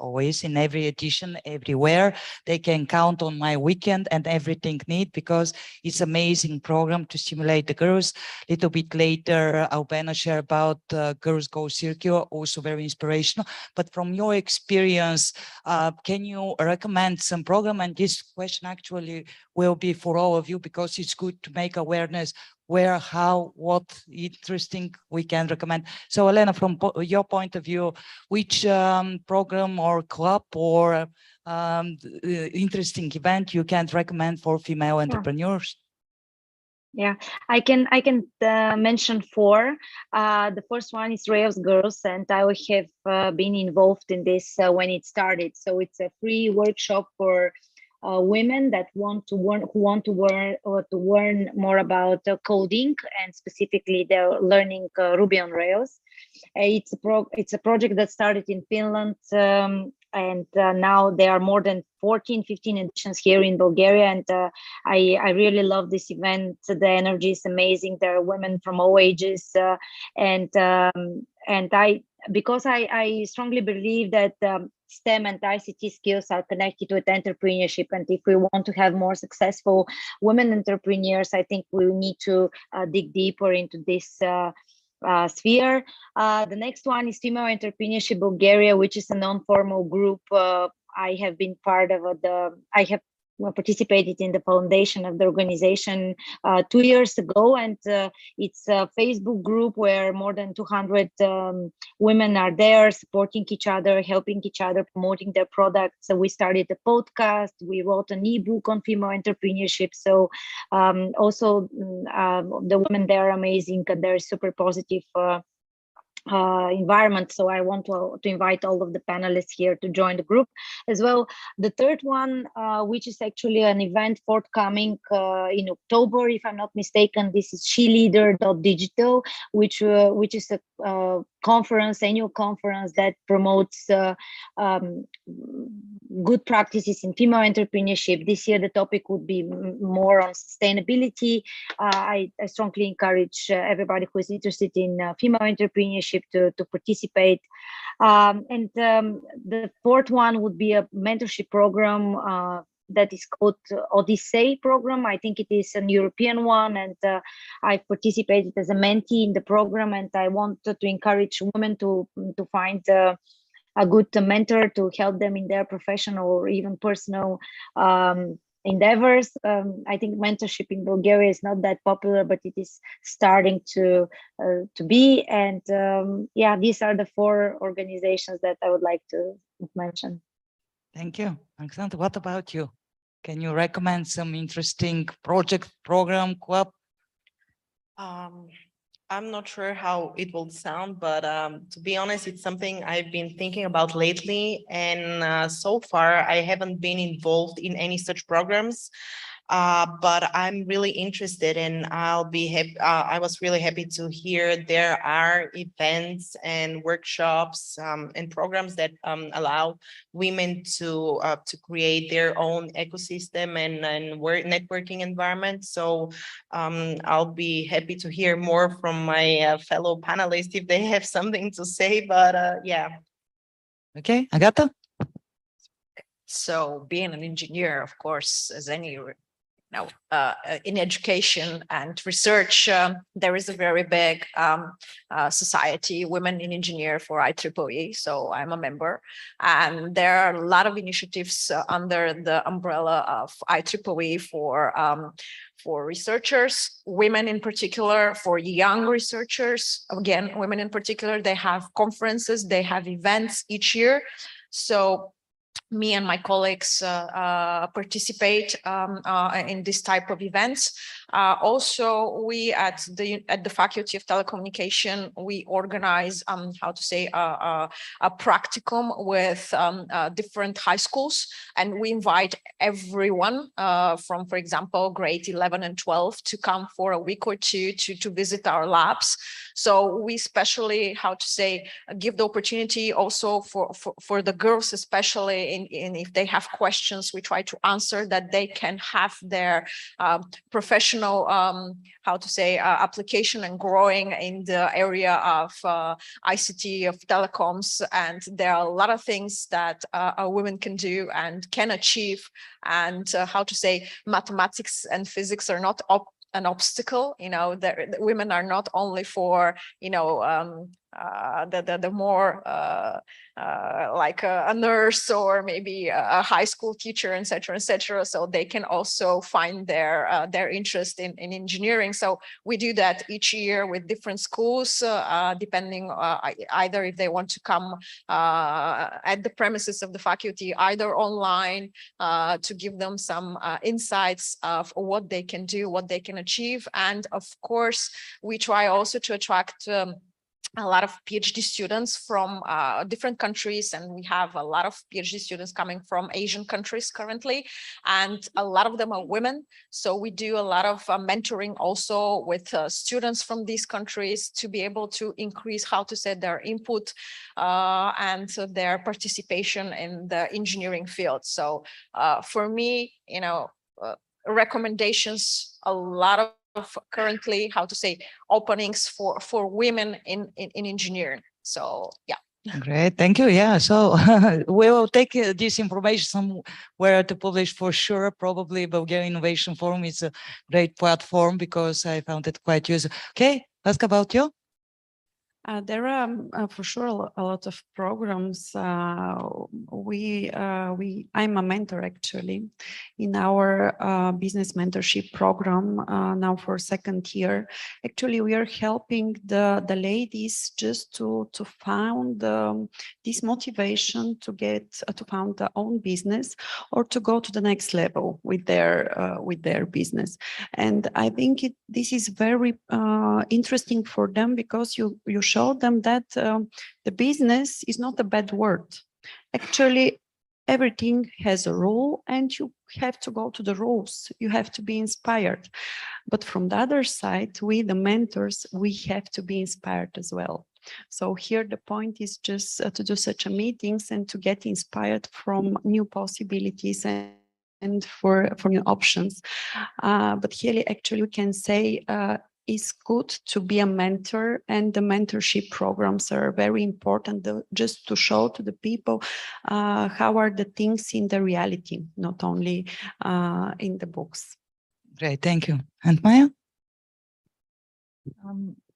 in every edition, everywhere. They can count on my weekend and everything need, because it's amazing program to stimulate the girls. Little bit later, Albana share about Girls Go Circular, also very inspirational. But from your experience, can you recommend some program? And this question actually will be for all of you, because it's good to make awareness where, how, what interesting we can recommend. So Elena, from your point of view, which program or club or interesting event you can recommend for female entrepreneurs? Yeah, I can mention four. The first one is Rails Girls, and I have been involved in this when it started. So it's a free workshop for women that want to learn more about coding, and specifically they're learning Ruby on Rails. It's a project that started in Finland, and now there are more than 15 editions here in Bulgaria, and I really love this event. The energy is amazing. There are women from all ages, and because I strongly believe that STEM and ICT skills are connected with entrepreneurship, and if we want to have more successful women entrepreneurs, I think we need to dig deeper into this sphere. The next one is Female Entrepreneurship Bulgaria, which is a non-formal group. I have been part of I have participated in the foundation of the organization 2 years ago, and it's a Facebook group where more than 200 women are there, supporting each other, helping each other, promoting their products. So we started a podcast, we wrote an ebook on female entrepreneurship. So also the women there are amazing, and they're super positive environment. So I want to invite all of the panelists here to join the group as well. The third one, which is actually an event forthcoming in October, if I'm not mistaken, this is SheLeader.digital, which is a annual conference that promotes good practices in female entrepreneurship. This year the topic would be more on sustainability. I strongly encourage everybody who is interested in female entrepreneurship to participate. And the fourth one would be a mentorship program that is called Odyssey program. I think it is an European one, and I participated as a mentee in the program, and I want to encourage women to find a good mentor to help them in their professional or even personal endeavors. I think mentorship in Bulgaria is not that popular, but it is starting to be. And yeah, these are the 4 organizations that I would like to mention. Thank you. Alexandra, what about you? Can you recommend some interesting project, program, club? I'm not sure how it will sound, but to be honest, it's something I've been thinking about lately. And so far, I haven't been involved in any such programs. But I'm really interested, and I'll be happy. I was really happy to hear there are events and workshops and programs that allow women to create their own ecosystem and networking environment. So I'll be happy to hear more from my fellow panelists if they have something to say. But yeah. Okay, Agata. So being an engineer, of course, as any in education and research, there is a very big society, Women in Engineer for IEEE, so I'm a member. And there are a lot of initiatives under the umbrella of IEEE for researchers, women in particular, for young researchers. Again, women in particular, they have conferences, they have events each year. So me and my colleagues participate in this type of events. Also, we at the Faculty of Telecommunication, we organize how to say a practicum with different high schools, and we invite everyone from, for example, grade 11 and 12 to come for a week or two to visit our labs. So we especially, how to say, give the opportunity also for the girls, especially in if they have questions, we try to answer, that they can have their professional, how to say, application and growing in the area of ICT, of telecoms. And there are a lot of things that women can do and can achieve. And how to say, mathematics and physics are not an obstacle. You know, the women are not only for, you know, the more like a nurse or maybe a high school teacher, etc., etc. So they can also find their interest in engineering. So we do that each year with different schools, depending either if they want to come at the premises of the faculty, either online, to give them some insights of what they can do, what they can achieve. And of course, we try also to attract a lot of PhD students from different countries, and we have a lot of PhD students coming from Asian countries currently, and a lot of them are women. So we do a lot of mentoring also with students from these countries to be able to increase, how to say, their input and their participation in the engineering field. So for me, you know, recommendations, a lot of currently, how to say, openings for women in engineering. So yeah. Great, thank you. Yeah, so we will take this information somewhere to publish for sure. Probably Bulgarian Innovation Forum is a great platform because I found it quite useful. Okay, ask about you. There are for sure a lot of programs. I'm a mentor actually in our business mentorship program now for second year. Actually, we are helping the ladies just to found this motivation to get to found their own business or to go to the next level with their business. And I think this is very interesting for them because you show them that the business is not a bad word. Actually, everything has a rule and you have to go to the rules. You have to be inspired. But from the other side, we, the mentors, we have to be inspired as well. So here the point is just to do such a meetings and to get inspired from new possibilities and for new options. But here actually we can say it's good to be a mentor, and the mentorship programs are very important just to show to the people how are the things in the reality, not only in the books. Great, thank you. And Maya?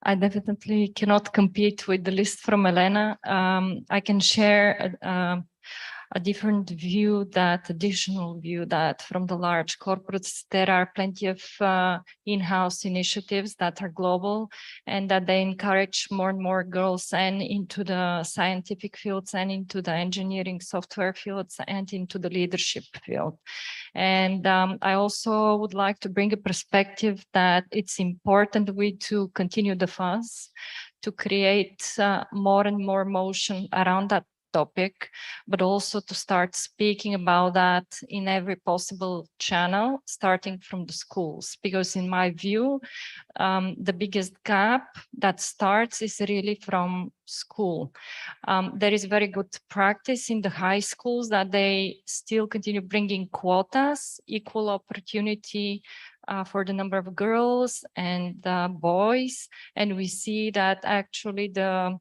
I definitely cannot compete with the list from Elena. I can share a different view, that additional view that from the large corporates, there are plenty of in-house initiatives that are global and that they encourage more and more girls and into the scientific fields and into the engineering software fields and into the leadership field. And I also would like to bring a perspective that it's important to continue the fuzz, to create more and more motion around that topic, but also to start speaking about that in every possible channel, starting from the schools. Because in my view, the biggest gap that starts is really from school. There is very good practice in the high schools that they still continue bringing quotas, equal opportunity for the number of girls and boys. And we see that actually the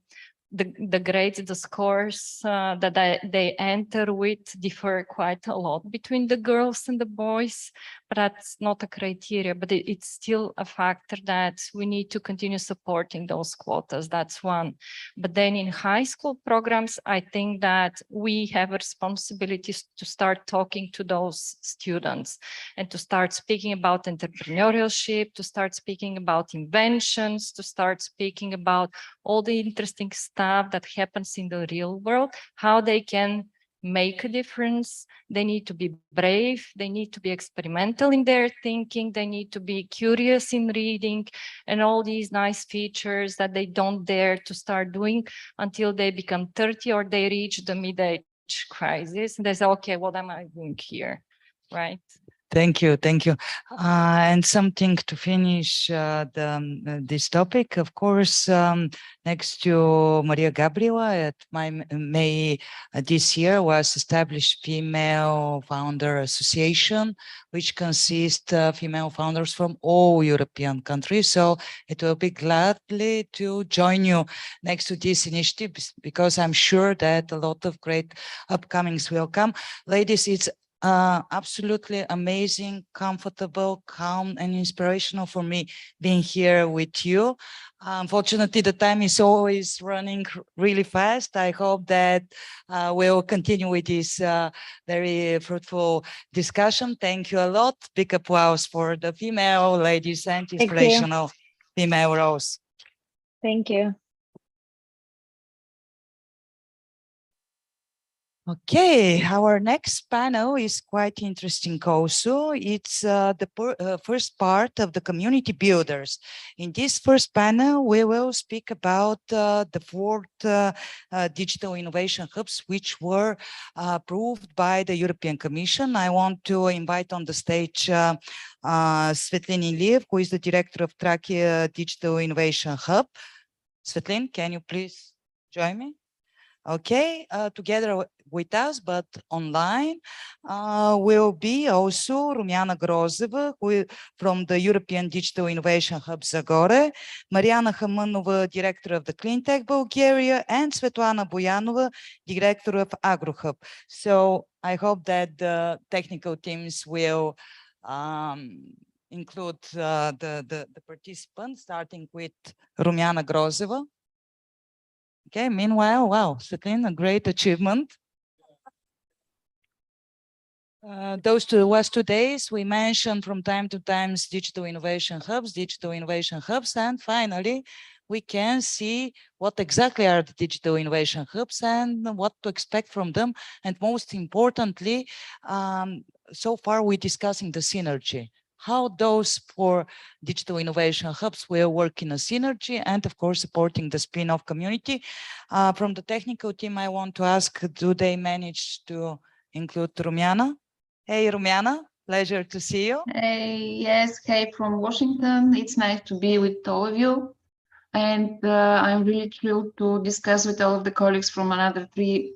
grades, the scores that they enter with differ quite a lot between the girls and the boys, but that's not a criteria, but it's still a factor that we need to continue supporting those quotas. That's one. But then in high school programs, I think that we have responsibilities to start talking to those students and to start speaking about entrepreneurship, to start speaking about inventions, to start speaking about all the interesting stuff that happens in the real world, how they can make a difference. They need to be brave, they need to be experimental in their thinking, they need to be curious in reading, and all these nice features that they don't dare to start doing until they become 30 or they reach the mid-age crisis. And they say, okay, what am I doing here, right? Thank you, thank you. And something to finish this topic, of course, next to Maria Gabriela at May this year was established Female Founder Association, which consists of female founders from all European countries. So it will be gladly to join you next to this initiative, because I'm sure that a lot of great upcomings will come. Ladies, it's absolutely amazing, comfortable, calm, and inspirational for me being here with you. Unfortunately, the time is always running really fast. I hope that we'll continue with this very fruitful discussion. Thank you a lot. Big applause for the female ladies and inspirational female roles. Thank you. Okay, our next panel is quite interesting also. It's the first part of the community builders. In this first panel, we will speak about the 4th digital innovation hubs, which were approved by the European Commission. I want to invite on the stage Svetlin Iliev, who is the director of Trachea Digital Innovation Hub. Svetlin, can you please join me? Okay, together with us, but online, will be also Rumiana Grozeva, who from the European Digital Innovation Hub Zagore, Mariana Hamanova, Director of the Cleantech Bulgaria, and Svetlana Boyanova, Director of AgroHub. So I hope that the technical teams will include the participants, starting with Rumiana Grozeva. Okay, meanwhile, wow, Svetlin, a great achievement. Those last 2 days, we mentioned from time to time digital innovation hubs, and finally, we can see what exactly are the digital innovation hubs and what to expect from them. And most importantly, so far we're discussing the synergy, how those 4 digital innovation hubs will work in a synergy, and of course, supporting the spin-off community. From the technical team, I want to ask, do they manage to include Rumiana? Hey, Rumiana, pleasure to see you. Hey, yes, hey from Washington. It's nice to be with all of you. And I'm really thrilled to discuss with all of the colleagues from another 3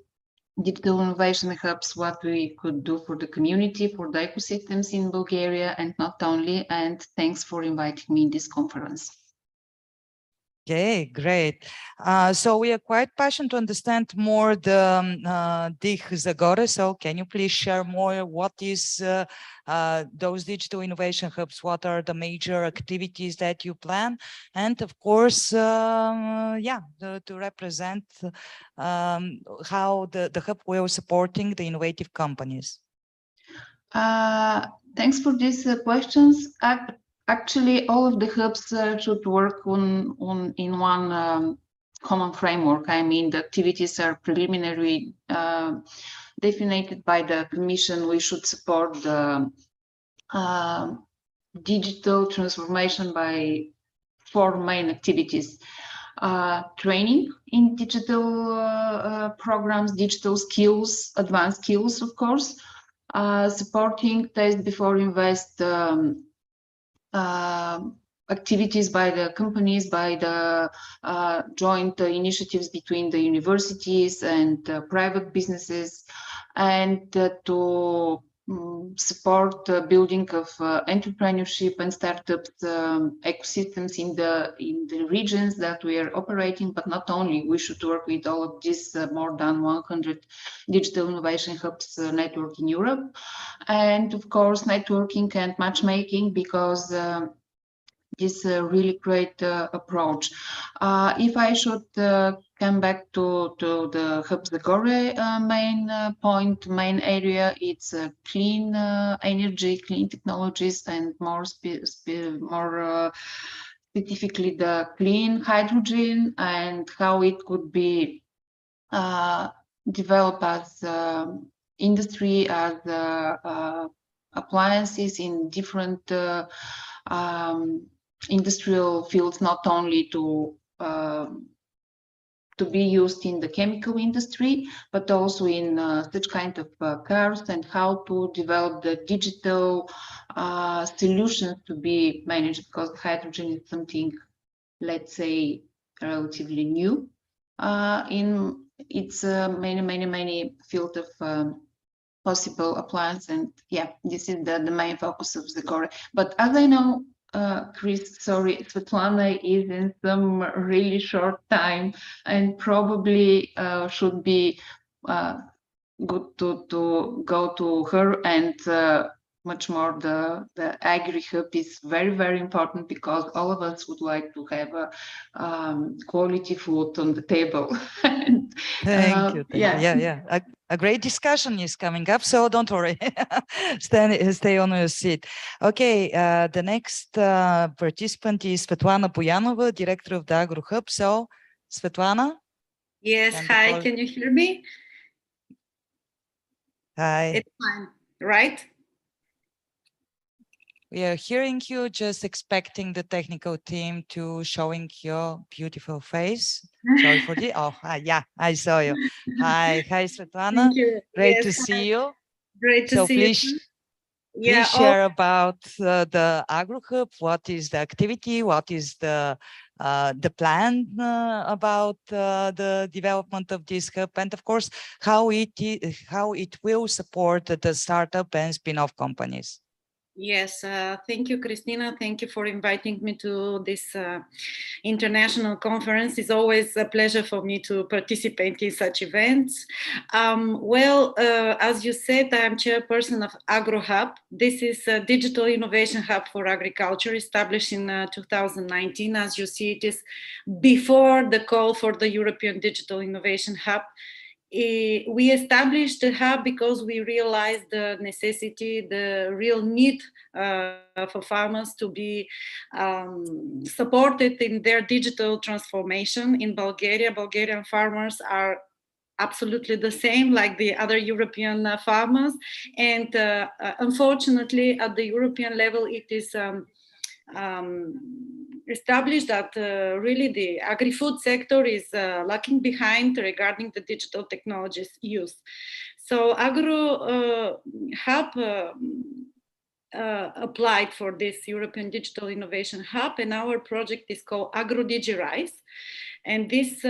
digital innovation hubs what we could do for the community, for the ecosystems in Bulgaria, and not only. And thanks for inviting me in this conference. Okay, great. So we are quite passionate to understand more the DIH Zagore. So can you please share more? What is those digital innovation hubs? What are the major activities that you plan? And of course, yeah, to represent how the hub will supporting the innovative companies. Thanks for these questions. Actually, all of the hubs should work in one common framework. I mean, the activities are preliminary defined by the Commission. We should support the digital transformation by 4 main activities. Training in digital programs, digital skills, advanced skills, of course, supporting test before invest activities by the companies, by the joint initiatives between the universities and private businesses, and to support the building of entrepreneurship and startups ecosystems in the regions that we are operating, but not only. We should work with all of these more than 100 digital innovation hubs network in Europe, and of course networking and matchmaking, because this really great approach. If I should come back to the Hubs Zagore main area, it's clean energy, clean technologies, and more specifically the clean hydrogen, and how it could be developed as industry, as appliances in different industrial fields, not only to be used in the chemical industry, but also in such kind of cars, and how to develop the digital solutions to be managed, because hydrogen is something, let's say, relatively new in its many field of possible appliance. And yeah, this is the main focus of Zagore. But as I know, Chris, sorry, Svetlana is in some really short time, and probably should be good to go to her, and much more the Agri Hub is very important, because all of us would like to have quality food on the table. And, thank you. Yeah. A great discussion is coming up, so don't worry. Stay on your seat. Okay, the next participant is Svetlana Puyanova, director of the Agro Hub. So, Svetlana? Yes, hi, can you hear me? Hi. It's fine, right? We are hearing you, just expecting the technical team to showing your beautiful face. Sorry for the, oh, yeah, I saw you. Hi, Svetlana. Thank you. Great to see you. Great to see you. Please share about the Agro Hub. What is the activity? What is the plan about the development of this hub, and of course, how it will support the startup and spin-off companies. Yes, thank you, Christina. Thank you for inviting me to this international conference. It's always a pleasure for me to participate in such events. As you said, I'm chairperson of Agro Hub. This is a digital innovation hub for agriculture, established in 2019. As you see, it is before the call for the European Digital Innovation Hub. We established the hub because we realized the necessity, the real need for farmers to be supported in their digital transformation. In Bulgaria, Bulgarian farmers are absolutely the same like the other European farmers. And unfortunately, at the European level, it is established that really the agri-food sector is lagging behind regarding the digital technologies use. So Agro Hub applied for this European Digital Innovation Hub, and our project is called AgroDigiRise. And this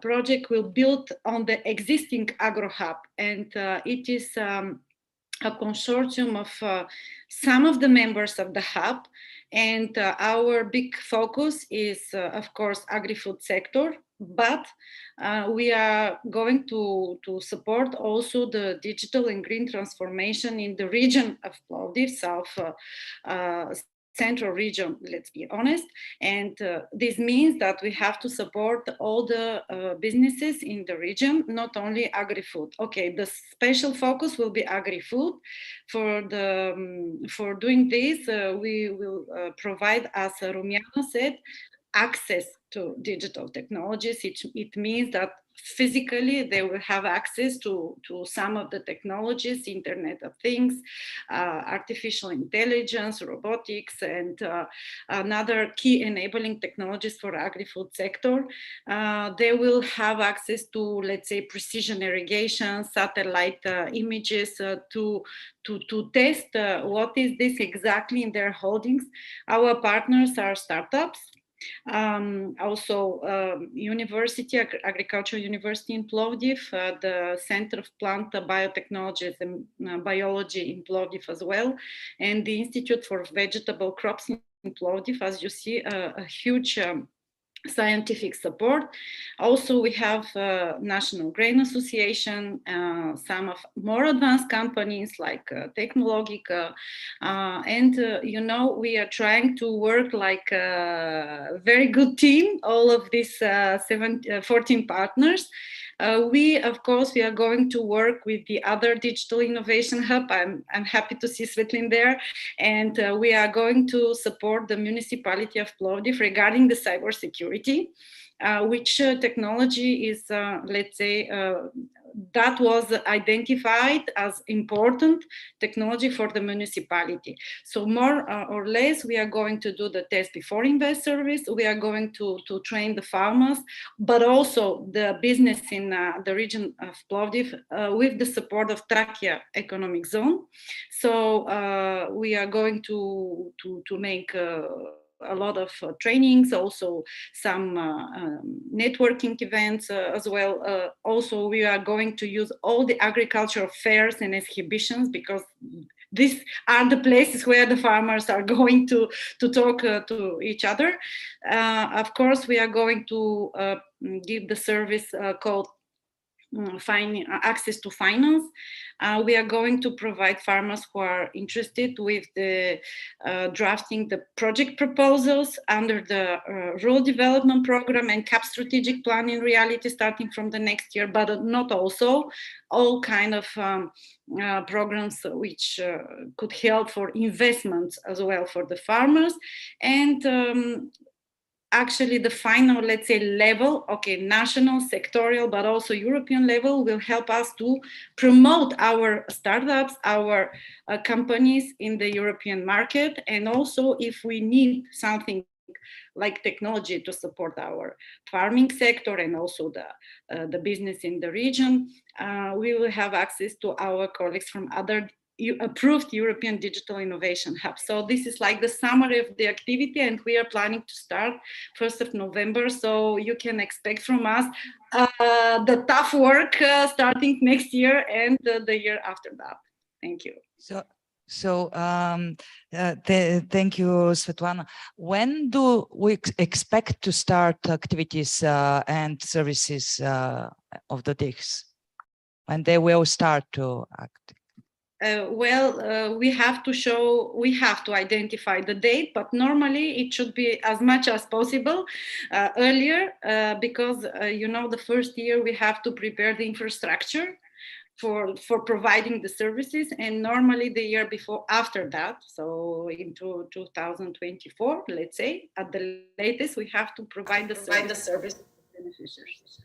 project will build on the existing Agro Hub, and it is a consortium of some of the members of the hub And our big focus is, of course, agri-food sector, but we are going to support also the digital and green transformation in the region of Plovdiv, Central region, let's be honest. And this means that we have to support all the businesses in the region, not only agri-food. Okay, the special focus will be agri-food. For doing this, we will provide, as Rumiana said, access to digital technologies. It means that physically they will have access to some of the technologies, Internet of Things, artificial intelligence, robotics, and another key enabling technologies for agri-food sector. They will have access to, let's say, precision irrigation, satellite images to test what is this exactly in their holdings. Our partners are startups. Also Agricultural University in Plovdiv, the Center of Plant Biotechnologies and Biology in Plovdiv as well, and the Institute for Vegetable Crops in Plovdiv, as you see, a huge scientific support. Also, we have National Grain Association, some of more advanced companies like Technologica, and you know, we are trying to work like a very good team, all of these 14 partners. Of course, we are going to work with the other Digital Innovation Hub. I'm happy to see Svetlin there. And we are going to support the municipality of Plovdiv regarding the cybersecurity, which technology is, let's say, that was identified as important technology for the municipality. So more or less, we are going to do the test before invest service. We are going to train the farmers, but also the business in the region of Plovdiv with the support of Trachea Economic Zone. So we are going to make a lot of trainings, also some networking events as well. Also, we are going to use all the agricultural fairs and exhibitions, because these are the places where the farmers are going to talk to each other. Of course, we are going to give the service called access to finance. We are going to provide farmers who are interested with the drafting the project proposals under the Rural Development Program and CAP Strategic Plan in reality starting from the next year, but not also all kind of programs which could help for investments as well for the farmers. And actually the final, let's say, level, okay, national, sectorial, but also European level will help us to promote our startups, our companies in the European market. And also if we need something like technology to support our farming sector and also the business in the region, we will have access to our colleagues from other approved European Digital Innovation Hub. So this is like the summary of the activity, and we are planning to start 1st of November. So you can expect from us the tough work starting next year and the year after that. Thank you. Thank you, Svetlana. When do we expect to start activities and services of the DIGs? When they will start to act? We have to identify the date, but normally it should be as much as possible earlier, because you know, the first year we have to prepare the infrastructure for providing the services, and normally the year before after that, so into 2024, let's say, at the latest, we have to provide the service to beneficiaries.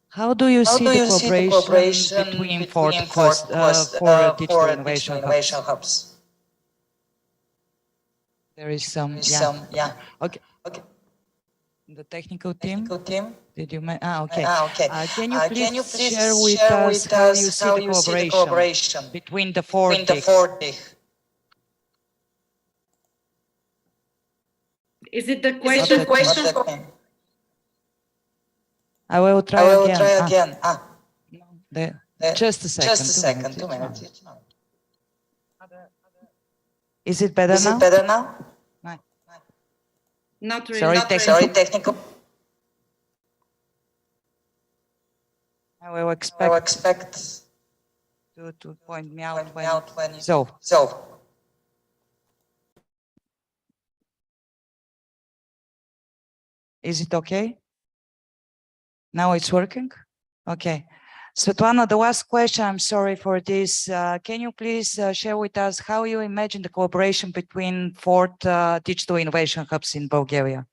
How do you see the cooperation between four digital innovation hubs? There is some, yeah. Okay. The technical team. Did you mention? Okay. Can you please share with us how you see the cooperation between the four DIGs? Is it the question? I will try again. Just a second. 2 minutes. Is it better now? Not really. Sorry, technical. I will expect to point me out when so. Is it okay? Now it's working? Okay. Svetlana, the last question, I'm sorry for this. Can you please share with us how you imagine the cooperation between 4 digital innovation hubs in Bulgaria?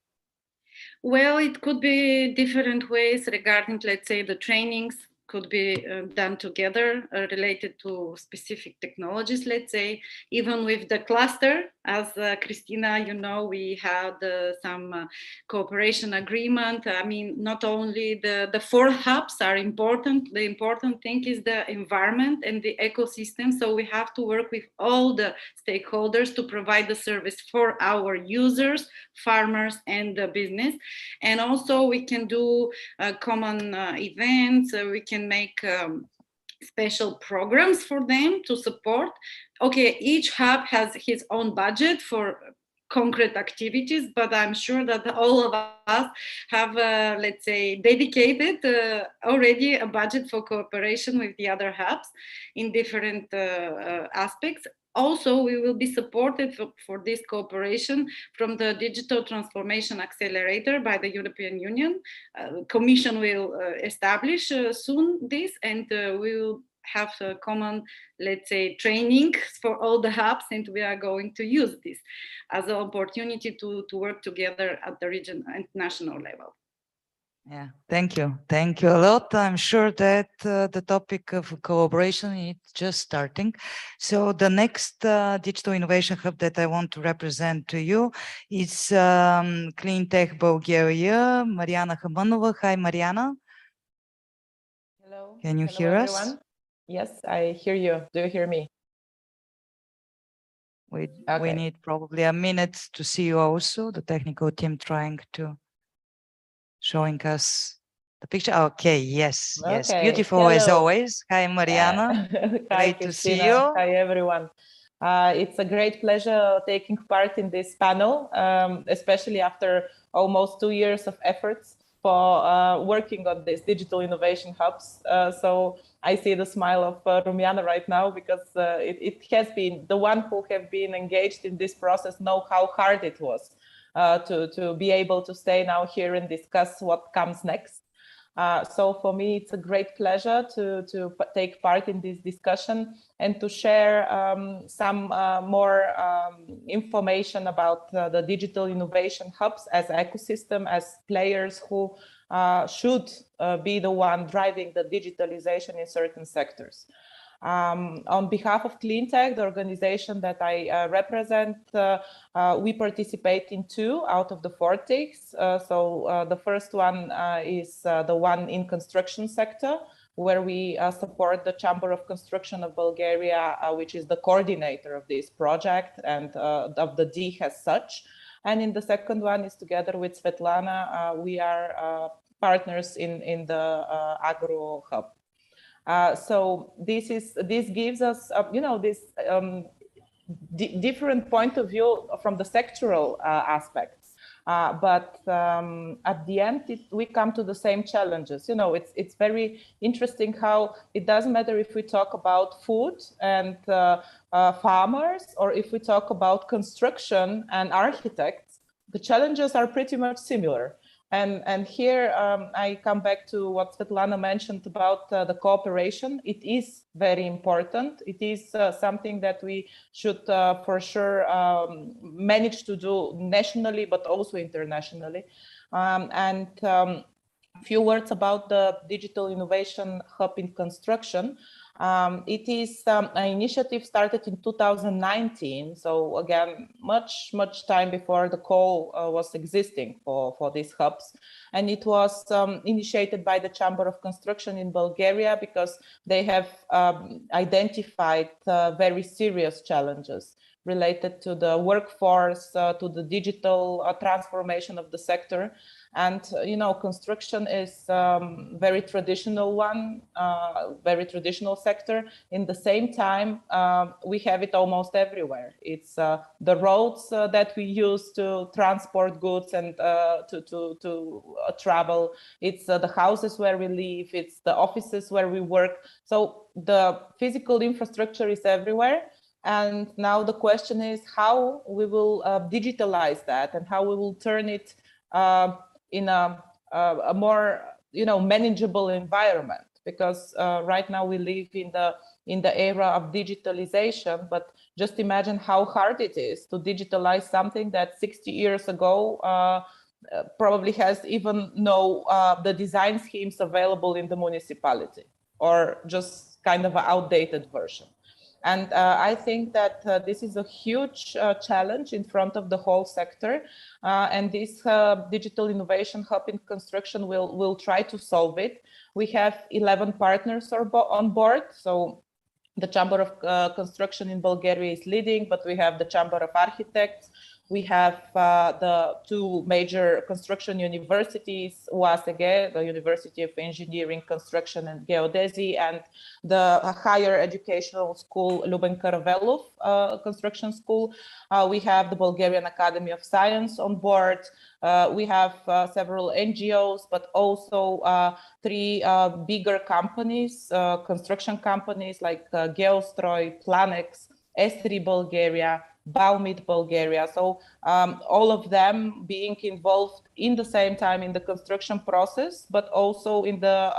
Well, it could be different ways regarding, let's say, the trainings could be done together related to specific technologies, let's say, even with the cluster. As Christina, you know, we had some cooperation agreement. I mean, not only the 4 hubs are important, the important thing is the environment and the ecosystem. So we have to work with all the stakeholders to provide the service for our users, farmers, and the business. And also we can do common events, we can make special programs for them to support. Okay, each hub has his own budget for concrete activities, but I'm sure that all of us have, let's say, dedicated already a budget for cooperation with the other hubs in different aspects. Also, we will be supported for this cooperation from the Digital Transformation Accelerator by the European Union. Commission will establish soon this, and we will have a common, let's say, training for all the hubs, and we are going to use this as an opportunity to work together at the region and national level. Yeah, thank you. Thank you a lot. I'm sure that the topic of collaboration is just starting. So the next digital innovation hub that I want to represent to you is Clean Tech Bulgaria, Mariana Hamanova. Hi, Mariana. Hello. Can you hear everyone? us? Yes, I hear you. Do you hear me? We Okay. need probably a minute to see you also, the technical team trying to showing us the picture. Okay, yes, yes, Okay. beautiful as Hello. always. Hi, Mariana. Hi, Great to see Christina. you. Hi, everyone. It's a great pleasure taking part in this panel, especially after almost 2 years of efforts for working on these digital innovation hubs. So I see the smile of Rumiana right now, because it has been, the one who have been engaged in this process know how hard it was to be able to stay now here and discuss what comes next. So for me, it's a great pleasure to take part in this discussion and to share some more information about the digital innovation hubs as ecosystem, as players who should be the one driving the digitalization in certain sectors. On behalf of Cleantech, the organization that I represent, we participate in 2 out of the 4 TICs. So the first one is the one in construction sector, where we support the Chamber of Construction of Bulgaria, which is the coordinator of this project and of the D as such. And in the second one is together with Svetlana, we are partners in the Agro Hub. So this gives us, you know, this different point of view from the sectoral aspects. But at the end, we come to the same challenges. You know, it's very interesting how it doesn't matter if we talk about food and farmers, or if we talk about construction and architects, the challenges are pretty much similar. And here I come back to what Svetlana mentioned about the cooperation. It is very important. It is something that we should for sure manage to do nationally, but also internationally. A few words about the Digital Innovation Hub in construction. It is an initiative started in 2019. So again, much time before the call was existing for these hubs. And it was initiated by the Chamber of Construction in Bulgaria, because they have identified very serious challenges related to the workforce, to the digital transformation of the sector. And, construction is very traditional one, very traditional sector. In the same time, we have it almost everywhere. It's the roads that we use to transport goods and to travel. It's the houses where we live. It's the offices where we work. So the physical infrastructure is everywhere. And now the question is how we will digitalize that and how we will turn it in a more manageable environment, because right now we live in the era of digitalization, but just imagine how hard it is to digitalize something that 60 years ago probably has even no the design schemes available in the municipality, or just kind of an outdated version. And I think that this is a huge challenge in front of the whole sector. And this Digital Innovation Hub in construction will try to solve it. We have 11 partners on board. So the Chamber of Construction in Bulgaria is leading, but we have the Chamber of Architects. We have the two major construction universities, UASG, the University of Engineering, Construction and Geodesy, and the higher educational school, Luben Karavelov Construction School. We have the Bulgarian Academy of Science on board. We have several NGOs, but also three bigger companies, construction companies like Geostroy, Planex, S3 Bulgaria, Baumit Bulgaria. So all of them being involved in the same time in the construction process, but also in the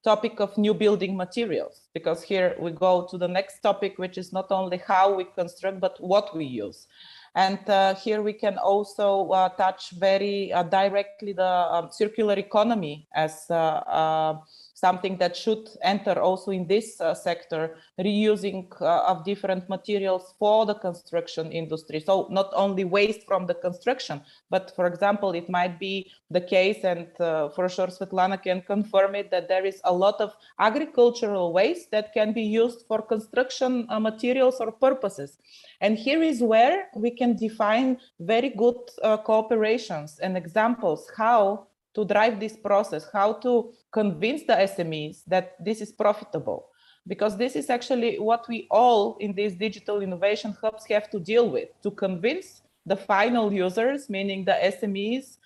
topic of new building materials, because here we go to the next topic, which is not only how we construct, but what we use. And here we can also touch very directly the circular economy as something that should enter also in this sector, reusing of different materials for the construction industry. So not only waste from the construction, but for example, it might be the case, and for sure Svetlana can confirm it, that there is a lot of agricultural waste that can be used for construction materials or purposes. And here is where we can define very good cooperations and examples how to drive this process, how to convince the SMEs that this is profitable. Because this is actually what we all in these digital innovation hubs have to deal with, to convince the final users, meaning the SMEs,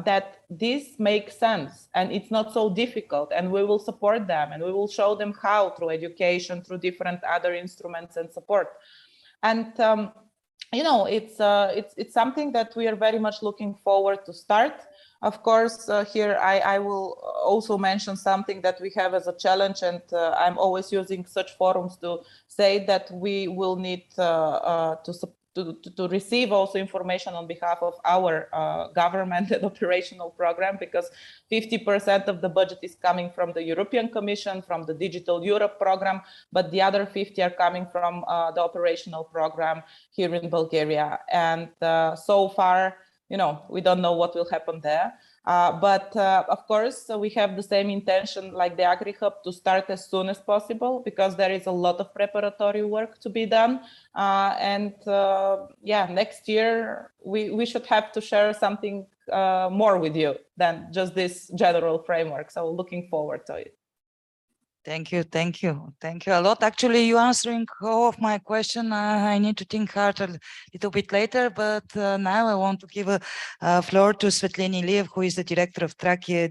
that this makes sense and it's not so difficult, and we will support them and we will show them how, through education, through different other instruments and support. And it's something that we are very much looking forward to start. Of course, here I will also mention something that we have as a challenge, and I'm always using such forums to say that we will need to receive also information on behalf of our government and operational program, because 50% of the budget is coming from the European Commission, from the Digital Europe program, but the other 50 are coming from the operational program here in Bulgaria. And so far, we don't know what will happen there. But of course, we have the same intention like the AgriHub to start as soon as possible, because there is a lot of preparatory work to be done. Next year, we should have to share something more with you than just this general framework. So looking forward to it. Thank you a lot. Actually, you answering all of my question. I need to think hard a little bit later, but now I want to give a floor to Svetlana Iliev, who is the director of Trachea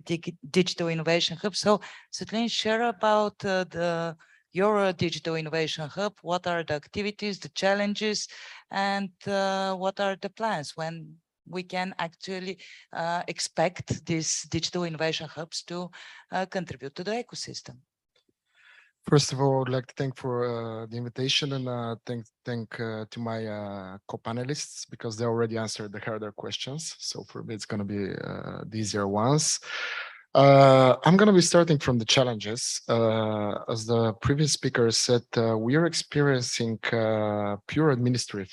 Digital Innovation Hub. So Svetlana, share about your Digital Innovation Hub. What are the activities, the challenges, and what are the plans when we can actually expect these Digital Innovation Hubs to contribute to the ecosystem? First of all, I would like to thank for the invitation, and thank to my co-panelists, because they already answered the harder questions. So for me, it's going to be the easier ones. I'm going to be starting from the challenges. As the previous speaker said, we are experiencing pure administrative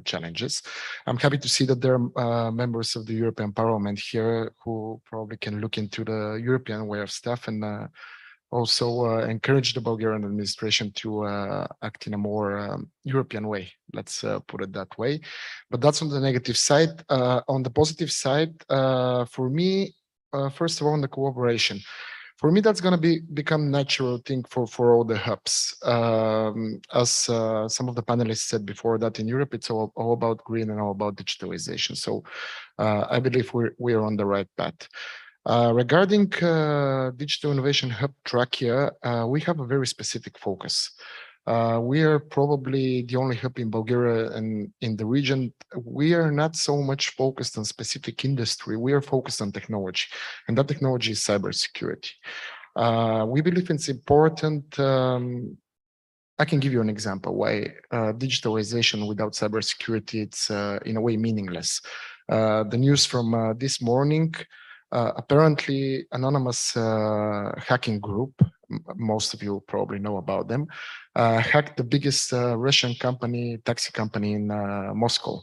challenges. I'm happy to see that there are members of the European Parliament here who probably can look into the European way of stuff and also encourage the Bulgarian administration to act in a more European way. Let's put it that way. But that's on the negative side. On the positive side, for me, first of all, on the cooperation. For me, that's going to become natural thing for all the hubs. As some of the panelists said before, that in Europe, it's all about green and all about digitalization. So I believe we're on the right path. Regarding Digital Innovation Hub Trachea, we have a very specific focus. We are probably the only hub in Bulgaria and in the region. We are not so much focused on specific industry. We are focused on technology, and that technology is cybersecurity. We believe it's important. I can give you an example why digitalization without cybersecurity, it's in a way meaningless. The news from this morning, apparently anonymous hacking group, most of you probably know about them, hacked the biggest Russian taxi company in Moscow.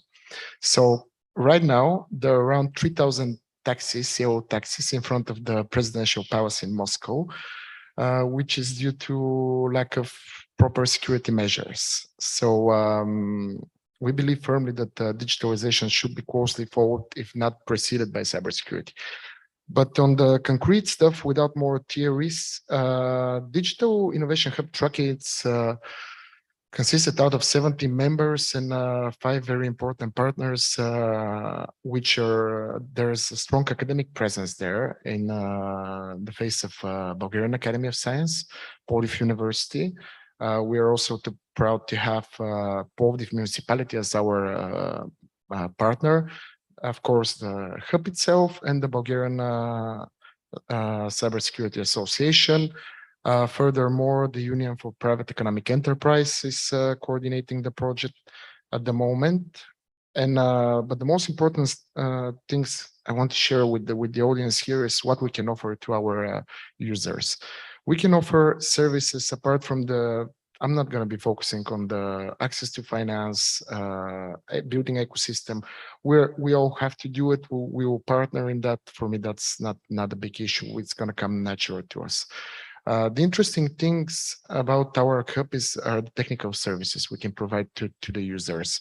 So right now, there are around 3,000 taxis, CO taxis in front of the presidential palace in Moscow, which is due to lack of proper security measures. So we believe firmly that digitalization should be closely followed, if not preceded by cybersecurity. But on the concrete stuff, without more theories, Digital Innovation Hub Trachea, it's consisted out of 70 members and 5 very important partners, which are, there's a strong academic presence there in the face of Bulgarian Academy of Science, Plovdiv University. We are also proud to have Plovdiv Municipality as our partner. Of course, the hub itself and the Bulgarian Cybersecurity Association. Furthermore, the Union for Private Economic Enterprise is coordinating the project at the moment. And but the most important things I want to share with the audience here is what we can offer to our users. We can offer services apart from the. I'm not going to be focusing on the access to finance, building ecosystem. We all have to do it. We will partner in that. For me, that's not a big issue. It's going to come natural to us. The interesting things about our hub are the technical services we can provide to the users.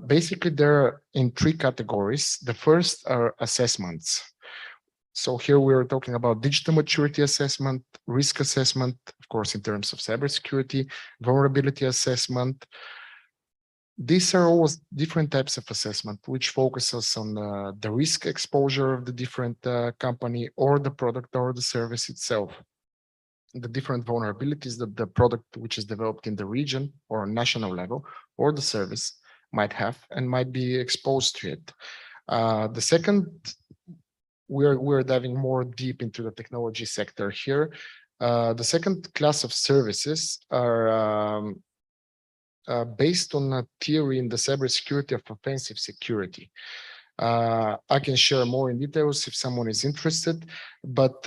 Basically, they're in 3 categories. The first are assessments. So here we're talking about digital maturity assessment, risk assessment, of course, in terms of cybersecurity, vulnerability assessment. These are always different types of assessment, which focuses on the risk exposure of the different company or the product or the service itself. The different vulnerabilities that the product which is developed in the region or national level or the service might have and might be exposed to it. The second, we're diving more deep into the technology sector here. The second class of services are based on a theory in the cybersecurity of offensive security. I can share more in details if someone is interested, but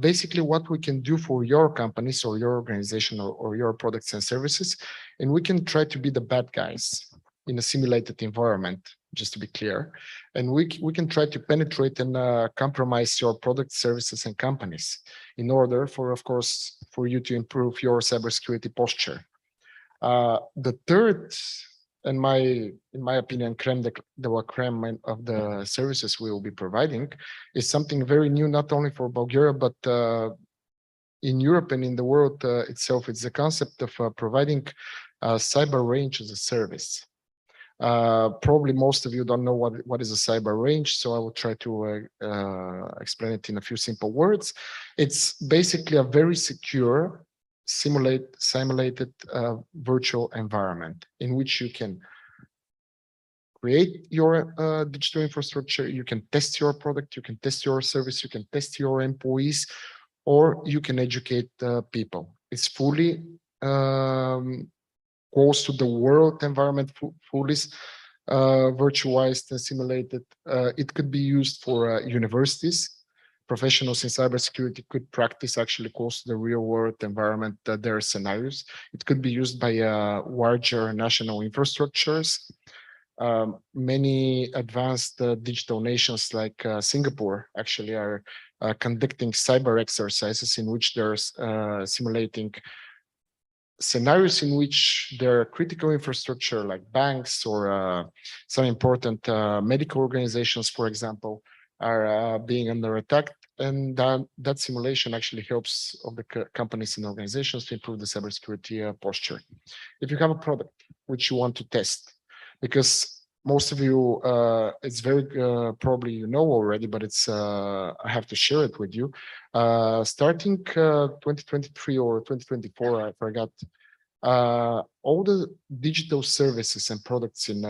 basically what we can do for your companies or your organization or your products and services, and we can try to be the bad guys in a simulated environment, just to be clear, and we can try to penetrate and compromise your products, services, and companies in order for, of course, for you to improve your cybersecurity posture. The third, in my opinion, creme de la creme of the services we will be providing is something very new, not only for Bulgaria, but in Europe and in the world itself. It's the concept of providing cyber range as a service. Probably most of you don't know what is a cyber range, so I will try to explain it in a few simple words. It's basically a very secure, simulated virtual environment in which you can create your digital infrastructure, you can test your product, you can test your service, you can test your employees, or you can educate people. It's fully close to the world environment, fully virtualized and simulated. It could be used for universities. Professionals in cybersecurity could practice actually close to the real world environment, their scenarios. It could be used by larger national infrastructures. Many advanced digital nations like Singapore actually are conducting cyber exercises in which they're simulating scenarios in which their critical infrastructure like banks or some important medical organizations, for example, are being under attack. And that simulation actually helps of the companies and organizations to improve the cybersecurity posture. If you have a product which you want to test, because most of you, it's very probably you know already, but it's I have to share it with you. Starting 2023 or 2024, I forgot. All the digital services and products in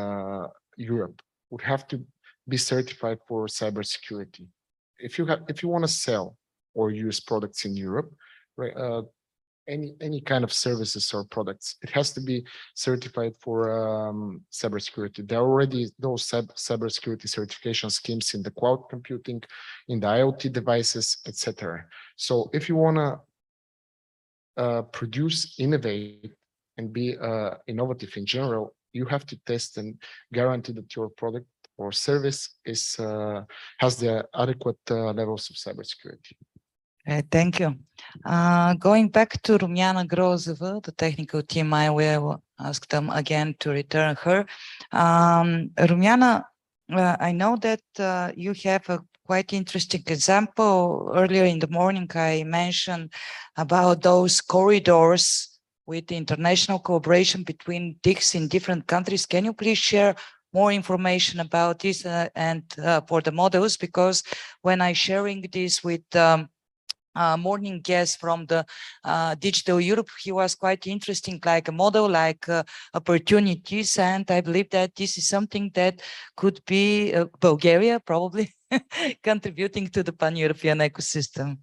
Europe would have to be certified for cybersecurity. If you want to sell or use products in Europe, right, any kind of services or products, it has to be certified for cybersecurity. There are already those cybersecurity certification schemes in the cloud computing, in the IoT devices, etc. So if you want to produce, innovate, and be innovative in general, you have to test and guarantee that your product or service is has the adequate levels of cybersecurity. Thank you. Going back to Rumiana Grozeva, the technical team, I will ask them again to return her. Rumiana, I know that you have a quite interesting example. Earlier in the morning, I mentioned about those corridors with international cooperation between DICs in different countries. Can you please share more information about this and for the models? Because when I sharing this with morning guest from the Digital Europe, he was quite interesting, like a model, like opportunities. And I believe that this is something that could be Bulgaria probably contributing to the pan-European ecosystem.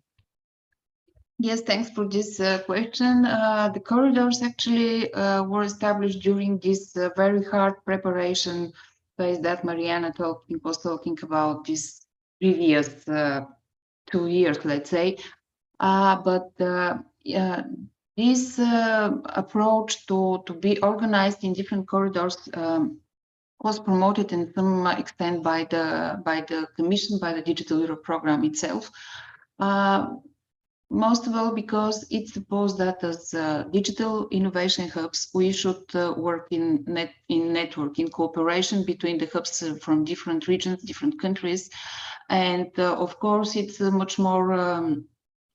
Yes, thanks for this question. The corridors actually were established during this very hard preparation phase that Mariana was talking about this previous 2 years, let's say. But this approach to be organized in different corridors was promoted in some extent by the Commission, by the Digital Europe program itself. Most of all because it's supposed that as digital innovation hubs, we should work in network, in cooperation between the hubs from different regions, different countries. And of course, it's much more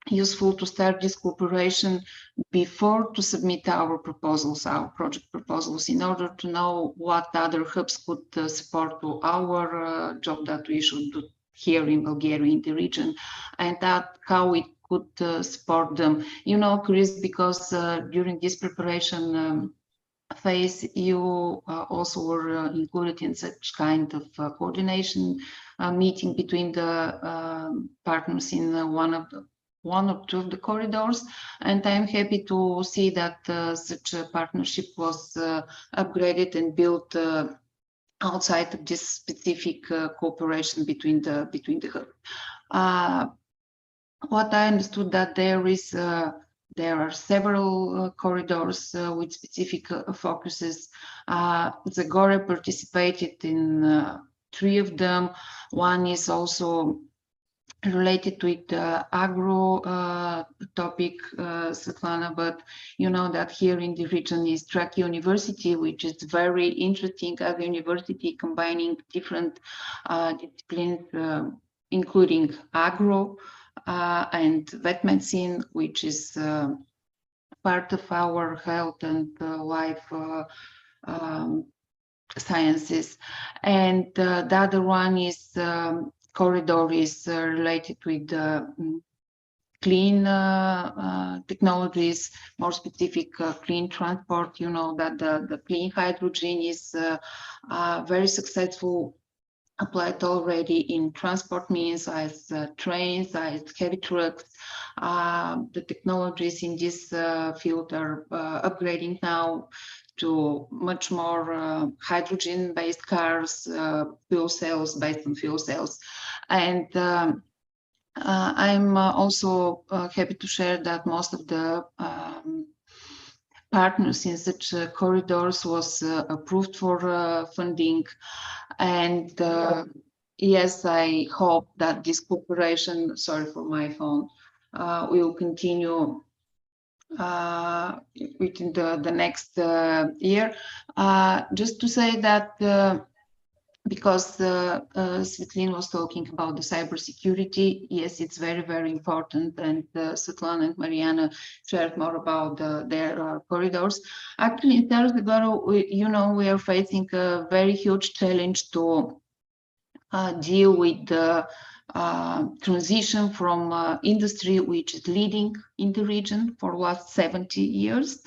useful to start this cooperation before to submit our proposals, our project proposals, in order to know what other hubs could support to our job that we should do here in Bulgaria, in the region, and that how we could support them. You know, Chris, because during this preparation phase, you also were included in such kind of coordination meeting between the partners in one or two of the corridors, and I'm happy to see that such a partnership was upgraded and built outside of this specific cooperation between the hubs. What I understood that there are several corridors with specific focuses. Zagorje participated in 3 of them. One is also related with the agro topic, Svetlana, but you know that here in the region is Track University, which is very interesting as a university combining different disciplines, including agro and vet medicine, which is part of our health and life sciences. And the other one is corridor is related with clean technologies, more specific clean transport. You know that the clean hydrogen is very successful, applied already in transport means as trains, as heavy trucks. The technologies in this field are upgrading now to much more hydrogen-based cars, fuel cells, based on fuel cells. And I'm also happy to share that most of the partners in such corridors was approved for funding. And yes, I hope that this cooperation, sorry for my phone, will continue within the next year. Just to say that because Svetlin was talking about the cybersecurity, yes, it's very, very important, and Svetlana and Mariana shared more about their corridors. Actually, in Tarzagoro, we are facing a very huge challenge to deal with the transition from industry which is leading in the region for last 70 years.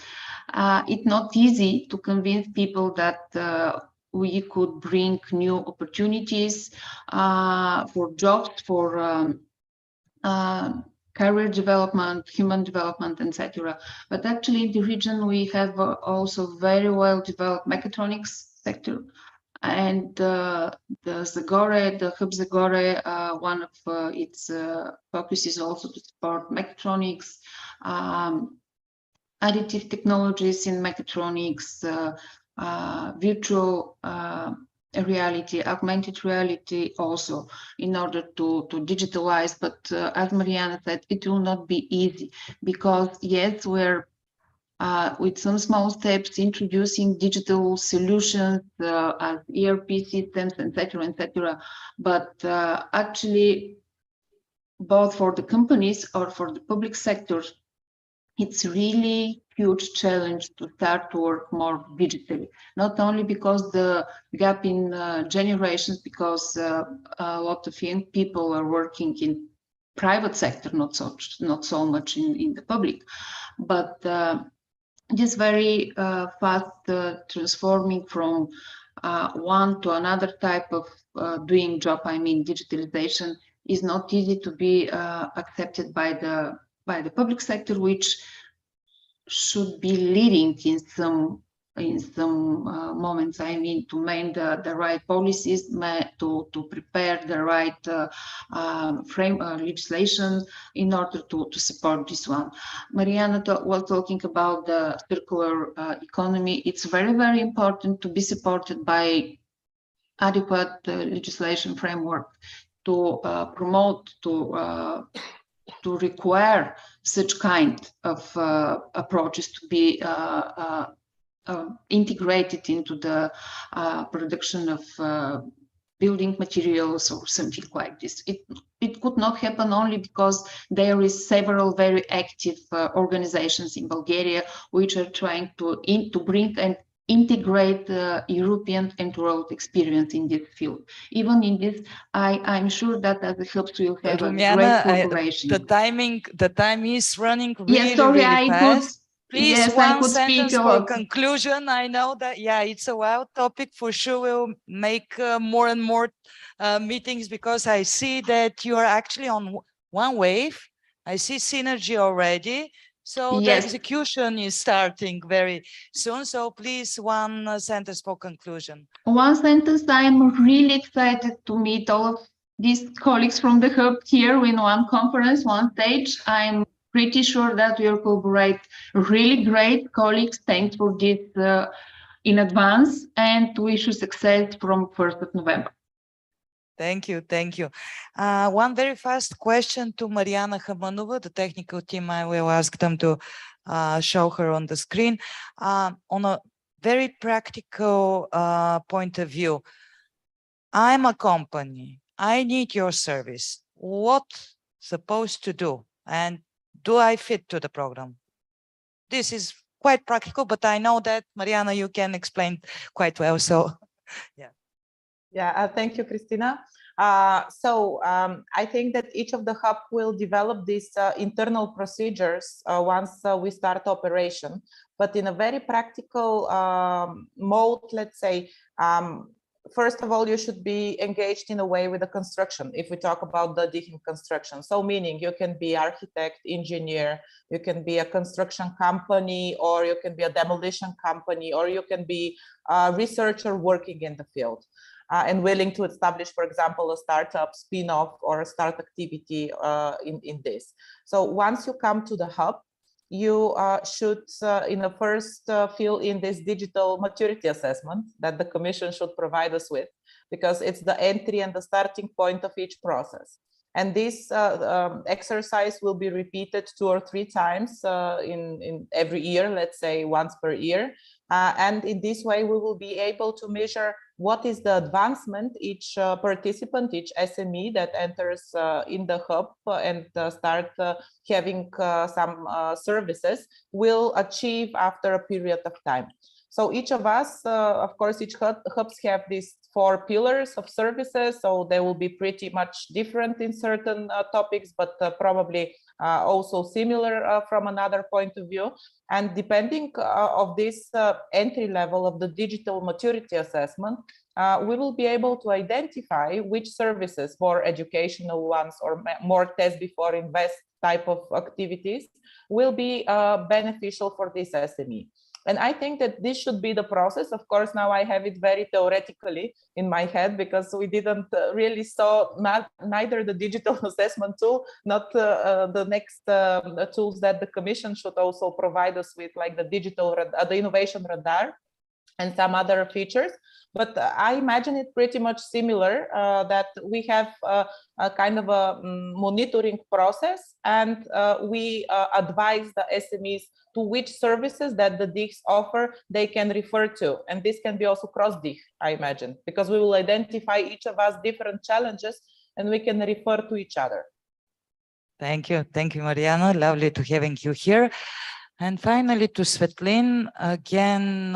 It's not easy to convince people that we could bring new opportunities for jobs, for career development, human development, etc. But actually in the region we have also very well developed mechatronics sector. And the Zagore, the Hub Zagore, one of its focus is also to support mechatronics, additive technologies in mechatronics, virtual reality, augmented reality also, in order to digitalize. But as Mariana said, it will not be easy, because yes, we're with some small steps introducing digital solutions as ERP systems, etc., but actually both for the companies or for the public sector, it's really huge challenge to start to work more digitally, not only because the gap in generations, because a lot of young people are working in private sector, not so much in the public, but this very fast transforming from one to another type of doing job, I mean digitalization, is not easy to be accepted by the public sector, which should be leading in some moments, I mean, to make the right policies, to prepare the right frame legislation in order to support this one. Mariana was talking about the circular economy. It's very, very important to be supported by adequate legislation framework to promote, to require such kind of approaches to be integrated into the production of building materials or something like this. It could not happen only because there is several very active organizations in Bulgaria which are trying to bring and integrate European and world experience in this field. Even in this, I'm sure that as a helps will have a great cooperation. The time is running really, sorry, really fast. Please, yes, one sentence for conclusion. I know that, yeah, it's a wild topic. For sure, we'll make more and more meetings, because I see that you are actually on one wave. I see synergy already. So the execution is starting very soon. So please, one sentence for conclusion. One sentence. I'm really excited to meet all of these colleagues from the Hub here in one conference, one stage. I'm pretty sure that we'll collaborate really great. Colleagues, thanks for this in advance, and wish you success from 1st of November. Thank you. Thank you. One very fast question to Mariana Hamanova, the technical team. I will ask them to show her on the screen. On a very practical point of view, I'm a company. I need your service. What supposed to do? And do I fit to the program? This is quite practical, but I know that, Mariana, you can explain quite well. So, yeah. Yeah, thank you, Christina. I think that each of the hub will develop these internal procedures once we start operation, but in a very practical mode, let's say, first of all, you should be engaged in a way with the construction. If we talk about the digging construction, so meaning you can be architect, engineer, you can be a construction company, or you can be a demolition company, or you can be a researcher working in the field. And willing to establish, for example, a startup, spin-off, or a start activity in this. So once you come to the hub, you should, in the first, fill in this digital maturity assessment that the Commission should provide us with, because it's the entry and the starting point of each process. And this exercise will be repeated 2 or 3 times in every year, let's say once per year. And in this way, we will be able to measure what is the advancement each participant, each SME that enters in the hub and start having some services will achieve after a period of time. So each of us, of course, each hubs have these 4 pillars of services, so they will be pretty much different in certain topics, but probably also similar from another point of view. And depending of this entry level of the digital maturity assessment, we will be able to identify which services, more educational ones or more test before invest type of activities, will be beneficial for this SME. And I think that this should be the process. Of course, now I have it very theoretically in my head, because we didn't really saw neither the digital assessment tool, not the next tools that the Commission should also provide us with, like the the innovation radar and some other features. But I imagine it pretty much similar, that we have a kind of a monitoring process, and we advise the SMEs to which services that the DIGs offer they can refer to. And this can be also cross-DIG, I imagine, because we will identify each of us different challenges and we can refer to each other. Thank you, Mariana. Lovely to having you here. And finally to Svetlin, again,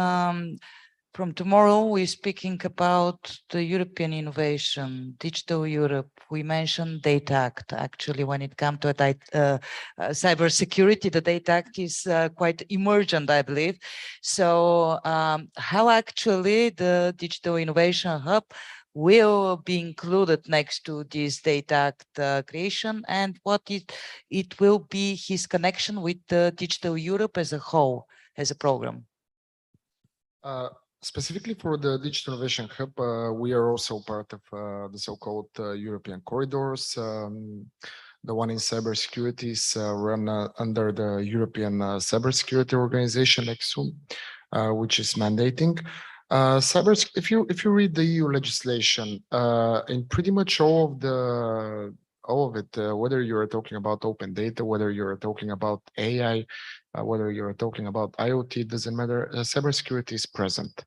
from tomorrow, we're speaking about the European innovation, Digital Europe. We mentioned Data Act. Actually, when it comes to cybersecurity, the Data Act is quite emergent, I believe. So how actually the Digital Innovation Hub will be included next to this Data Act creation, and what it will be his connection with the Digital Europe as a whole, as a program? Specifically for the Digital Innovation Hub, we are also part of the so-called European corridors. The one in cybersecurity is run under the European Cybersecurity Organization, ECSUM, which is mandating. If you read the EU legislation, in pretty much all of it, whether you're talking about open data, whether you're talking about AI, whether you're talking about IoT, it doesn't matter, cybersecurity is present.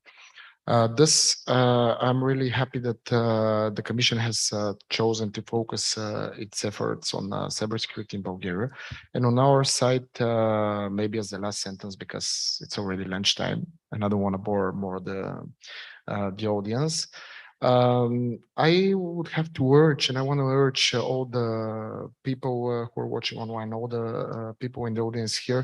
I'm really happy that the Commission has chosen to focus its efforts on cybersecurity in Bulgaria. And on our side, maybe as the last sentence, because it's already lunchtime, and I don't want to bore more the audience. I would have to urge, and I want to urge all the people who are watching online, all the people in the audience here,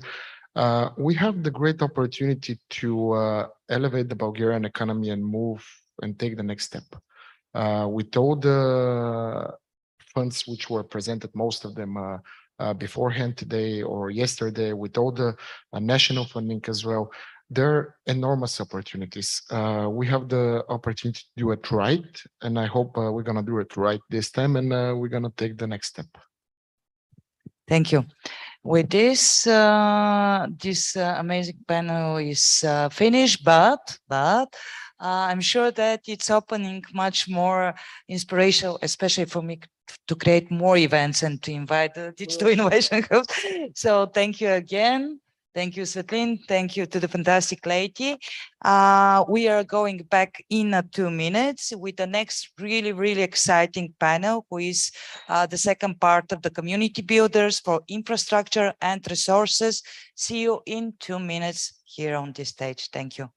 we have the great opportunity to elevate the Bulgarian economy and move and take the next step. With all the funds which were presented, most of them beforehand today or yesterday, with all the national funding as well, there are enormous opportunities. We have the opportunity to do it right, and I hope we're going to do it right this time, and we're going to take the next step. Thank you. With this, this amazing panel is finished, but I'm sure that it's opening much more inspirational, especially for me, to create more events and to invite the Digital Innovation Hub. So thank you again. Thank you, Svetlin. Thank you to the fantastic lady. We are going back in 2 minutes with the next really exciting panel, who is the second part of the community builders for infrastructure and resources. See you in 2 minutes here on this stage. Thank you.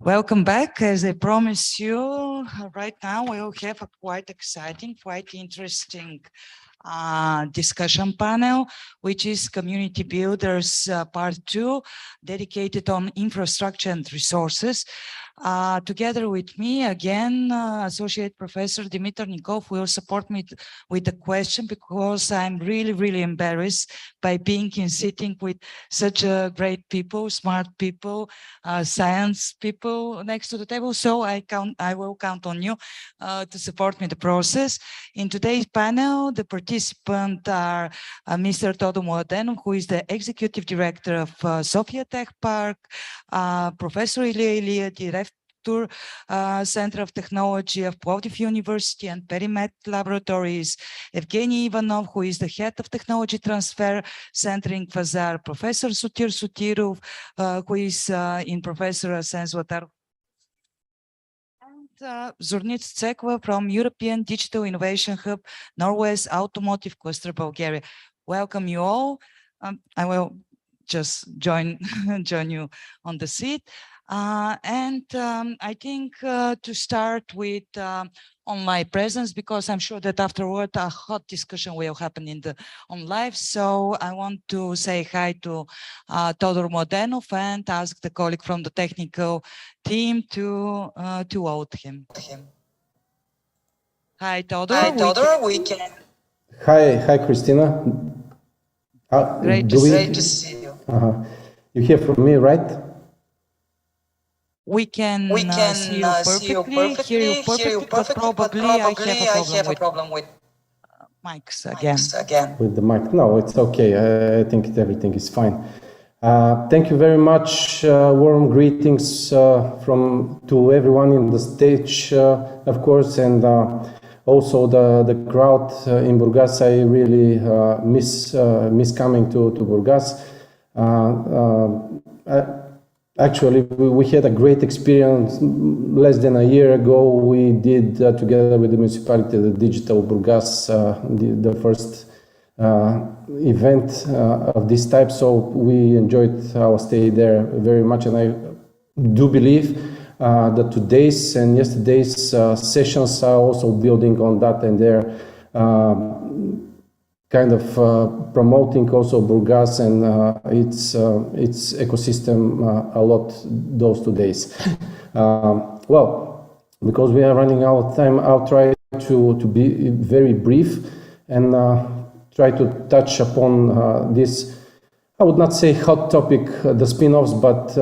Welcome back. As I promised you, right now we'll have a quite exciting, quite interesting discussion panel, which is Community Builders Part 2, dedicated on infrastructure and resources. Together with me, again, Associate Professor Dimitar Nikov will support me with the question, because I'm really, really embarrassed by being in sitting with such great people, smart people, science people next to the table. So I will count on you to support me in the process. In today's panel, the participants are Mr. Todor Mladenov, who is the Executive Director of Sofia Tech Park, Professor Ilya, Director Center of Technology of Plovdiv University and Perimet Laboratories, Evgeny Ivanov, who is the Head of Technology Transfer Center in Kvazar, Professor Sutir Sutirov, who is in Professor Asen Zlatar, and Zurnit Tsekva from European Digital Innovation Hub, Norway's Automotive Cluster, Bulgaria. Welcome you all. I will just join you on the seat. I think to start with on my presence, because I'm sure that afterward a hot discussion will happen on live. So I want to say hi to Todor Mladenov and ask the colleague from the technical team to vote him. Hi, Todor. Hi, Todor. Hi, Christina. Great to see you. You hear from me, right? We can see you perfectly, hear you perfectly, but probably I have a problem with mics again. With the mic? No, it's okay. I think everything is fine. Thank you very much. Warm greetings to everyone in the stage, of course, and also the crowd in Burgas. I really miss coming to Burgas. Actually, we had a great experience less than a year ago. We did together with the municipality, the Digital Burgas, the first event of this type. So we enjoyed our stay there very much, and I do believe that today's and yesterday's sessions are also building on that, and they're kind of promoting also Burgas and its ecosystem a lot those 2 days. Well, because we are running out of time, I'll try to be very brief and try to touch upon this, I would not say hot topic, the spin-offs, but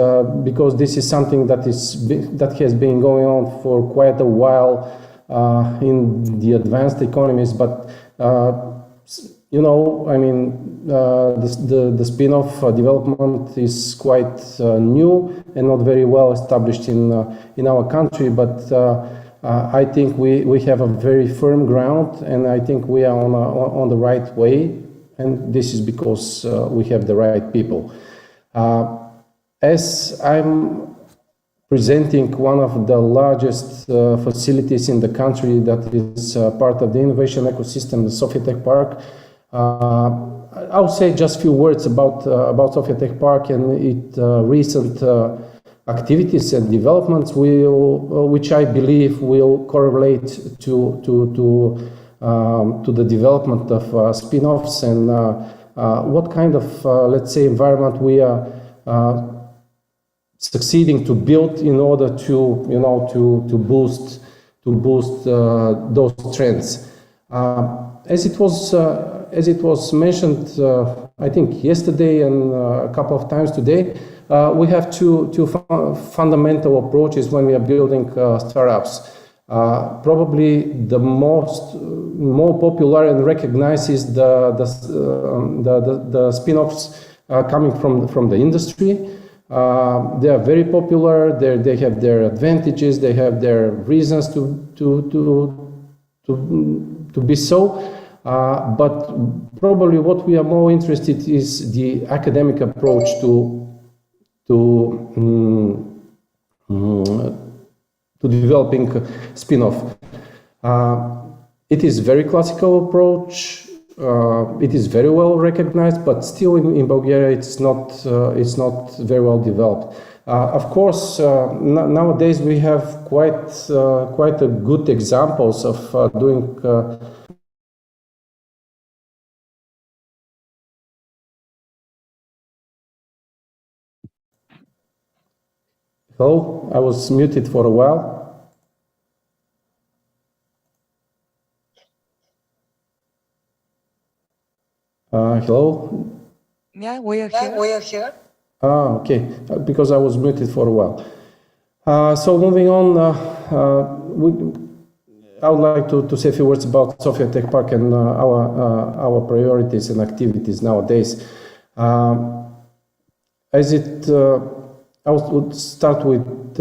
because this is something that has been going on for quite a while in the advanced economies, but you know, I mean, the spin-off development is quite new and not very well established in our country, but I think we have a very firm ground, and I think we are on the right way, and this is because we have the right people. As I'm presenting one of the largest facilities in the country that is part of the innovation ecosystem, the Sofia Tech Park, I'll say just a few words about Sofia Tech Park and its recent activities and developments, which I believe will correlate to the development of spin-offs and what kind of, let's say, environment we are succeeding to build in order to, you know, to boost those trends. As it was mentioned, I think yesterday and a couple of times today, we have two fundamental approaches when we are building startups. Probably the more popular and recognized is the spin-offs coming from the industry. They are very popular. They have their advantages. They have their reasons to be so. But probably what we are more interested is the academic approach to developing spin-off. It is very classical approach. It is very well recognized, but still in Bulgaria it's not very well developed. Of course, nowadays we have quite a good examples of doing Hello, I was muted for a while. Hello? Yeah, we are here. Okay, because I was muted for a while. So moving on, I would like to say a few words about Sofia Tech Park and our priorities and activities nowadays. I would start with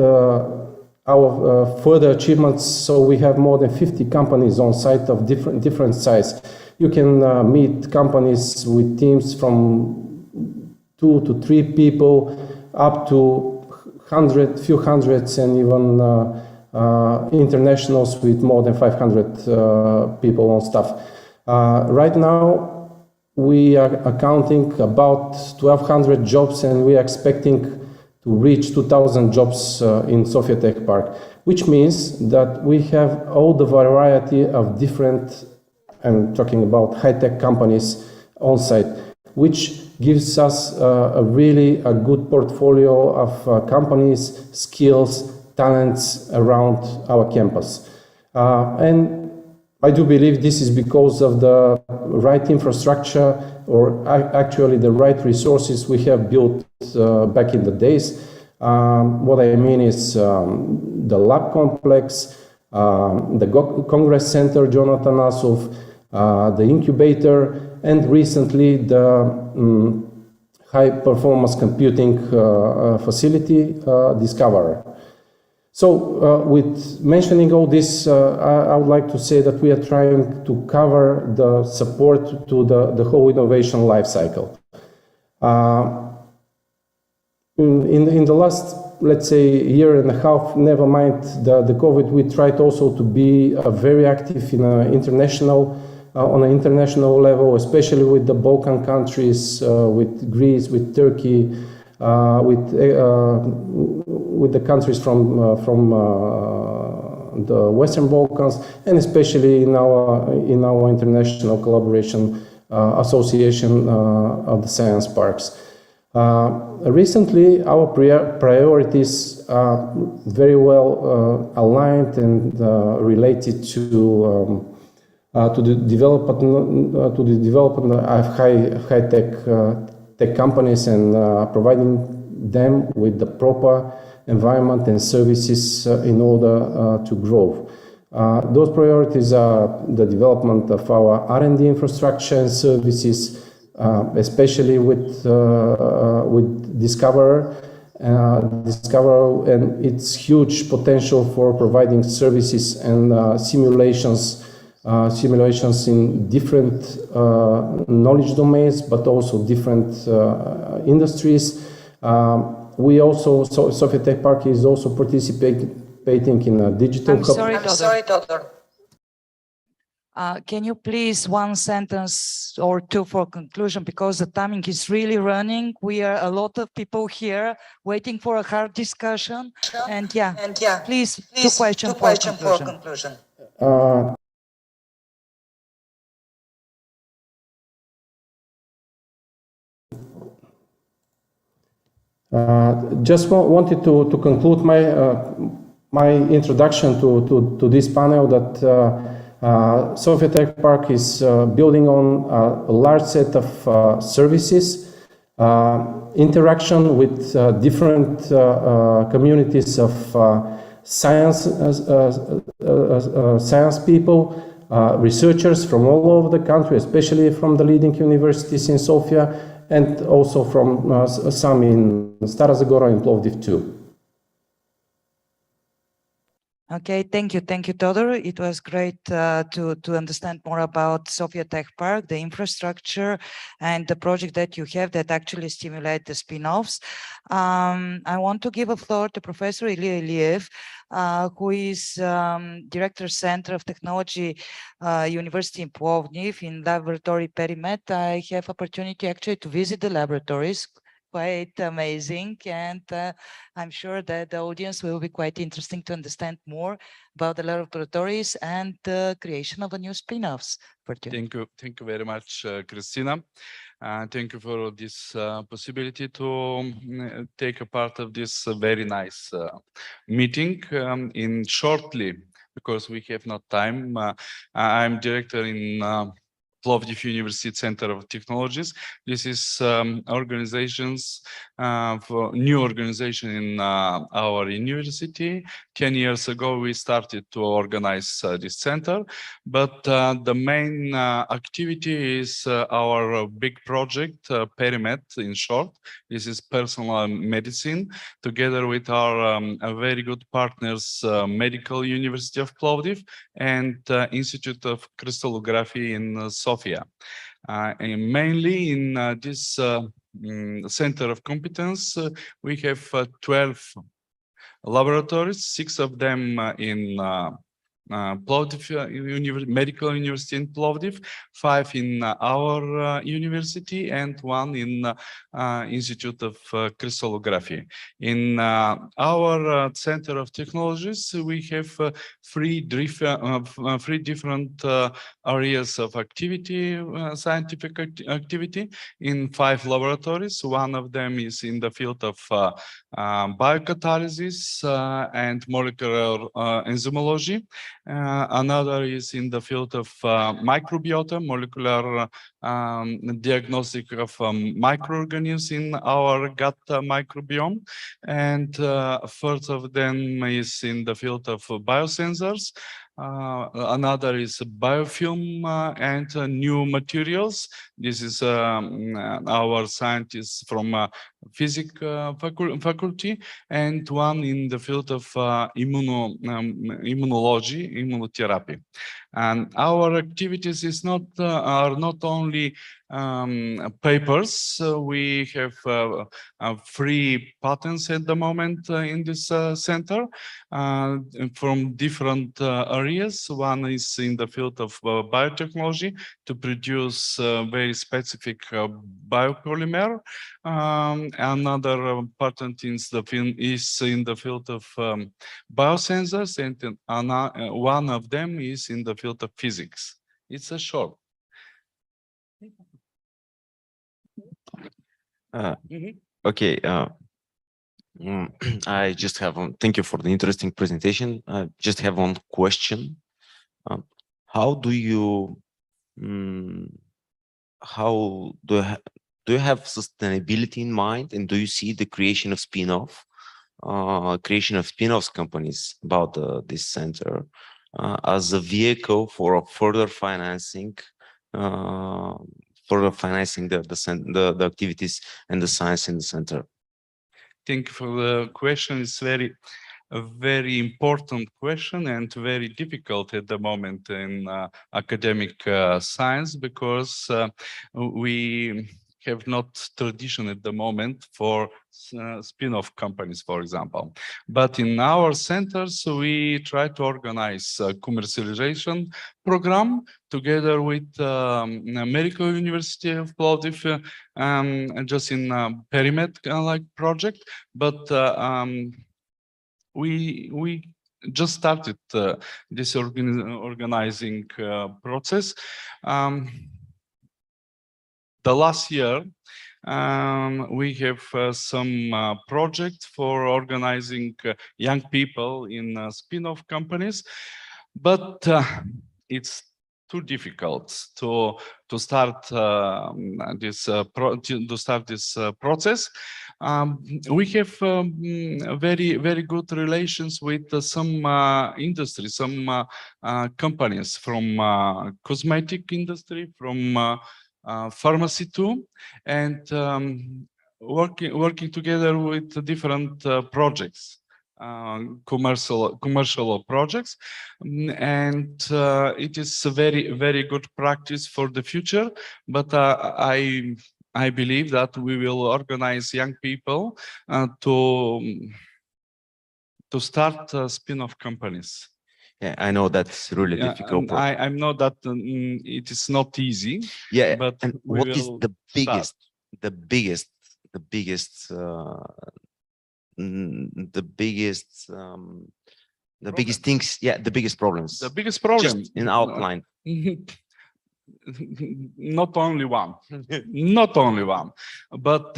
our further achievements. So we have more than 50 companies on site of different size. You can meet companies with teams from 2 to 3 people up to few hundreds, and even internationals with more than 500 people on staff. Right now, we are accounting about 1,200 jobs, and we are expecting to reach 2,000 jobs in Sofia Tech Park, which means that we have all the variety of different, I'm talking about high-tech companies on site, which gives us a good portfolio of companies, skills, talents around our campus. And I do believe this is because of the right infrastructure, or actually the right resources we have built back in the days. What I mean is the lab complex, the Congress Center, Jonathan Asov, the incubator, and recently the high-performance computing facility, Discoverer. So with mentioning all this, I would like to say that we are trying to cover the support to the whole innovation lifecycle. In the last, let's say, year and a half, never mind the COVID, we tried also to be very active in on an international level, especially with the Balkan countries, with Greece, with Turkey, with the countries from the Western Balkans, and especially in our international collaboration association of the science parks. Recently, our priorities are very well aligned and related to the development of high-tech companies and providing them with the proper environment and services in order to grow. Those priorities are the development of our R&D infrastructure and services, especially with Discoverer and its huge potential for providing services and simulations in different knowledge domains, but also different industries. We also, Sofia Tech Park is also participating in a digital. I'm sorry, Todor. Can you please one sentence or two for conclusion, because the timing is really running. We are a lot of people here waiting for a hard discussion. And please, two questions for conclusion. Just wanted to conclude my introduction to this panel that Sofia Tech Park is building on a large set of services, interaction with different communities of science people, researchers from all over the country, especially from the leading universities in Sofia, and also from some in Stara Zagora and Plovdiv too. Okay, thank you, Todor. It was great to understand more about Sofia Tech Park, the infrastructure, and the project that you have that actually stimulate the spin-offs. I want to give a floor to Professor Ilya Iliev, who is Director Center of Technology, University in Plovdiv in Laboratory Perimet. I have opportunity actually to visit the laboratories quite amazing, and I'm sure that the audience will be quite interesting to understand more about the laboratories and the creation of a new spin-offs. Thank you very much, Christina. Thank you for this possibility to take a part of this very nice meeting. In shortly, because we have not time, I'm director in Plovdiv University Center of Technologies. This is organizations for new organization in our university. 10 years ago, we started to organize this center, but the main activity is our big project, PeriMed in short. This is personal medicine, together with our very good partners, Medical University of Plovdiv and Institute of Crystallography in Sofia. And mainly in this center of competence, we have 12 laboratories, 6 of them in Plovdiv Medical University in Plovdiv, 5 in our university, and 1 in Institute of Crystallography. In our Center of Technologies, we have 3 different areas of activity, scientific activity in 5 laboratories. One of them is in the field of biocatalysis and molecular enzymology. Another is in the field of microbiota, molecular diagnostic of microorganisms in our gut microbiome. And first of them is in the field of biosensors. Another is biofilm and new materials. This is our scientists from physics faculty, and one in the field of immunology, immunotherapy. And our activities are not only papers. We have 3 patents at the moment in this center from different areas. One is in the field of biotechnology to produce very specific biopolymer. Another patent is in the field of biosensors, and one of them is in the field of physics. It's a short. Okay. I just have thank you for the interesting presentation. I just have one question. How do you have sustainability in mind, and do you see the creation of spin-offs companies about this center as a vehicle for further financing the activities and the science in the center? Thank you for the question. It's a very important question and very difficult at the moment in academic science, because we have not tradition at the moment for spin-off companies, for example. But in our centers, we try to organize a commercialization program together with Medical University of Plovdiv, just in PeriMed like project. But we just started this organizing process. The last year, we have some projects for organizing young people in spin-off companies, but it's too difficult to start this process. We have very good relations with some industry, some companies from cosmetic industry, from pharmacy too, and working together with different projects, commercial projects, and it is a very good practice for the future. But I believe that we will organize young people to start spin-off companies. Yeah, I know that's really difficult. I know that it is not easy. Yeah, but and what is the biggest the biggest things, yeah, the biggest problems? The biggest problem. Just in outline. Not only one, not only one, but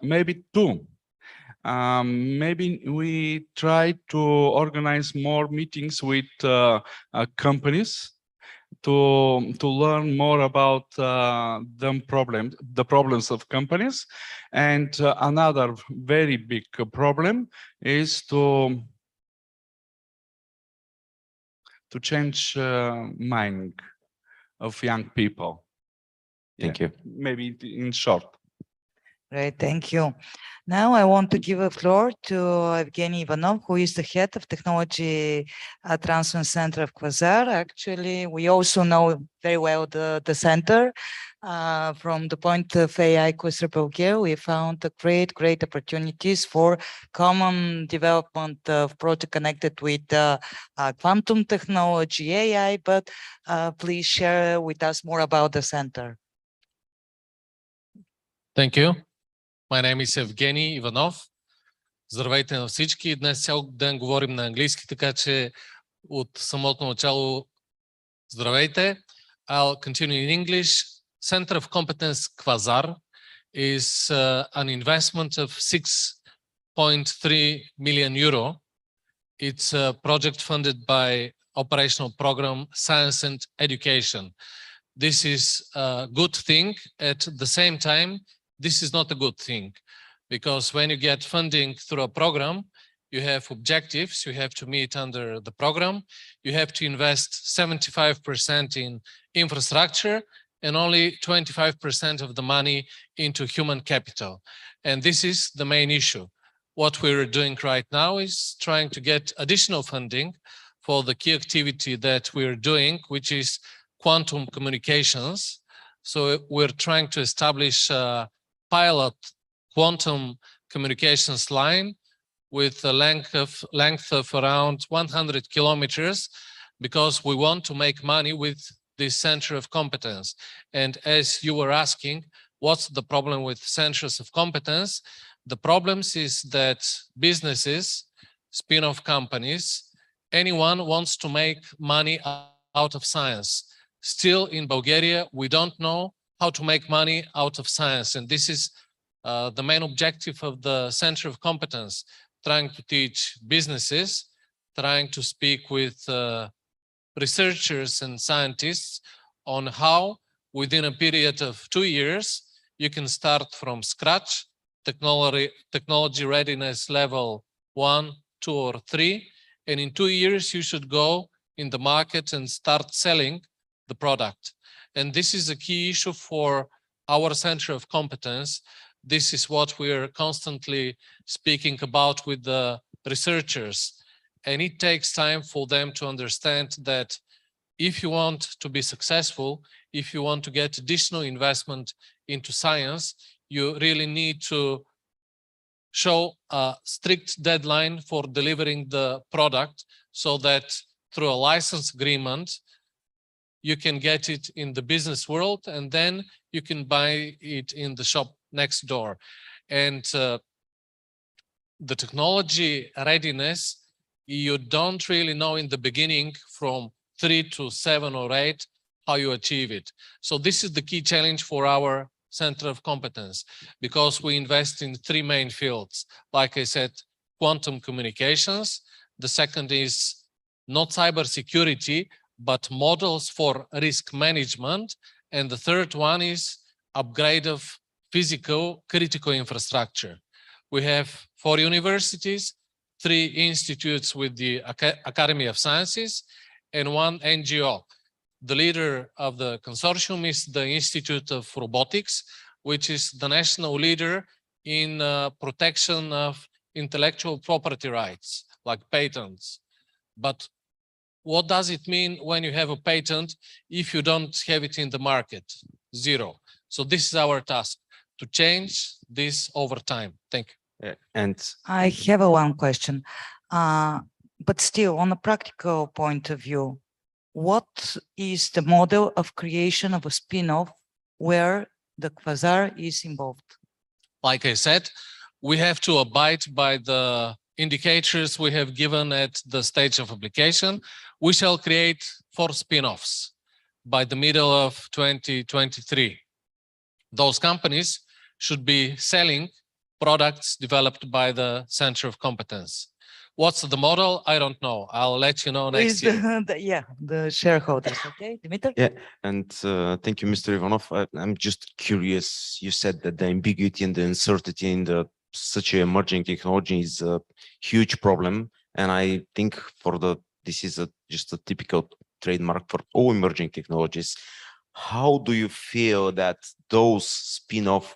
maybe two. Maybe we try to organize more meetings with companies to learn more about the problems of companies. And another very big problem is to change mind of young people. Thank you. Maybe in short. Great, thank you. Now I want to give a floor to Evgeny Ivanov, who is the head of Technology Transfer Center of Quasar. Actually, we also know very well the center. From the point of Eic Accelerator, we found great opportunities for common development of project connected with quantum technology, AI, but please share with us more about the center. Thank you. My name is Evgeny Ivanov. Здравейте на всички. Днес цял ден говорим на английски, така че от самото начало здравейте. I'll continue in English. Center of Competence Quasar is an investment of 6.3 million euro. It's a project funded by operational program Science and Education. This is a good thing. At the same time, this is not a good thing, because when you get funding through a program, you have objectives you have to meet under the program. You have to invest 75% in infrastructure and only 25% of the money into human capital. And this is the main issue. What we're doing right now is trying to get additional funding for the key activity that we're doing, which is quantum communications. So we're trying to establish a pilot quantum communications line with a length of around 100 kilometers, because we want to make money with this center of competence. And as you were asking, what's the problem with centers of competence? The problems is that businesses, spin-off companies, anyone wants to make money out of science. Still in Bulgaria, we don't know how to make money out of science. And this is the main objective of the Center of Competence, trying to teach businesses, trying to speak with researchers and scientists on how, within a period of 2 years, you can start from scratch, technology readiness level 1, 2, or 3. And in 2 years, you should go in the market and start selling the product. And this is a key issue for our Center of Competence. This is what we're constantly speaking about with the researchers. And it takes time for them to understand that if you want to be successful, if you want to get additional investment into science, you really need to show a strict deadline for delivering the product, so that through a license agreement, you can get it in the business world, and then you can buy it in the shop next door. And the technology readiness, you don't really know in the beginning from 3 to 7 or 8 how you achieve it. So this is the key challenge for our Center of Competence, because we invest in 3 main fields. Like I said, quantum communications. The second is not cybersecurity, but models for risk management. And the third one is upgrade of physical critical infrastructure. We have 4 universities, 3 institutes with the Academy of Sciences, and 1 NGO. The leader of the consortium is the Institute of Robotics, which is the national leader in protection of intellectual property rights, like patents. But what does it mean when you have a patent if you don't have it in the market? 0. So this is our task, to change this over time. Thank you. And I have one question, but still on a practical point of view, what is the model of creation of a spin-off where the Quasar is involved? Like I said, we have to abide by the indicators we have given at the stage of application. We shall create 4 spin-offs by the middle of 2023. Those companies should be selling products developed by the Center of Competence. What's the model? I don't know. I'll let you know next year. The shareholders. Okay, Dimitar? Yeah, and thank you, Mr. Ivanov. I'm just curious. You said that the ambiguity and the uncertainty in such an emerging technology is a huge problem, and I think this is just a typical trademark for all emerging technologies. How do you feel that those spin-off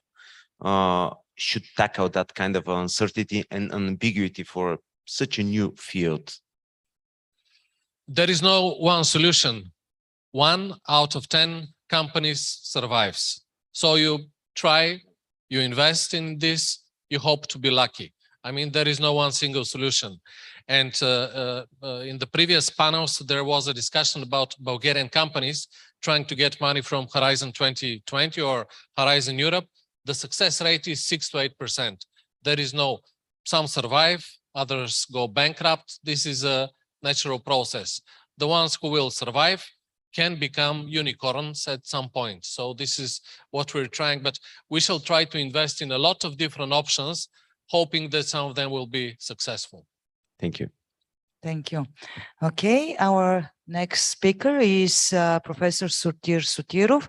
should tackle that kind of uncertainty and ambiguity for such a new field? There is no one solution. 1 out of 10 companies survives. So you try, you invest in this, you hope to be lucky. I mean, there is no one single solution. And in the previous panels, there was a discussion about Bulgarian companies trying to get money from Horizon 2020 or Horizon Europe. The success rate is 6 to 8%. There is some survive, others go bankrupt. This is a natural process. The ones who will survive can become unicorns at some point. So this is what we're trying, but we shall try to invest in a lot of different options, hoping that some of them will be successful. Thank you. Thank you. Okay, our next speaker is Professor Sutir Sutirov.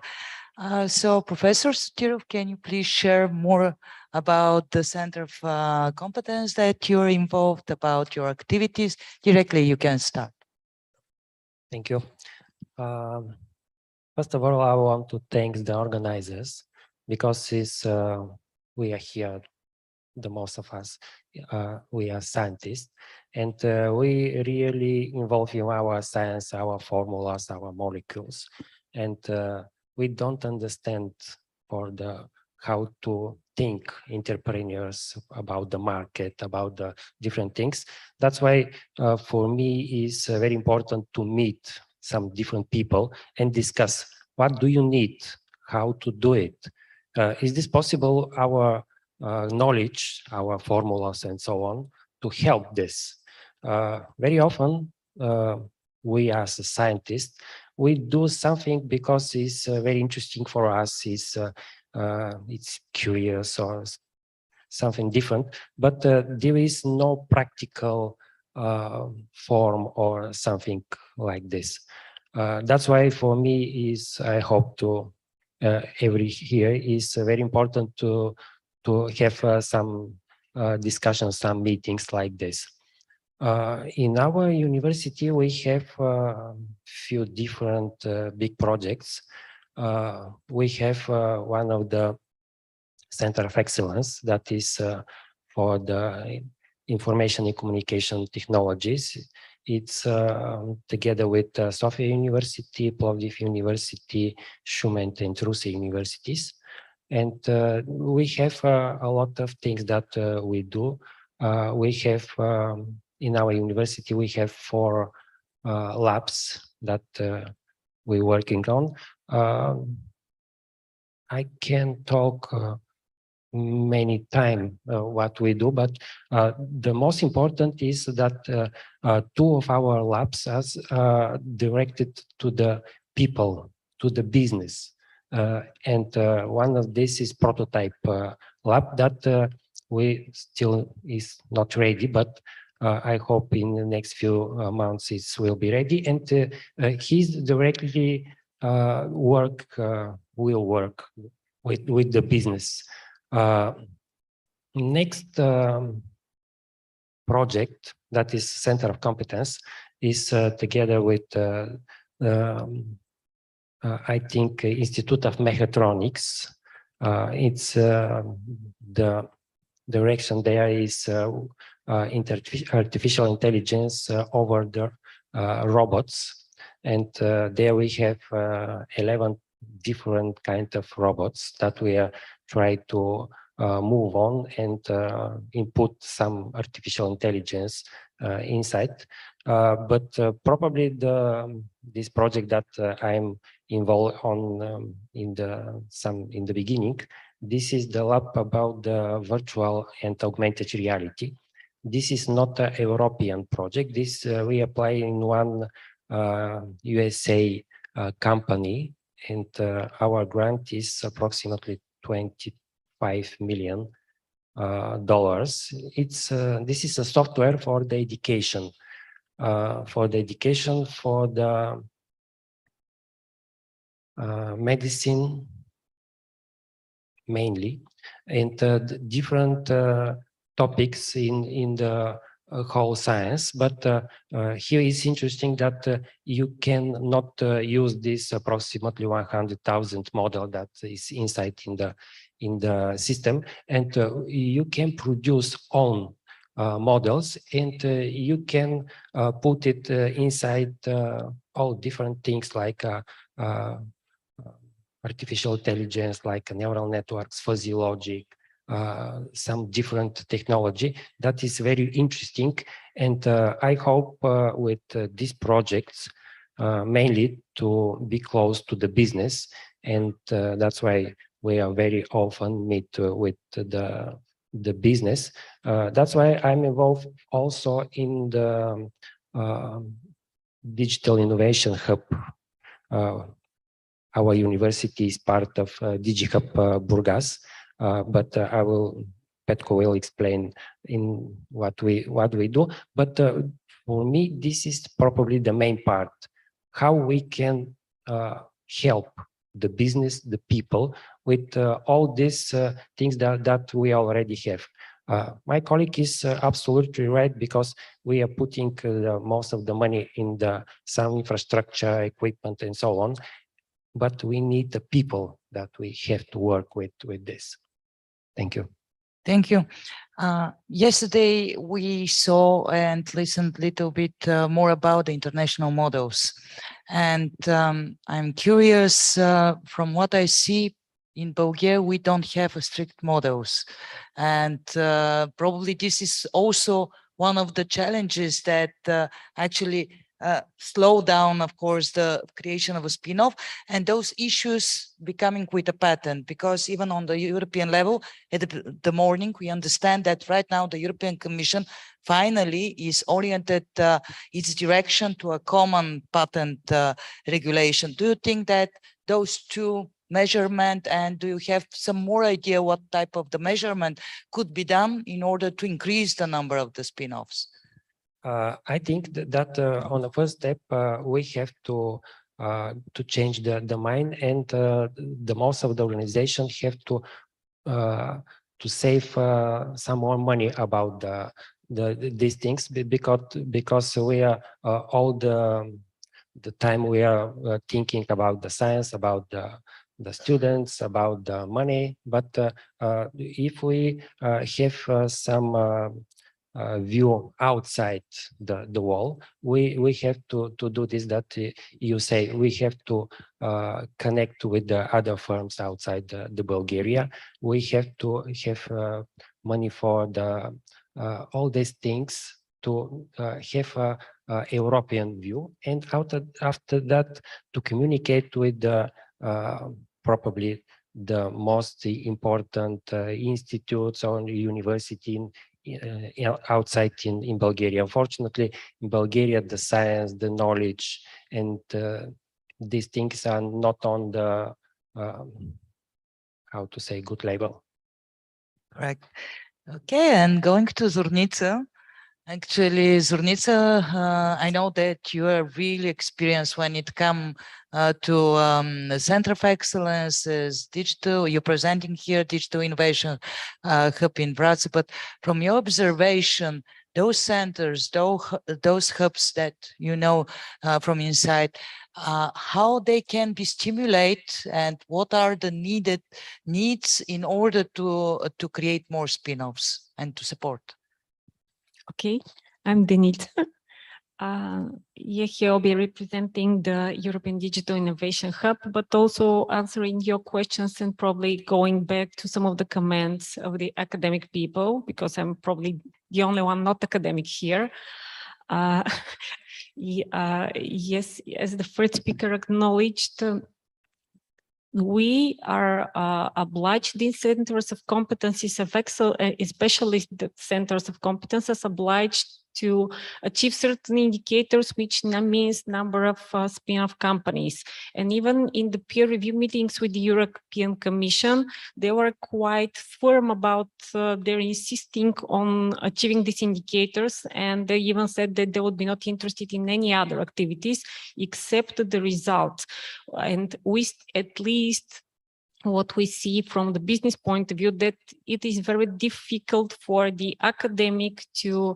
So Professor Sutirov, can you please share more about the Center of Competence that you're involved, about your activities? Directly, you can start. Thank you. First of all, I want to thank the organizers because we are here, the most of us, we are scientists, and we really involve in our science, our formulas, our molecules, and we don't understand how to think entrepreneurs about the market, about the different things. That's why for me it's very important to meet some different people and discuss what do you need, how to do it. Is this possible, our knowledge, our formulas and so on, to help this? Very often we as a scientist, we do something because it's very interesting for us, it's curious or something different, but there is no practical form or something like this. That's why for me I hope to every year is very important to have some discussions, some meetings like this. In our university, we have a few different big projects. We have one of the Center of Excellence that is for the information and communication technologies. It's together with Sofia University, Plovdiv University, Shumen and Rusi universities. And we have a lot of things that we do. We have, in our university, we have 4 labs that we're working on. I can talk many times what we do, but the most important is that 2 of our labs are directed to the people, to the business. And one of this is prototype lab that we still is not ready, but I hope in the next few months it will be ready. And he's directly will work with the business. Next project that is Center of Competence is together with I think Institute of Mechatronics. It's the direction there is artificial intelligence over the robots, and there we have 11 different kind of robots that we are trying to move on and input some artificial intelligence inside. But probably this project that I'm involved on in the beginning, this is the lab about the virtual and augmented reality. This is not a European project. This we apply in one USA company, and our grant is approximately $25 million. This is a software for the education, for the medicine mainly, and the different topics in the whole science. But here is interesting that you cannot use this approximately 100,000 model that is inside in the system, and you can produce own models, and you can put it inside all different things like artificial intelligence, like neural networks, fuzzy logic, some different technology that is very interesting. And I hope with these projects mainly to be close to the business, and that's why we are very often meet with the business. That's why I'm involved also in the Digital Innovation Hub. Our university is part of DigiHub Burgas, but Petko will explain in what we do. But for me, this is probably the main part, how we can help the business, the people, with all these things that we already have. My colleague is absolutely right, because we are putting most of the money in some infrastructure, equipment, and so on. But we need the people that we have to work with this. Thank you. Thank you. Yesterday, we saw and listened a little bit more about the international models. And I'm curious, from what I see in Bulgaria, we don't have strict models. And probably this is also one of the challenges that actually slow down, of course, the creation of a spin-off and those issues becoming with a patent, because even on the European level, at the morning, we understand that right now the European Commission finally is oriented its direction to a common patent regulation. Do you think that those two measurement, and do you have some more idea what type of the measurement could be done in order to increase the number of the spin-offs? I think that on the first step, we have to change the mind, and the most of the organization have to save some more money about these things, because we are all the time we are thinking about the science, about the students, about the money. But if we have some view outside the wall, we have to do this, that you say we have to connect with the other firms outside the Bulgaria. We have to have money for all these things, to have a European view, and after that to communicate with probably the most important institutes or university outside in Bulgaria. Unfortunately, in Bulgaria, the science, the knowledge, and these things are not on the how to say, good level. Correct. Okay, and going to Zornica. Actually, Zornica, I know that you are really experienced when it comes to the Center of Excellence, digital. You're presenting here Digital Innovation Hub in Bratsk, but from your observation, those centers, those hubs that you know from inside, how they can be stimulated, and what are the needs in order to create more spin-offs and to support? Okay, I'm Denita. Yeah, here I'll be representing the European Digital Innovation Hub, but also answering your questions and probably going back to some of the comments of the academic people, because I'm probably the only one not academic here. Yes, as the first speaker acknowledged, we are obliged in centers of competencies of excellence, especially the centers of competences, obliged to achieve certain indicators, which means number of spin-off companies. And even in the peer review meetings with the European Commission, they were quite firm about their insisting on achieving these indicators. And they even said that they would be not interested in any other activities except the results. And we, at least what we see from the business point of view, that it is very difficult for the academic to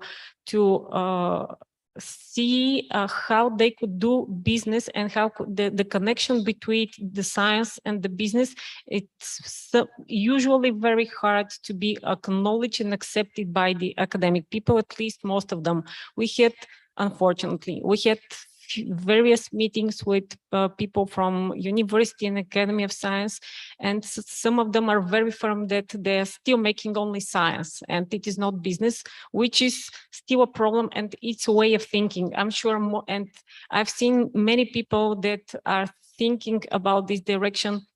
see how they could do business and how the connection between the science and the business. It's usually very hard to be acknowledged and accepted by the academic people, at least most of them. Unfortunately, we had various meetings with people from university and Academy of Science, and some of them are very firm that they're still making only science and it is not business, which is still a problem, and it's a way of thinking. I'm sure more, and I've seen many people that are thinking about this direction,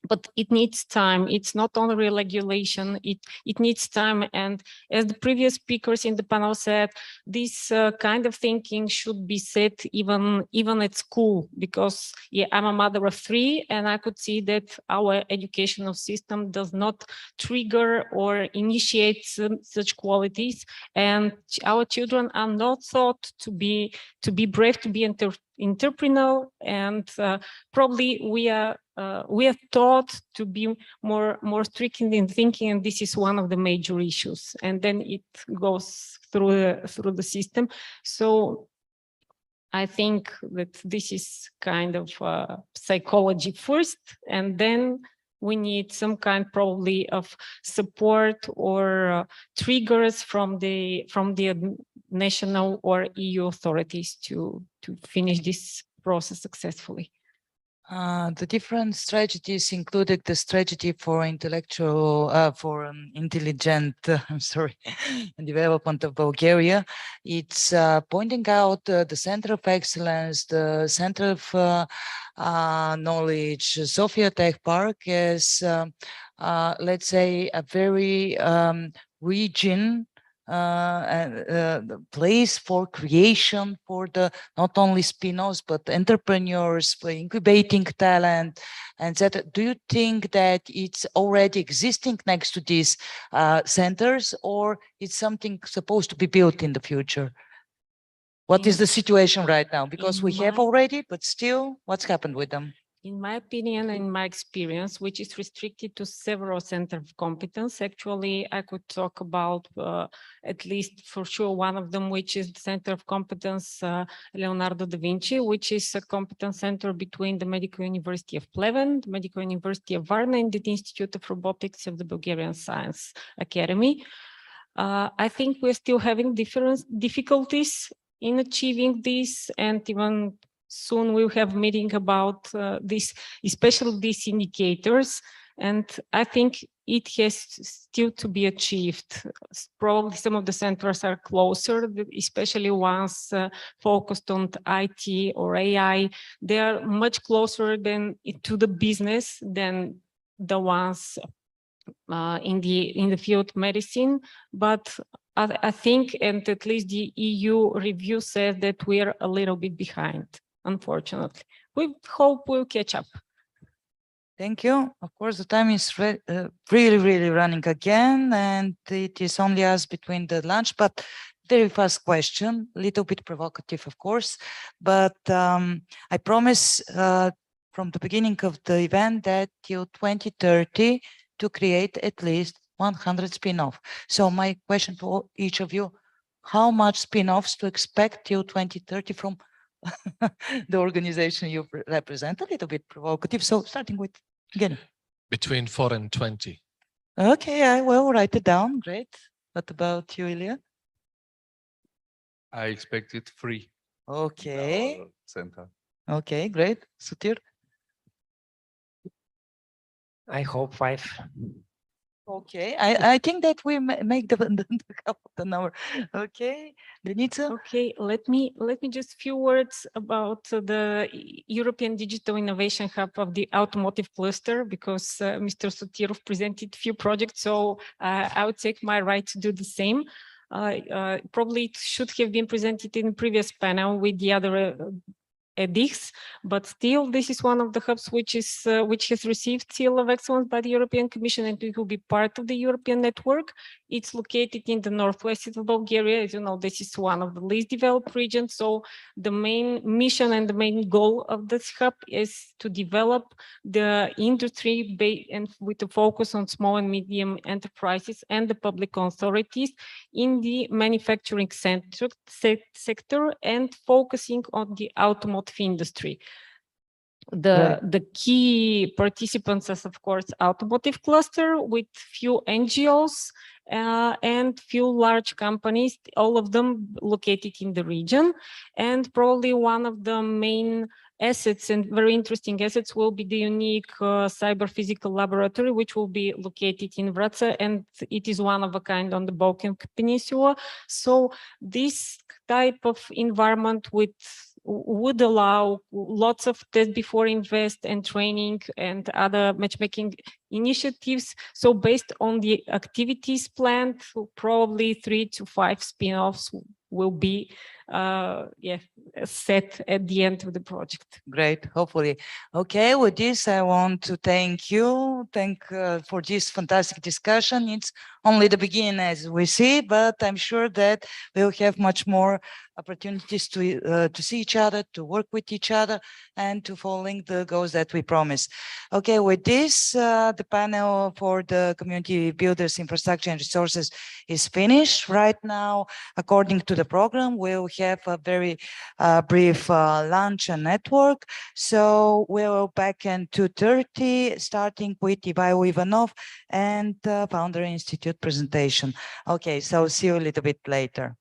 but it needs time. It's not only regulation, it needs time. And as the previous speakers in the panel said, this kind of thinking should be set even at school, because yeah, I'm a mother of 3, and I could see that our educational system does not trigger or initiate such qualities, and our children are not taught to be brave, to be entrepreneurial, and probably we are taught to be more strict in thinking, and this is one of the major issues. And then it goes through the system. So I think that this is kind of psychology first, and then we need some kind probably of support or triggers from the national or EU authorities to finish this process successfully. The different strategies included the strategy for intelligent development of Bulgaria. It's pointing out the center of excellence, the center of knowledge, Sofia Tech Park as, let's say, a very region the place for creation for the not only spin-offs but entrepreneurs, for incubating talent, and that. Do you think that it's already existing next to these centers, or it's something supposed to be built in the future? What is the situation right now? Because we have already, but still, what's happened with them? In my opinion, and in my experience, which is restricted to several centers of competence, actually, I could talk about at least for sure one of them, which is the Center of Competence Leonardo da Vinci, which is a competence center between the Medical University of Pleven, the Medical University of Varna, and the Institute of Robotics of the Bulgarian Science Academy. I think we're still having difficulties in achieving this, and even soon we'll have a meeting about this, especially these indicators. And I think it has still to be achieved. Probably some of the centers are closer, especially ones focused on IT or AI. They are much closer to the business than the ones in the field of medicine. But I think, and at least the EU review says that we are a little bit behind. Unfortunately, we hope we'll catch up. Thank you. Of course, the time is really running again, and it is only us between the lunch, but very fast question, a little bit provocative, of course, but I promise from the beginning of the event that till 2030 to create at least 100 spin-off. So my question to each of you, how much spin-offs to expect till 2030 from the organization you represent? A little bit provocative. So starting with again. Between 4 and 20. Okay, I will write it down. Great. What about you, Ilya? I expected 3. Okay. Center. Okay, great. Sutir? I hope 5. Okay, I think that we make the half of the number. Okay, Denitsa? Okay, let me just few words about the European Digital Innovation Hub of the Automotive Cluster, because Mr. Sotirov presented few projects, so I would take my right to do the same. Probably it should have been presented in the previous panel with the other Eics, but still this is one of the hubs which has received Seal of Excellence by the European Commission, and it will be part of the European network. It's located in the northwest of Bulgaria. As you know, this is one of the least developed regions. So the main mission and the main goal of this hub is to develop the industry and with a focus on small and medium enterprises and the public authorities in the manufacturing sector and focusing on the automotive industry. The key participants is, of course, automotive cluster with few NGOs and few large companies, all of them located in the region. And probably one of the main assets and very interesting assets will be the unique cyber physical laboratory, which will be located in Wrocław, and it is one of a kind on the Balkan Peninsula. So this type of environment would allow lots of test before invest and training and other matchmaking initiatives. So based on the activities planned, probably 3 to 5 spin-offs will be set at the end of the project. Great, hopefully. Okay, with this, I want to thank you. For this fantastic discussion. It's only the beginning, as we see, but I'm sure that we'll have much more opportunities to see each other, to work with each other, and to following the goals that we promise. Okay, with this, the panel for the community builders, infrastructure and resources is finished. Right now, according to the program, we'll have a very brief lunch and network. So we'll back in 2:30, starting with Ivailo Ivanov and Founder Institute presentation. Okay, so see you a little bit later.